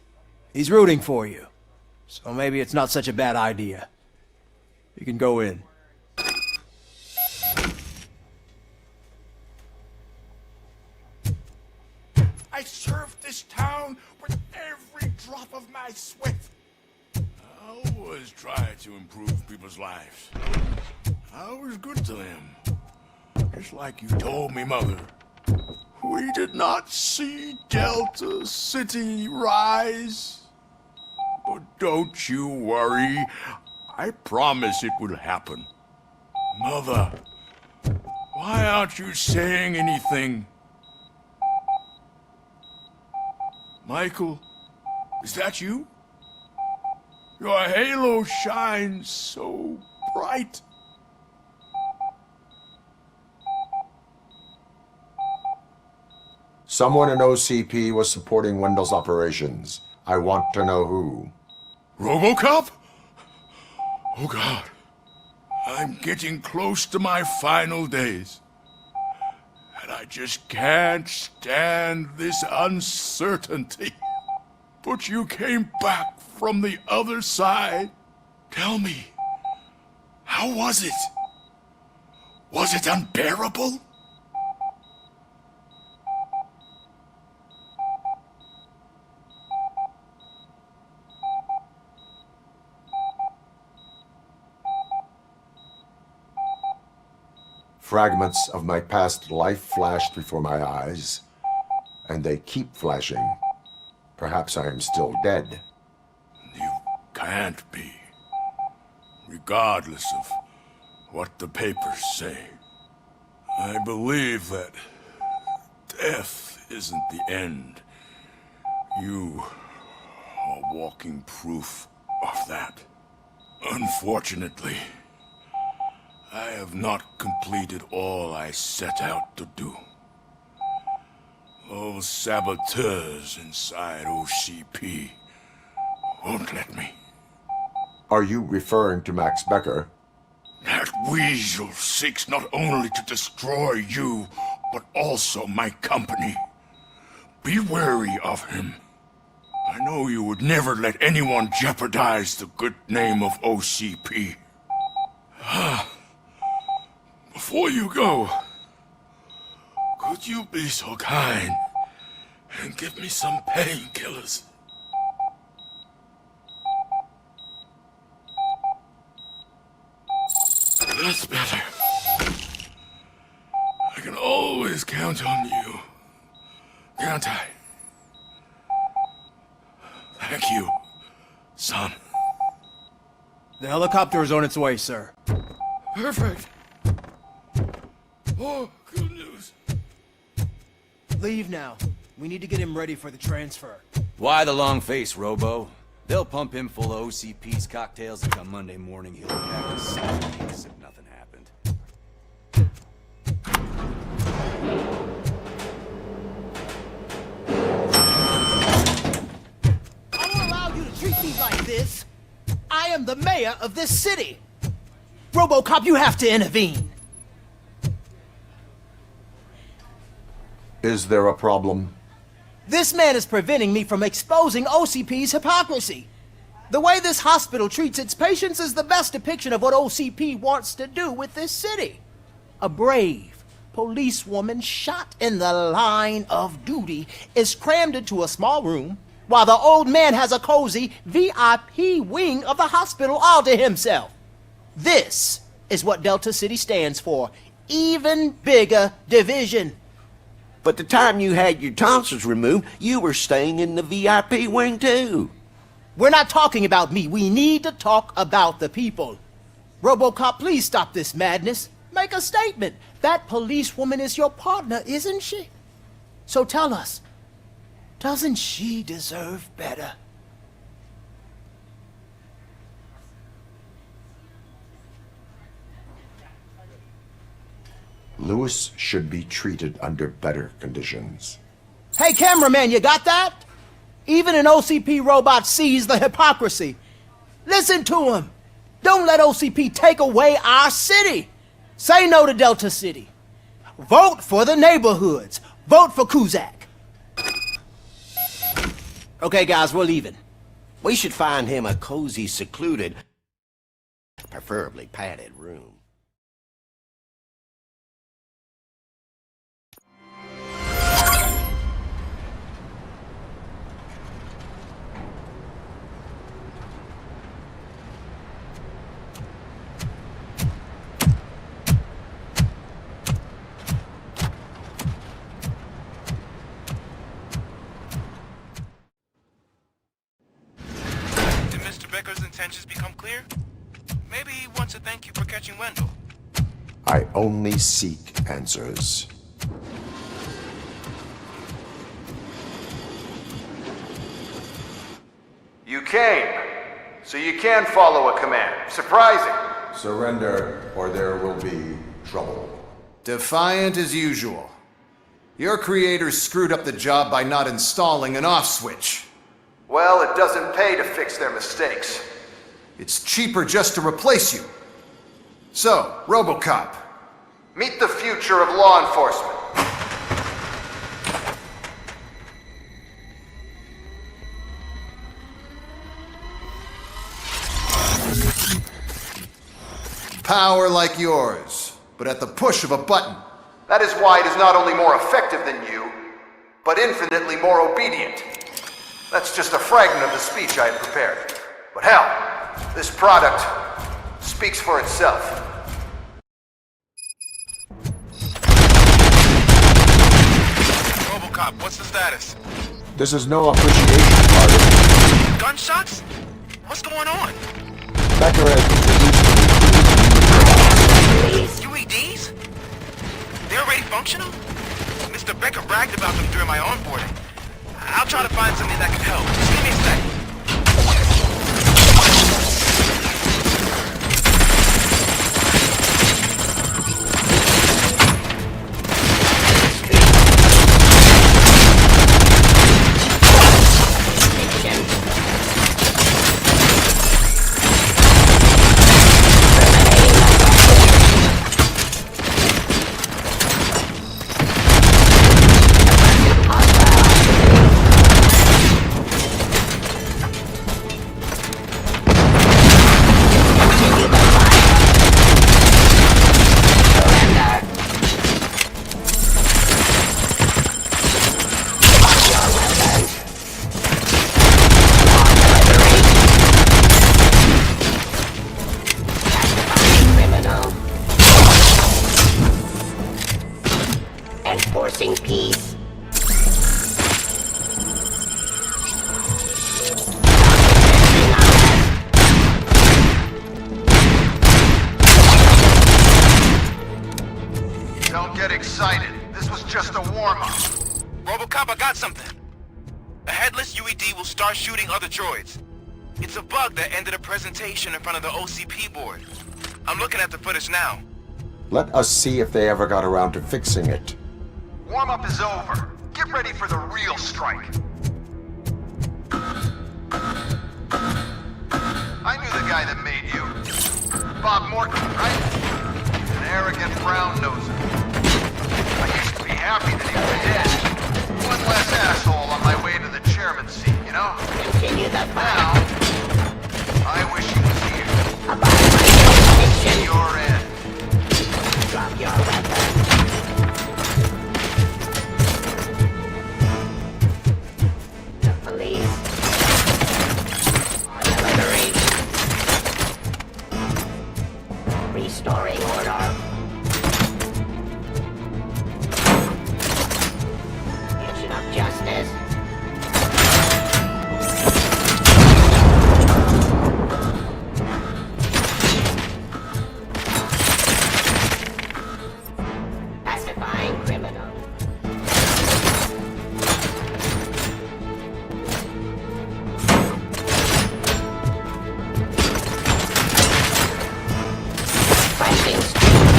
He's rooting for you. So maybe it's not such a bad idea. You can go in. I served this town with every drop of my sweat. I always try to improve people's lives. I was good to them. Just like you told me, Mother. We did not see Delta City rise. But don't you worry. I promise it will happen. Mother, why aren't you saying anything? Michael, is that you? Your halo shines so bright. Someone in OCP was supporting Wendell's operations. I want to know who. RoboCop? Oh God, I'm getting close to my final days. And I just can't stand this uncertainty. But you came back from the other side. Tell me, how was it? Was it unbearable? Fragments of my past life flashed before my eyes, and they keep flashing. Perhaps I am still dead. You can't be, regardless of what the papers say. I believe that death isn't the end. You are walking proof of that. Unfortunately, I have not completed all I set out to do. Those saboteurs inside OCP won't let me. Are you referring to Max Becker? That weasel seeks not only to destroy you, but also my company. Be wary of him. I know you would never let anyone jeopardize the good name of OCP. Before you go, could you be so kind and give me some painkillers? That's better. always count on you. Can't I? Thank you, son. The helicopter is on its way, sir. Perfect. Oh, good news. Leave now. We need to get him ready for the transfer. Why the long face, Robo? They'll pump him full of OCP's cocktails, and come Monday morning he'll be back to 7 weeks if nothing happened. I don't allow you to treat me like this. I am the mayor of this city. RoboCop, you have to intervene. Is there a problem? This man is preventing me from exposing OCP's hypocrisy. The way this hospital treats its patients is the best depiction of what OCP wants to do with this city. A brave policewoman shot in the line of duty is crammed into a small room, while the old man has a cozy VIP wing of the hospital all to himself. This is what Delta City stands for. Even bigger division. But the time you had your tonsils removed, you were staying in the VIP wing too. We're not talking about me. We need to talk about the people. RoboCop, please stop this madness. Make a statement. That policewoman is your partner, isn't she? So tell us, doesn't she deserve better? Lewis should be treated under better conditions. Hey, cameraman, you got that? Even an OCP robot sees the hypocrisy. Listen to him. Don't let OCP take away our city. Say no to Delta City. Vote for the neighborhoods. Vote for Kuzak. Okay, guys, we're leaving. We should find him a cozy, secluded, preferably padded room. Becker's intentions become clear? Maybe he wants to thank you for catching Wendell. I only seek answers. You came, so you can follow a command. Surprising. Surrender, or there will be trouble. Defiant as usual. Your creators screwed up the job by not installing an off switch. Well, it doesn't pay to fix their mistakes. It's cheaper just to replace you. So, RoboCop. Meet the future of law enforcement. Power like yours, but at the push of a button. That is why it is not only more effective than you, but infinitely more obedient. That's just a fragment of the speech I had prepared. But hell, this product speaks for itself. RoboCop, what's the status? This is no appreciation party. Gunshots? What's going on? Becker has introduced UEDs? They're already functional? Mr. Becker bragged about them during my onboarding. I'll try to find something that can help. Just give me a sec. peace. Don't get excited. This was just a warm-up. RoboCop, I got something. A headless UED will start shooting other droids. It's a bug that ended a presentation in front of the OCP board. I'm looking at the footage now. Let us see if they ever got around to fixing it. Warm-up is over. Get ready for the real strike. I knew the guy that made you. Bob Morton, right? An arrogant brown-noser. I used to be happy that he was dead. One less asshole on my way to the chairman's seat, you know? Continue the fight. Now, I wish he was here. Abide by jurisdiction. Your end. Drop your weapon. The police. Artillery. Restoring order. Mission of justice. Pacifying criminal. Fighting street.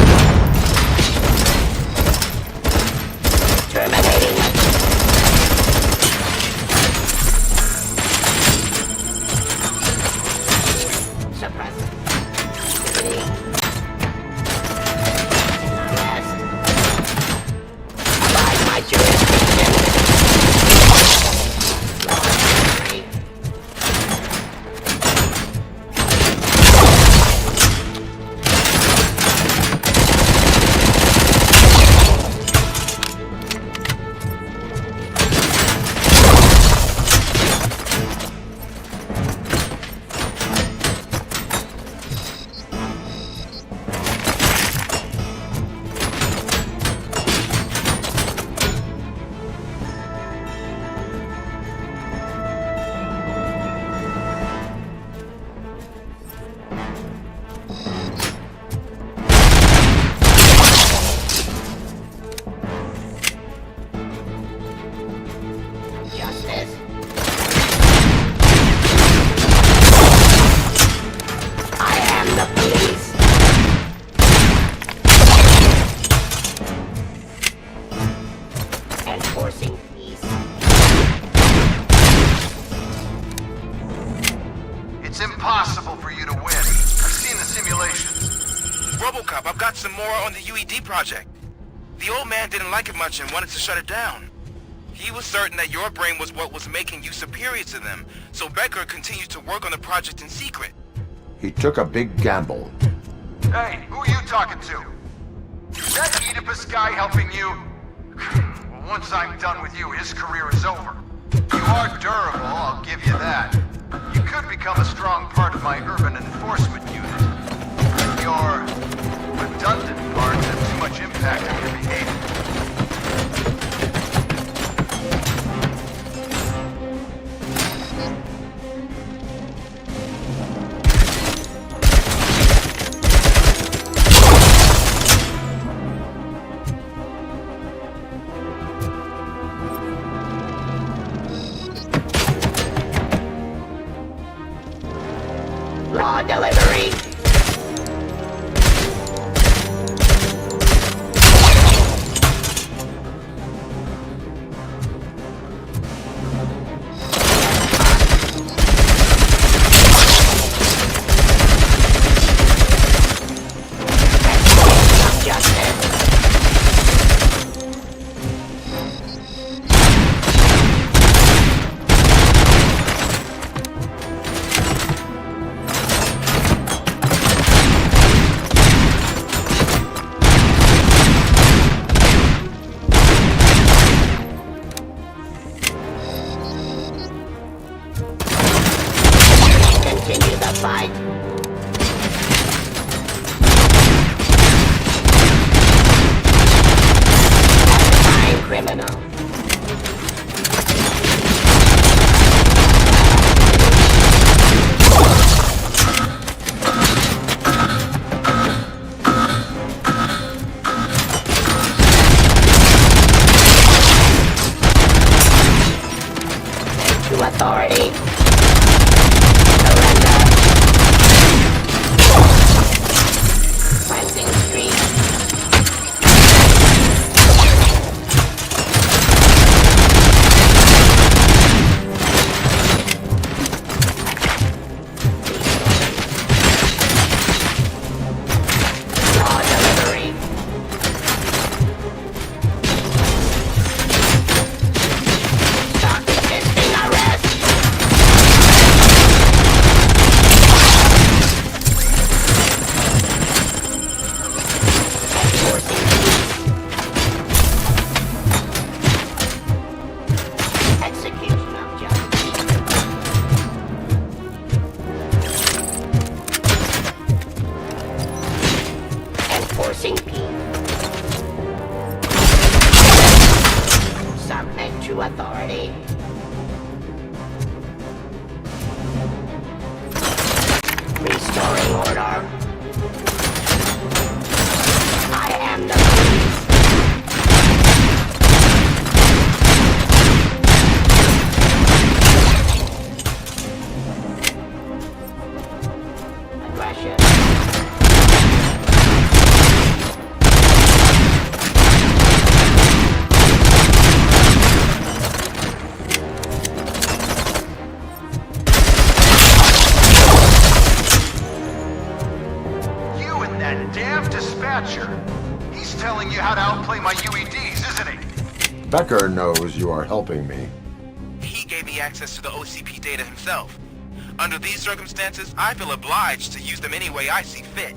Terminating. Suppress. Activity. Arrest. Abide by jurisdiction. Law delivery. Justice. I am the police. Enforcing peace. It's impossible for you to win. I've seen the simulations. RoboCop, I've got some more on the UED project. The old man didn't like it much and wanted to shut it down. He was certain that your brain was what was making you superior to them, so Becker continued to work on the project in secret. He took a big gamble. Hey, who are you talking to? Is that Oedipus guy helping you? Well, once I'm done with you, his career is over. You are durable, I'll give you that. You could become a strong part of my urban enforcement unit. Your redundant parts have too much impact on your behavior. Law delivery. Pressing P. Submit to authority. Restoring order. I am the police. Aggression. You and that damn dispatcher. He's telling you how to outplay my UEDs, isn't he? Becker knows you are helping me. He gave me access to the OCP data himself. Under these circumstances, I feel obliged to use them any way I see fit.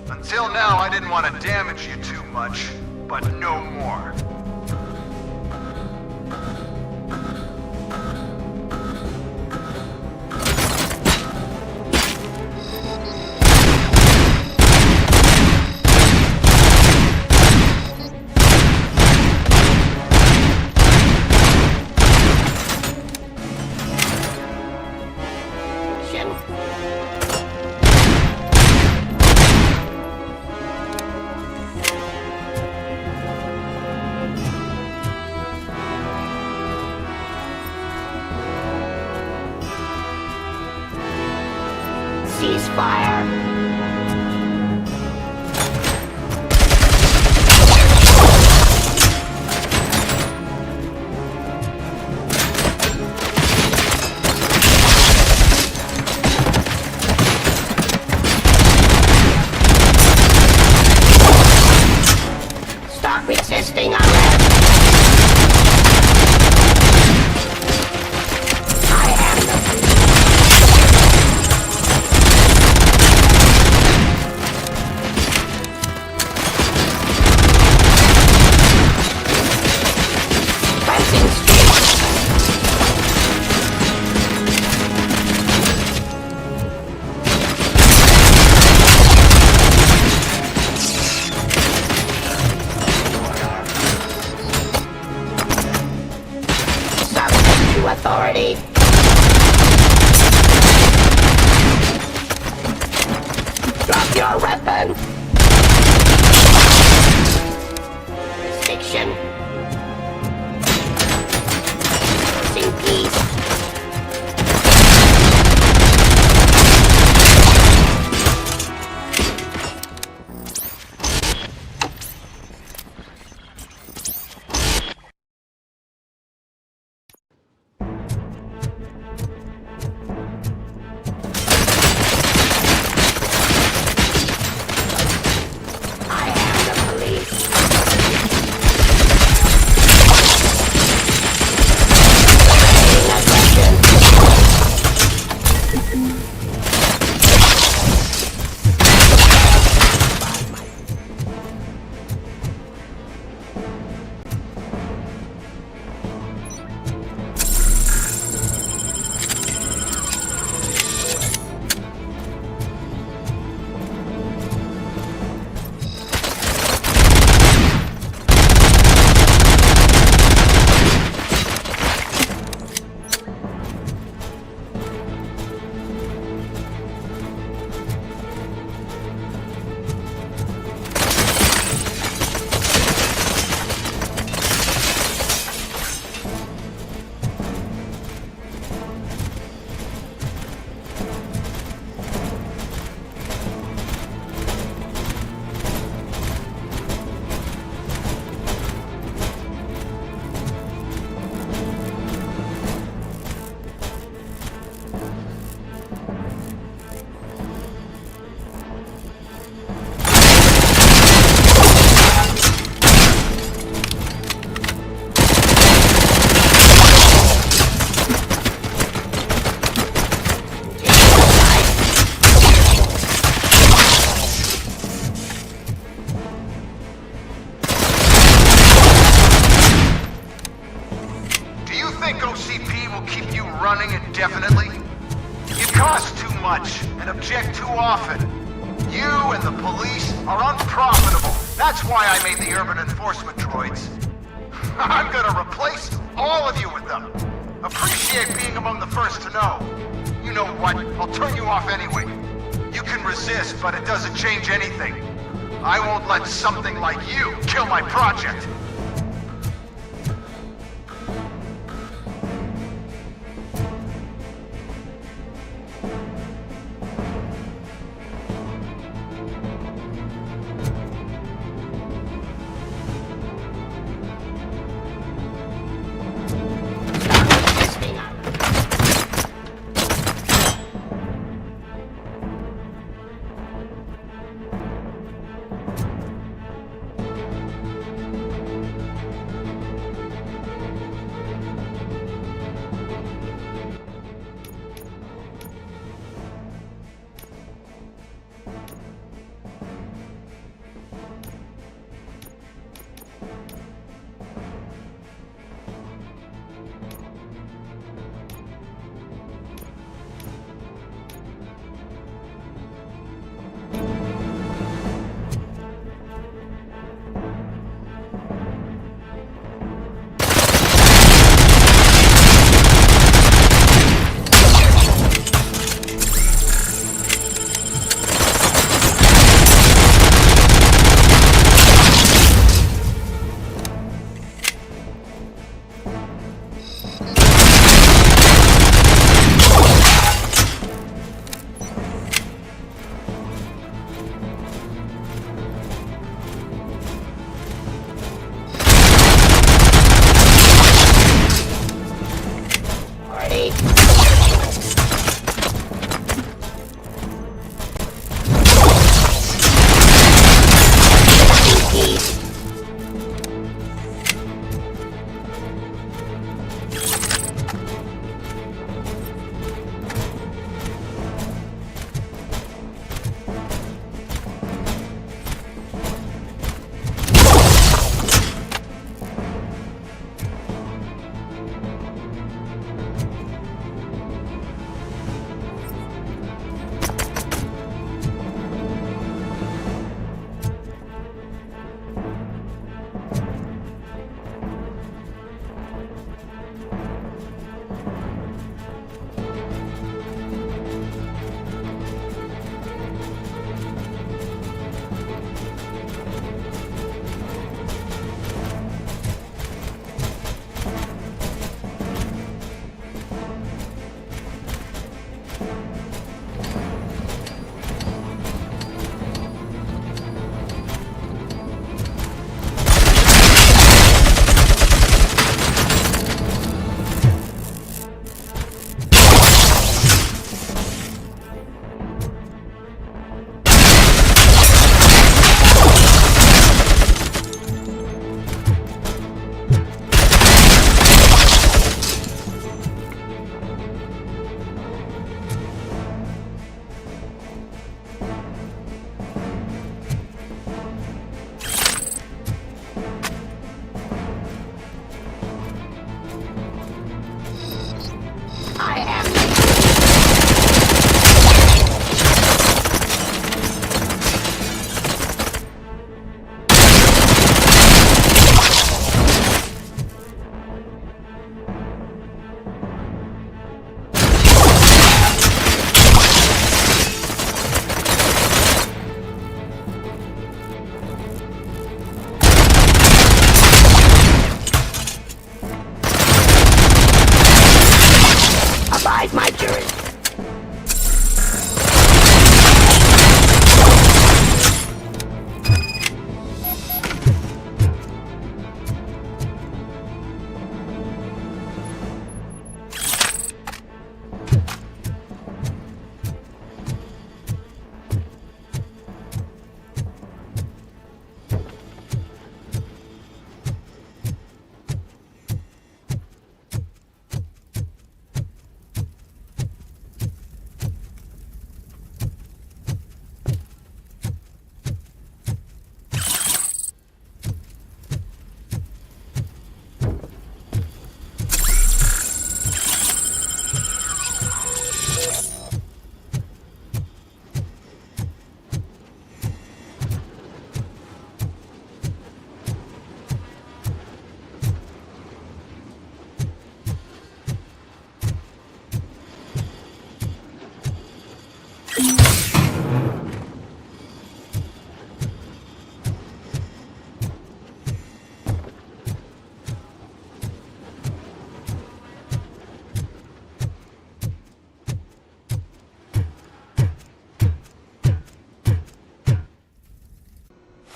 Until now, I didn't want to damage you too much, but no more. Ceasefire. Stop resisting arrest. I am the authority. Drop your weapon. Restriction. In peace. running indefinitely? You cost too much and object too often. You and the police are unprofitable. That's why I made the urban enforcement droids. I'm gonna replace all of you with them. Appreciate being among the first to know. You know what? I'll turn you off anyway. You can resist, but it doesn't change anything. I won't let something like you kill my project.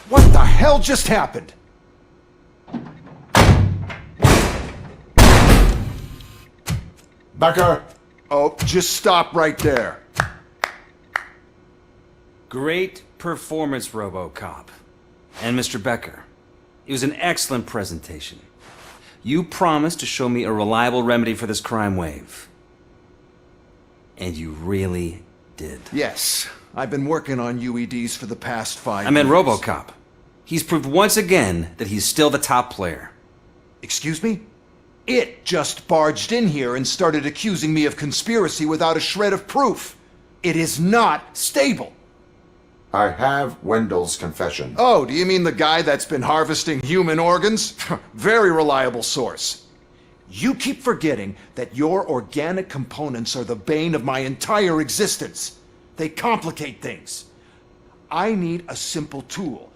What the hell just happened? Becker! Oh, just stop right there. Great performance, RoboCop. And Mr. Becker, it was an excellent presentation. You promised to show me a reliable remedy for this crime wave. And you really did. Yes, I've been working on UEDs for the past 5 years. I meant RoboCop. He's proved once again that he's still the top player. Excuse me? It just barged in here and started accusing me of conspiracy without a shred of proof. It is not stable. I have Wendell's confession. Oh, do you mean the guy that's been harvesting human organs? Very reliable source. You keep forgetting that your organic components are the bane of my entire existence. They complicate things. I need a simple tool.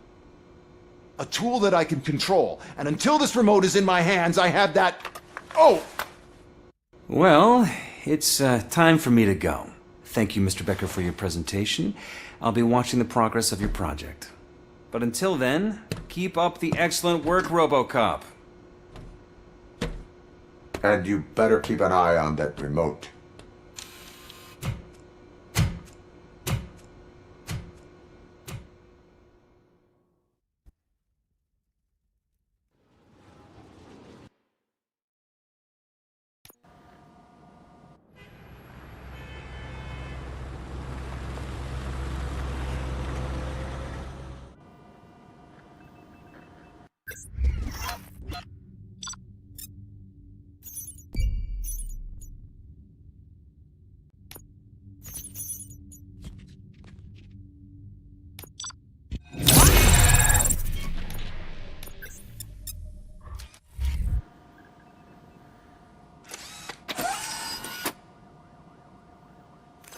A tool that I can control. And until this remote is in my hands, I have that... Oh! Well, it's time for me to go. Thank you, Mr. Becker, for your presentation. I'll be watching the progress of your project. But until then, keep up the excellent work, RoboCop. And you better keep an eye on that remote.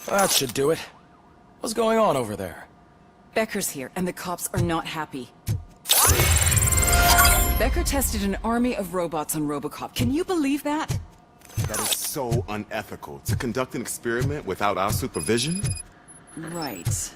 That should do it. What's going on over there? Becker's here, and the cops are not happy. Becker tested an army of robots on RoboCop. Can you believe that? That is so unethical. To conduct an experiment without our supervision? Right.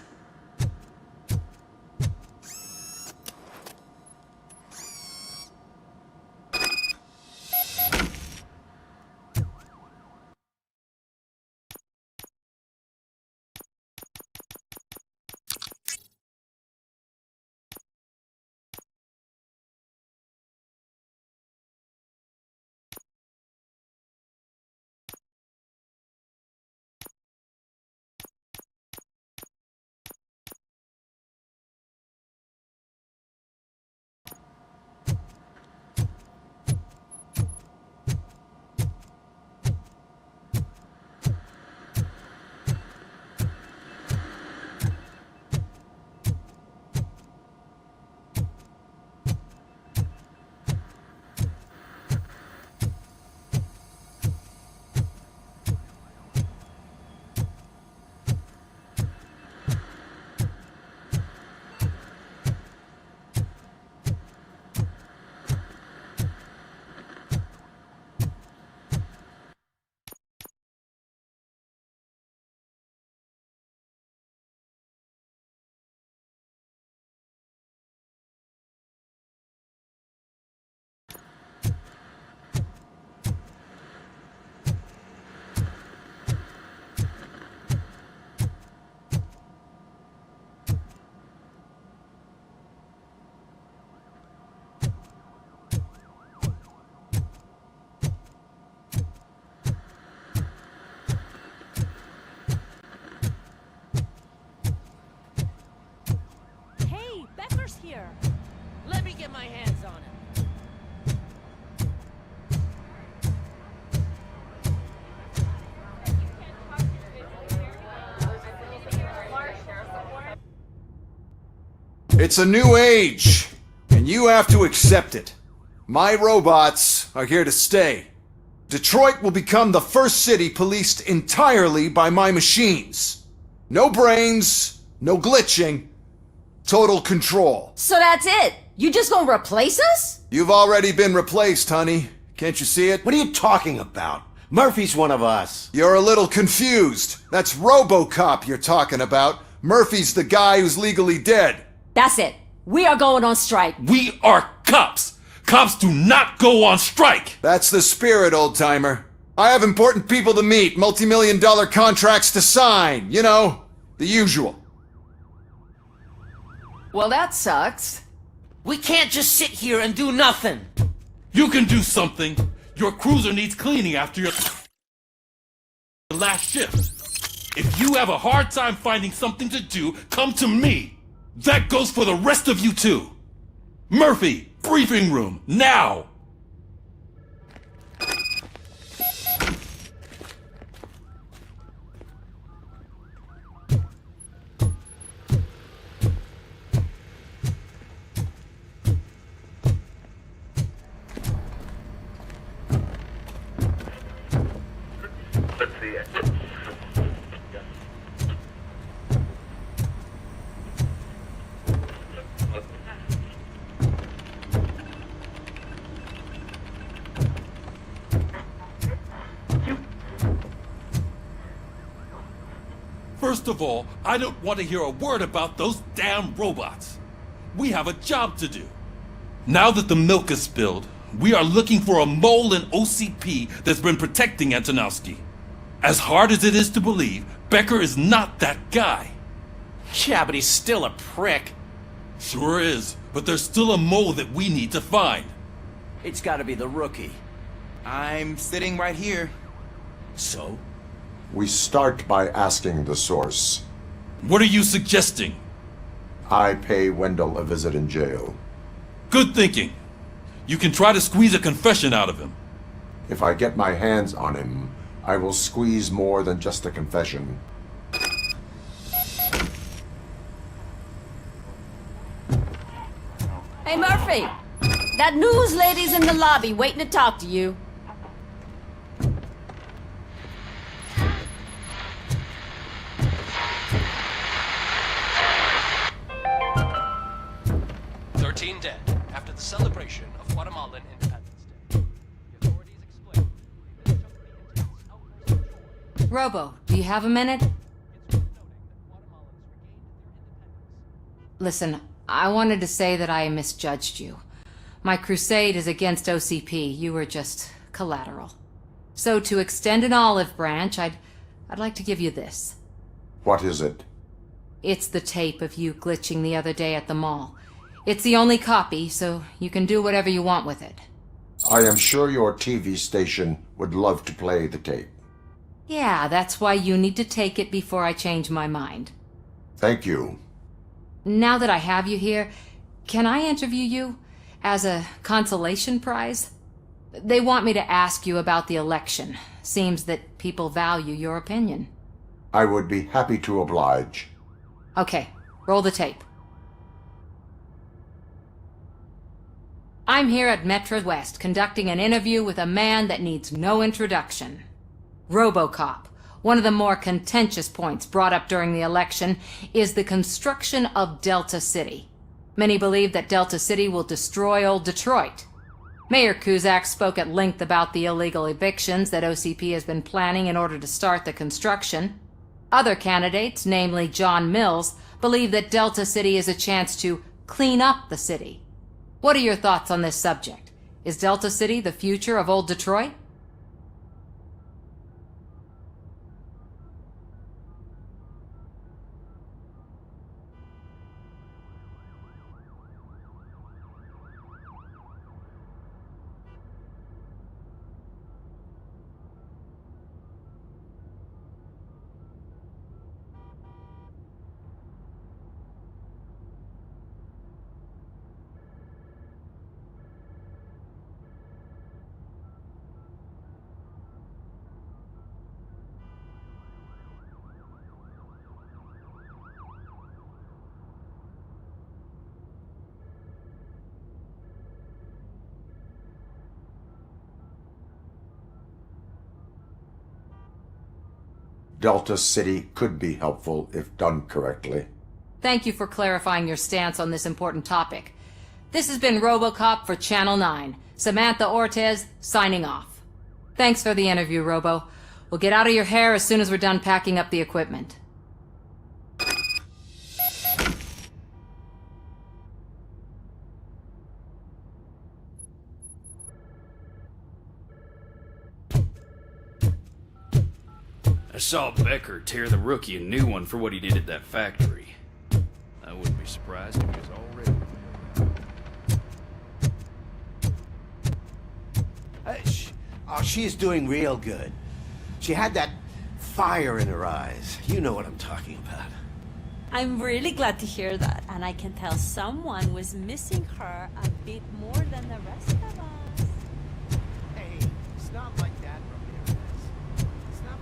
Here. Let me get my hands on him. It's a new age, and you have to accept it. My robots are here to stay. Detroit will become the first city policed entirely by my machines. No brains, no glitching. Total control. So that's it? You just gonna replace us? You've already been replaced, honey. Can't you see it? What are you talking about? Murphy's one of us. You're a little confused. That's RoboCop you're talking about. Murphy's the guy who's legally dead. That's it. We are going on strike. We are cops. Cops do not go on strike. That's the spirit, old-timer. I have important people to meet, multi-million-dollar contracts to sign. You know, the usual. Well, that sucks. We can't just sit here and do nothing. You can do something. Your cruiser needs cleaning after your last shift. If you have a hard time finding something to do, come to me. That goes for the rest of you too. Murphy, briefing room, now! First of all, I don't want to hear a word about those damn robots. We have a job to do. Now that the milk is spilled, we are looking for a mole in OCP that's been protecting Antonowski. As hard as it is to believe, Becker is not that guy. Yeah, but he's still a prick. Sure is, but there's still a mole that we need to find. It's gotta be the rookie. I'm sitting right here. So? We start by asking the source. What are you suggesting? I pay Wendell a visit in jail. Good thinking. You can try to squeeze a confession out of him. If I get my hands on him, I will squeeze more than just a confession. Hey, Murphy! That news lady's in the lobby waiting to talk to you. Dead after the celebration of Guatemalan Independence Day. The authorities explained Robo, do you have a minute? Listen, I wanted to say that I misjudged you. My crusade is against OCP. You were just collateral. So to extend an olive branch, I'd like to give you this. What is it? It's the tape of you glitching the other day at the mall. It's the only copy, so you can do whatever you want with it. I am sure your TV station would love to play the tape. Yeah, that's why you need to take it before I change my mind. Thank you. Now that I have you here, can I interview you as a consolation prize? They want me to ask you about the election. Seems that people value your opinion. I would be happy to oblige. Okay, roll the tape. I'm here at Metro West conducting an interview with a man that needs no introduction. RoboCop. One of the more contentious points brought up during the election is the construction of Delta City. Many believe that Delta City will destroy old Detroit. Mayor Cusack spoke at length about the illegal evictions that OCP has been planning in order to start the construction. Other candidates, namely John Mills, believe that Delta City is a chance to clean up the city. What are your thoughts on this subject? Is Delta City the future of old Detroit? Delta City could be helpful if done correctly. Thank you for clarifying your stance on this important topic. This has been RoboCop for Channel 9. Samantha Ortez, signing off. Thanks for the interview, Robo. We'll get out of your hair as soon as we're done packing up the equipment. I saw Becker tear the rookie a new one for what he did at that factory. I wouldn't be surprised if he was already... She's doing real good. She had that fire in her eyes. You know what I'm talking about. I'm really glad to hear that, and I can tell someone was missing her a bit more than the rest of us. Hey, it's not like that, Ramirez. It's not...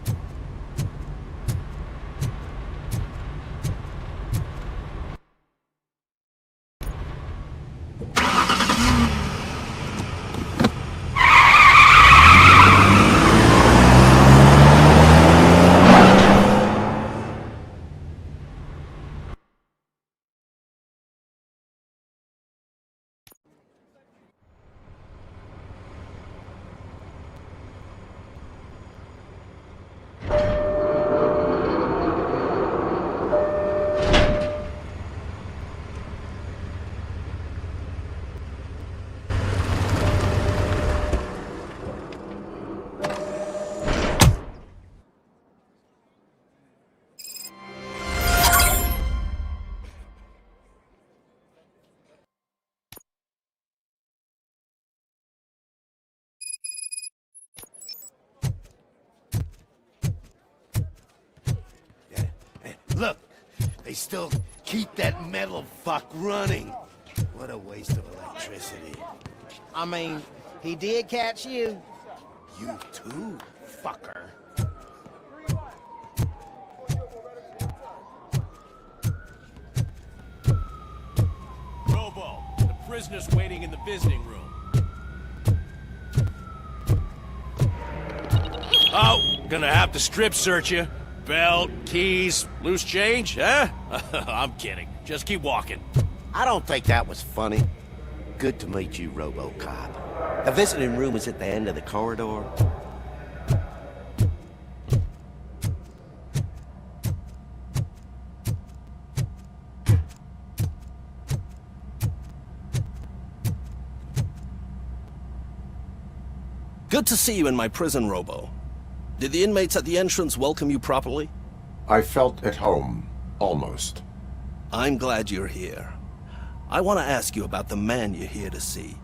Look, they still keep that metal fuck running. What a waste of electricity. I mean, he did catch you. You too, fucker. Robo, the prisoner's waiting in the visiting room. Oh, gonna have to strip search you. Belt, keys, loose change, huh? I'm kidding. Just keep walking. I don't think that was funny. Good to meet you, RoboCop. The visiting room is at the end of the corridor. Good to see you in my prison, Robo. Did the inmates at the entrance welcome you properly? I felt at home, almost. I'm glad you're here. I want to ask you about the man you're here to see.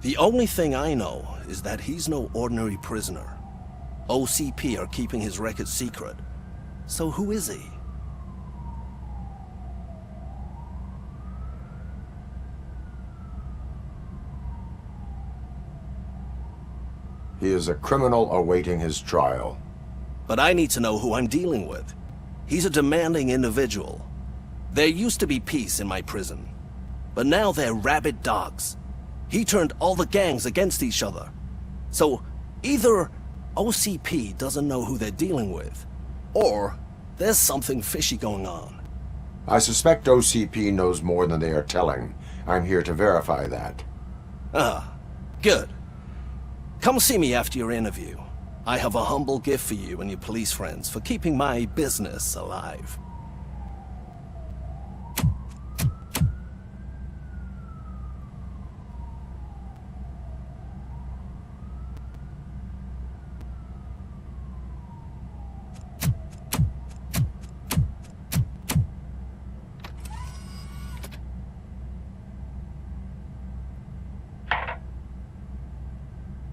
The only thing I know is that he's no ordinary prisoner. OCP are keeping his record secret. So who is he? He is a criminal awaiting his trial. But I need to know who I'm dealing with. He's a demanding individual. There used to be peace in my prison, but now they're rabid dogs. He turned all the gangs against each other. So either OCP doesn't know who they're dealing with, or there's something fishy going on. I suspect OCP knows more than they are telling. I'm here to verify that. Ah, good. Come see me after your interview. I have a humble gift for you and your police friends for keeping my business alive.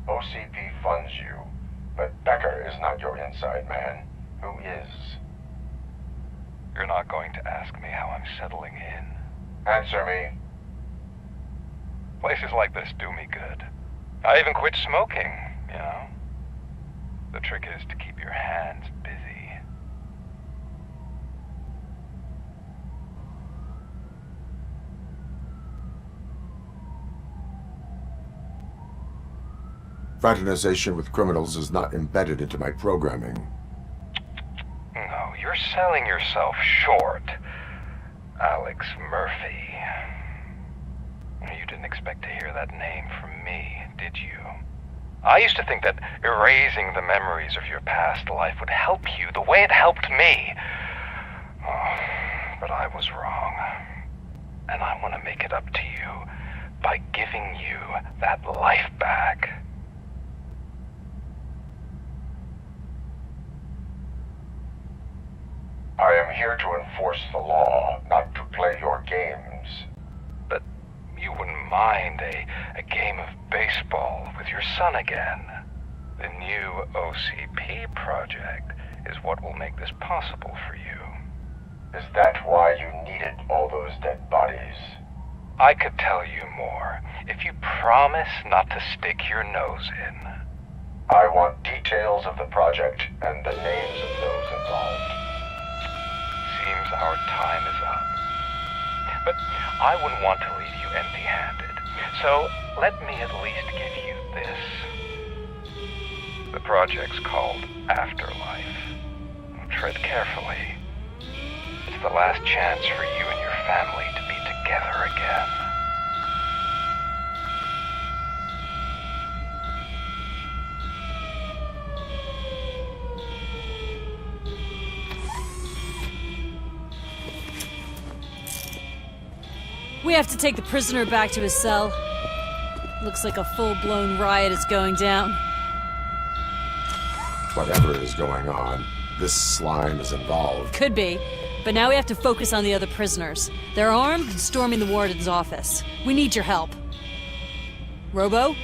OCP funds you, but Becker is not your inside man. Who is? You're not going to ask me how I'm settling in. Answer me. Places like this do me good. I even quit smoking, you know. The trick is to keep your hands busy. Fraternization with criminals is not embedded into my programming. No, you're selling yourself short, Alex Murphy. You didn't expect to hear that name from me, did you? I used to think that erasing the memories of your past life would help you the way it helped me. Oh, but I was wrong. And I want to make it up to you by giving you that life back. here to enforce the law, not to play your games. But you wouldn't mind a game of baseball with your son again. The new OCP project is what will make this possible for you. Is that why you needed all those dead bodies? I could tell you more, if you promise not to stick your nose in. I want details of the project and the names of those involved. Seems our time is up. But I wouldn't want to leave you empty-handed, so let me at least give you this. The project's called Afterlife. Tread carefully. It's the last chance for you and your family to be together again. We have to take the prisoner back to his cell. Looks like a full-blown riot is going down. Whatever is going on, this slime is involved. Could be, but now we have to focus on the other prisoners. They're armed and storming the warden's office. We need your help. Robo?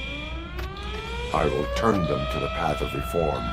I will turn them to the path of reform.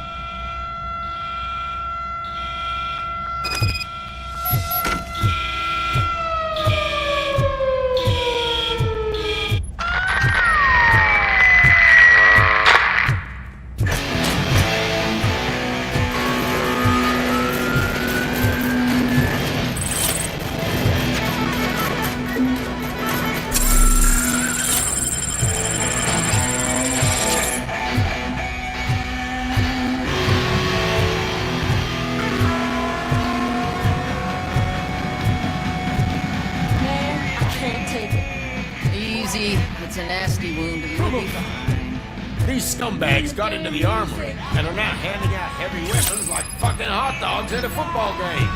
It's a nasty wound, and you'll be fine. These scumbags got into the armory and are now handing out heavy weapons like fucking hot dogs at a football game.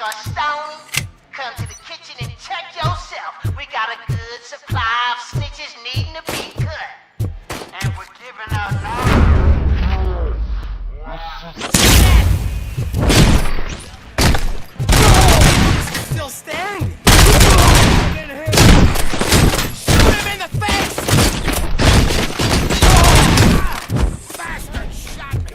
a stone? Come to the kitchen and check yourself. We got a good supply of snitches needing to be cut. And we're giving out now. Still standing. Shoot him in the face! Bastard shot me!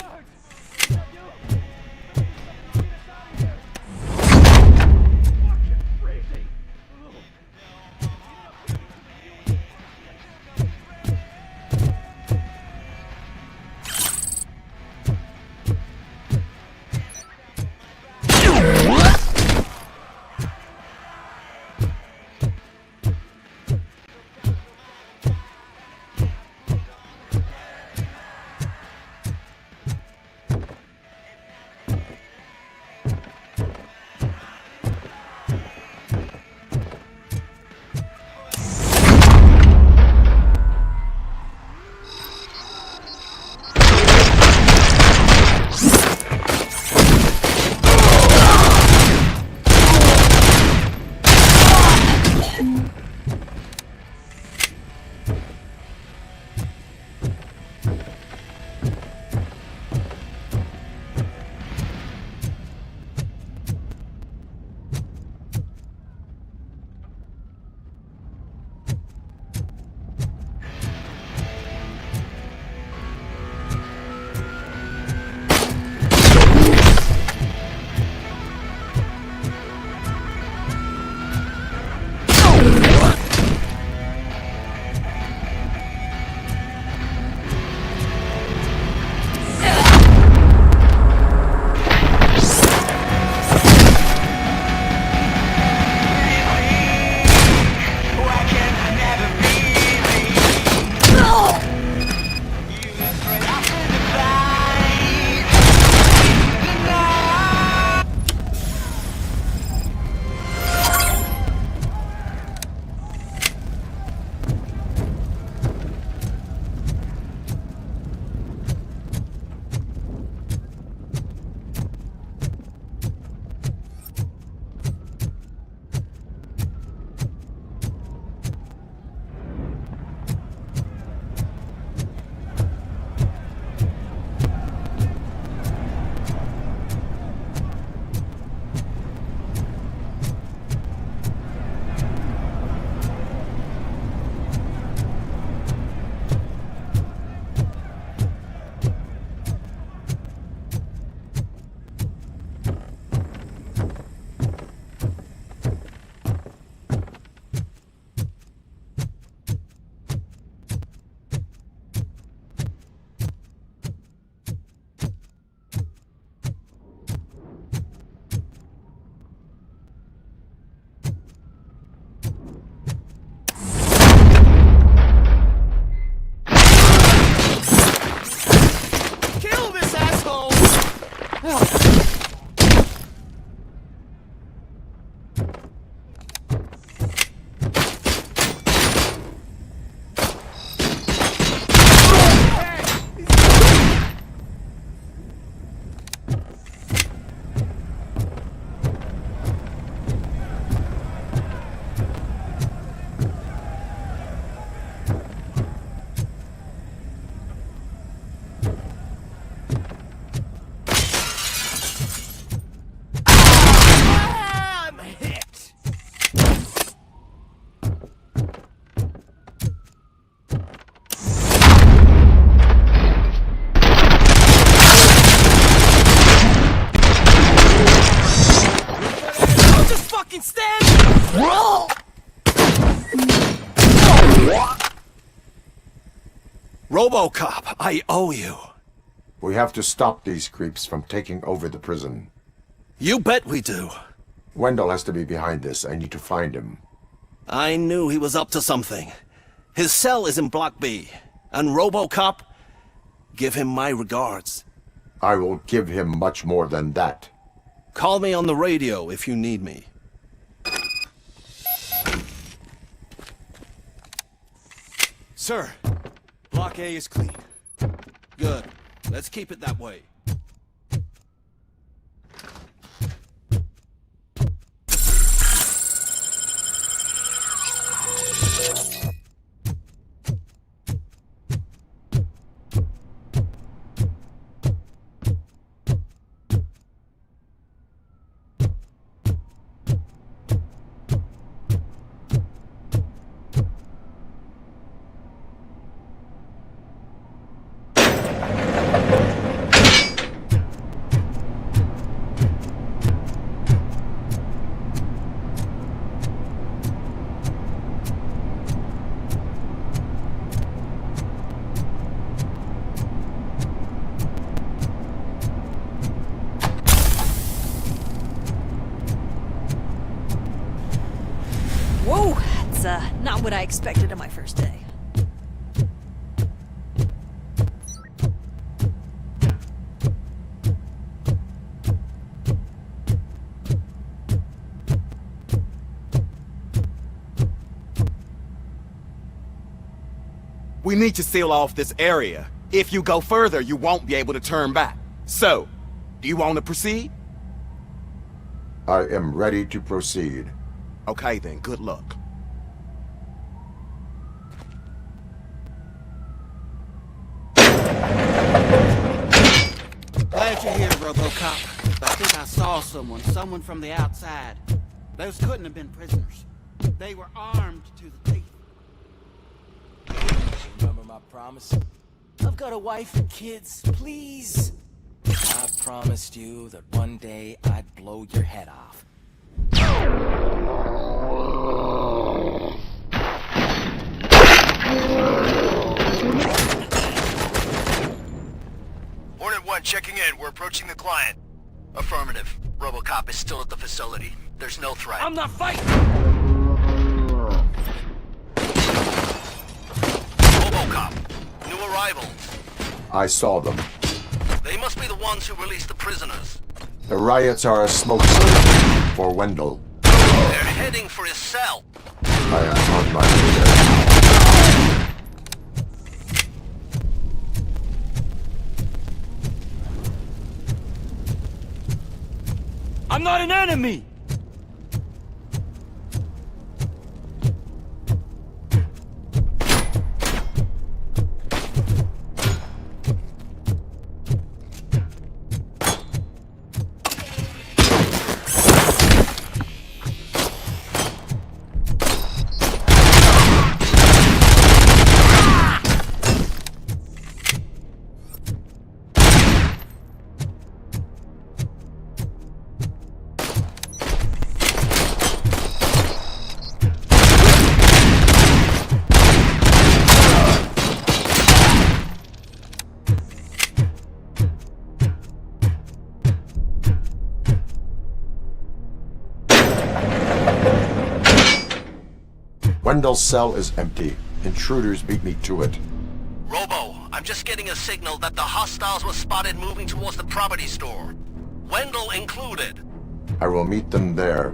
RoboCop, I owe you. We have to stop these creeps from taking over the prison. You bet we do. Wendell has to be behind this. I need to find him. I knew he was up to something. His cell is in Block B. And RoboCop, give him my regards. I will give him much more than that. Call me on the radio if you need me. Sir, Block A is clean. Good. Let's keep it that way. Whoa, that's not what I expected on my first day. We need to seal off this area. If you go further, you won't be able to turn back. So, do you want to proceed? I am ready to proceed. Okay then, good luck. Glad you're here, RoboCop. I think I saw someone from the outside. Those couldn't have been prisoners. They were armed to the teeth. Remember my promise? I've got a wife and kids, please. I promised you that one day I'd blow your head off. Hornet 1 checking in. We're approaching the client. Affirmative. RoboCop is still at the facility. There's no threat. I'm not fighting! RoboCop. New arrivals. I saw them. They must be the ones who released the prisoners. The riots are a smokescreen for Wendell. They're heading for his cell. I am on my way there. I'm not an enemy! Wendell's cell is empty. Intruders beat me to it. Robo, I'm just getting a signal that the hostiles were spotted moving towards the property store. Wendell included. I will meet them there.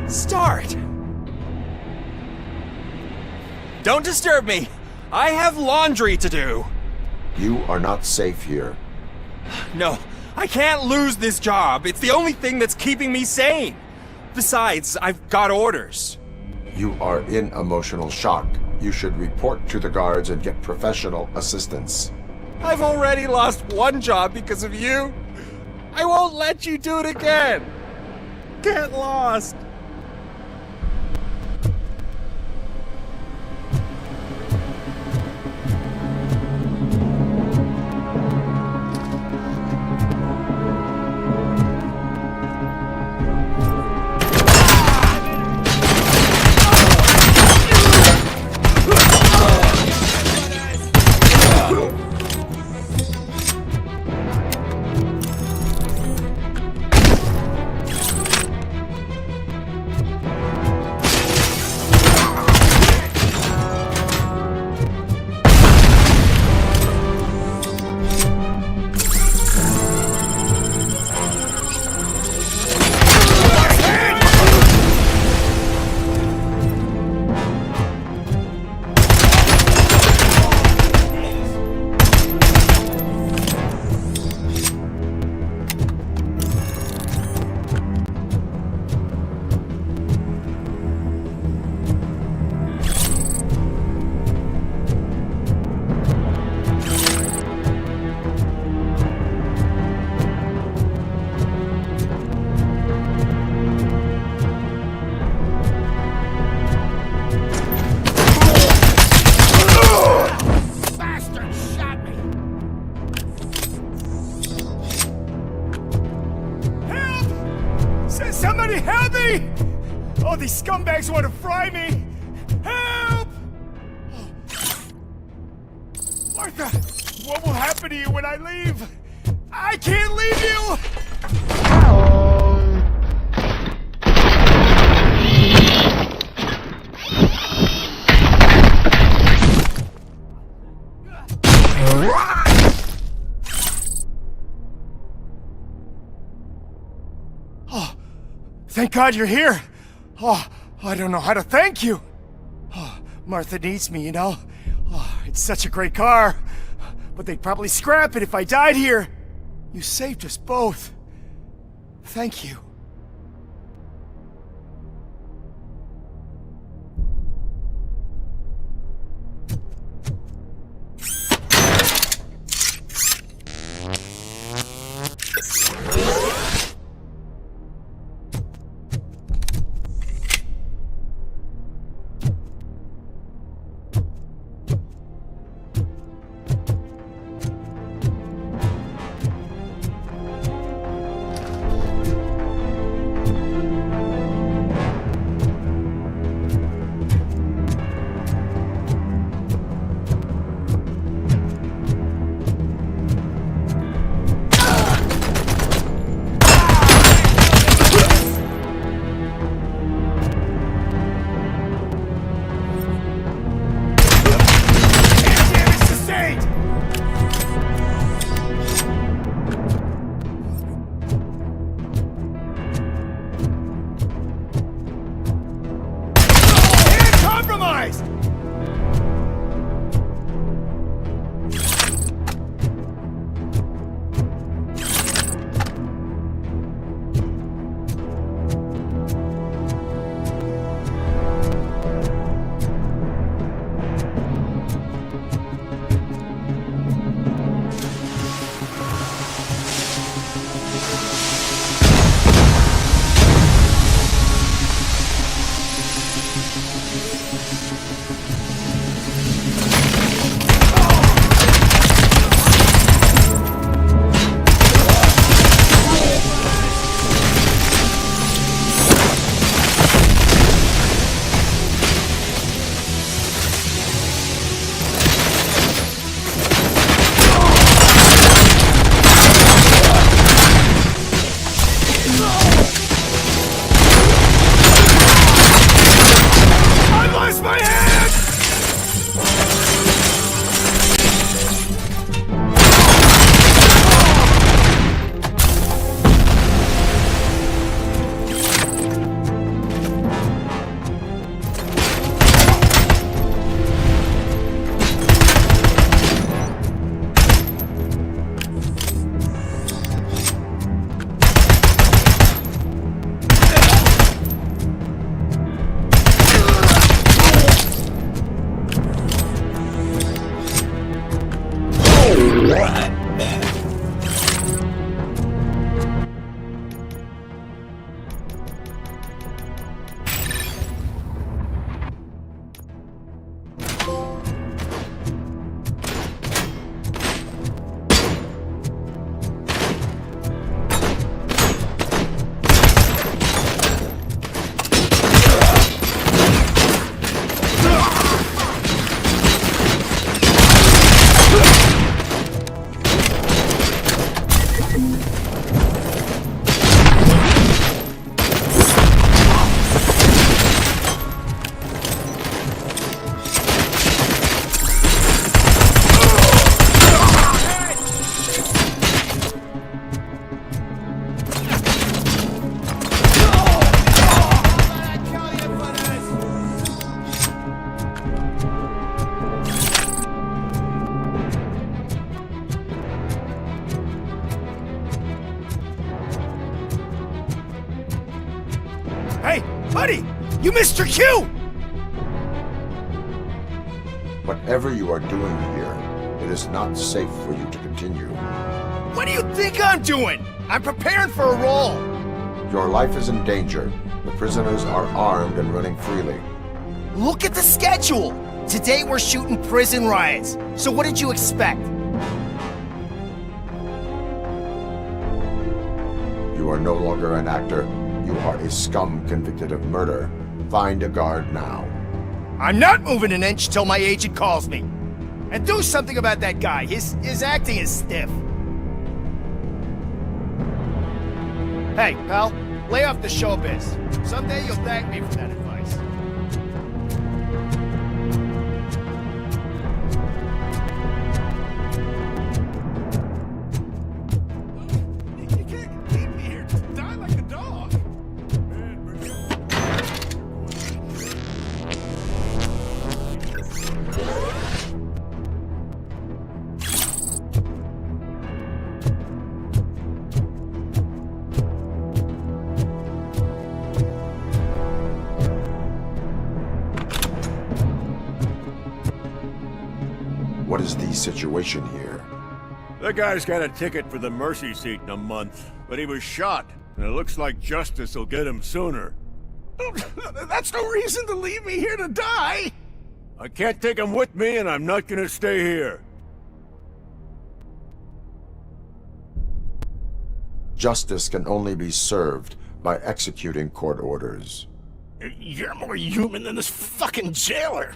Start! Don't disturb me! I have laundry to do! You are not safe here. No, I can't lose this job. It's the only thing that's keeping me sane. Besides, I've got orders. You are in emotional shock. you should report to the guards and get professional assistance. I've already lost one job because of you. I won't let you do it again. Get lost. Somebody help me! Oh, these scumbags want to fry me! Help! Martha, what will happen to you when I leave? I can't leave you! Oh, thank God you're here. Oh, I don't know how to thank you. Oh, Martha needs me, you know. Oh, it's such a great car. But they'd probably scrap it if I died here. You saved us both. Thank you. Hey, buddy! You missed your cue! Whatever you are doing here, it is not safe for you to continue. What do you think I'm doing? I'm preparing for a role! Your life is in danger. The prisoners are armed and running freely. Look at the schedule! Today we're shooting prison riots. So what did you expect? You are no longer an actor. You are a scum convicted of murder. Find a guard now. I'm not moving an inch till my agent calls me. And do something about that guy. His acting is stiff. Hey, pal, lay off the showbiz. Someday you'll thank me for that advice. You can't leave me here to die like a dog. What is the situation here? That guy's got a ticket for the mercy seat in a month, but he was shot, and it looks like justice will get him sooner. That's no reason to leave me here to die! I can't take him with me, and I'm not gonna stay here. Justice can only be served by executing court orders. You're more human than this fucking jailer!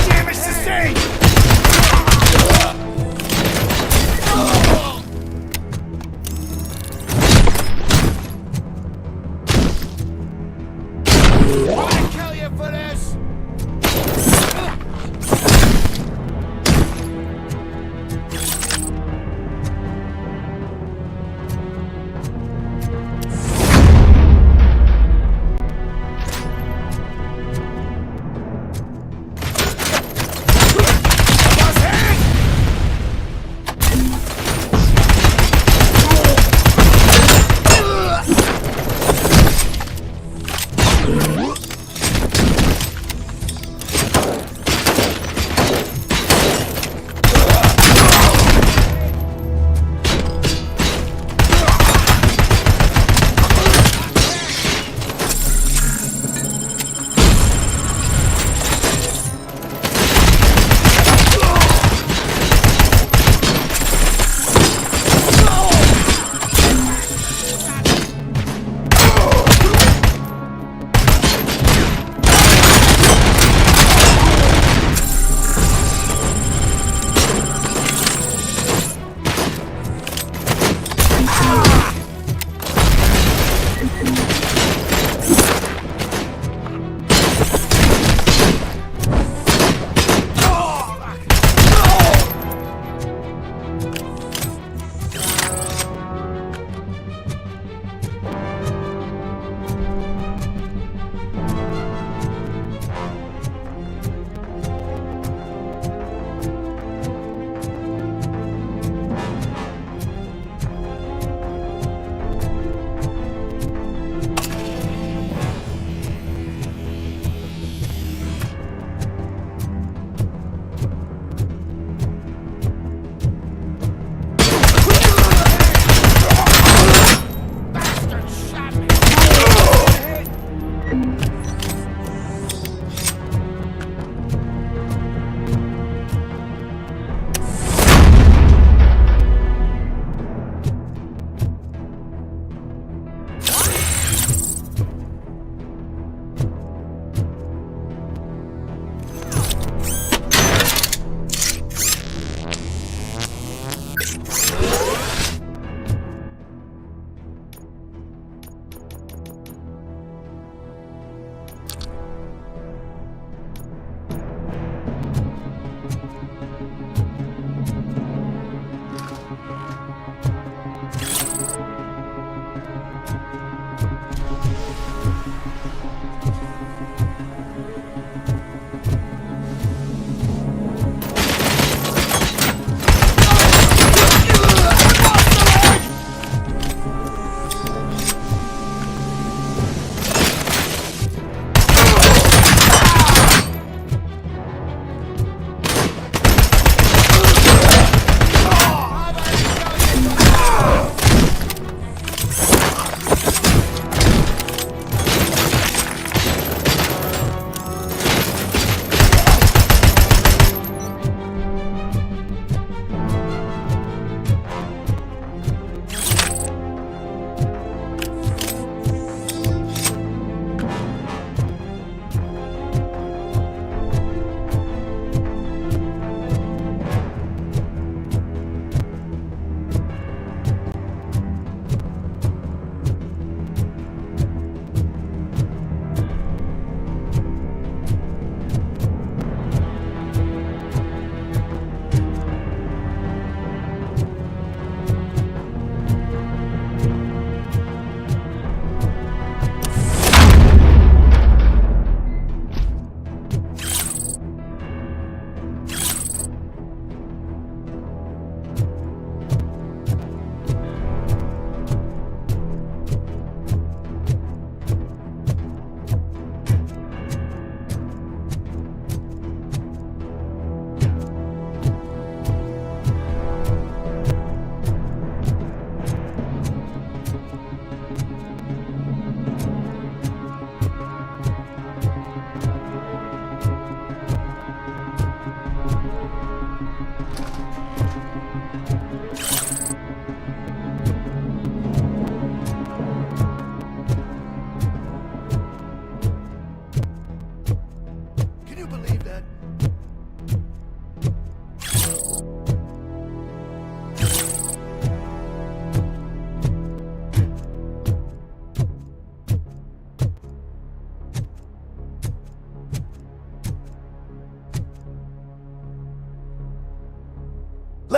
Damage sustained!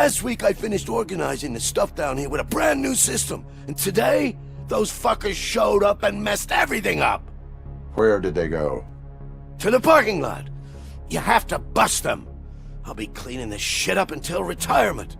Last week I finished organizing the stuff down here with a brand new system. And today, those fuckers showed up and messed everything up. Where did they go? To the parking lot. You have to bust them. I'll be cleaning this shit up until retirement.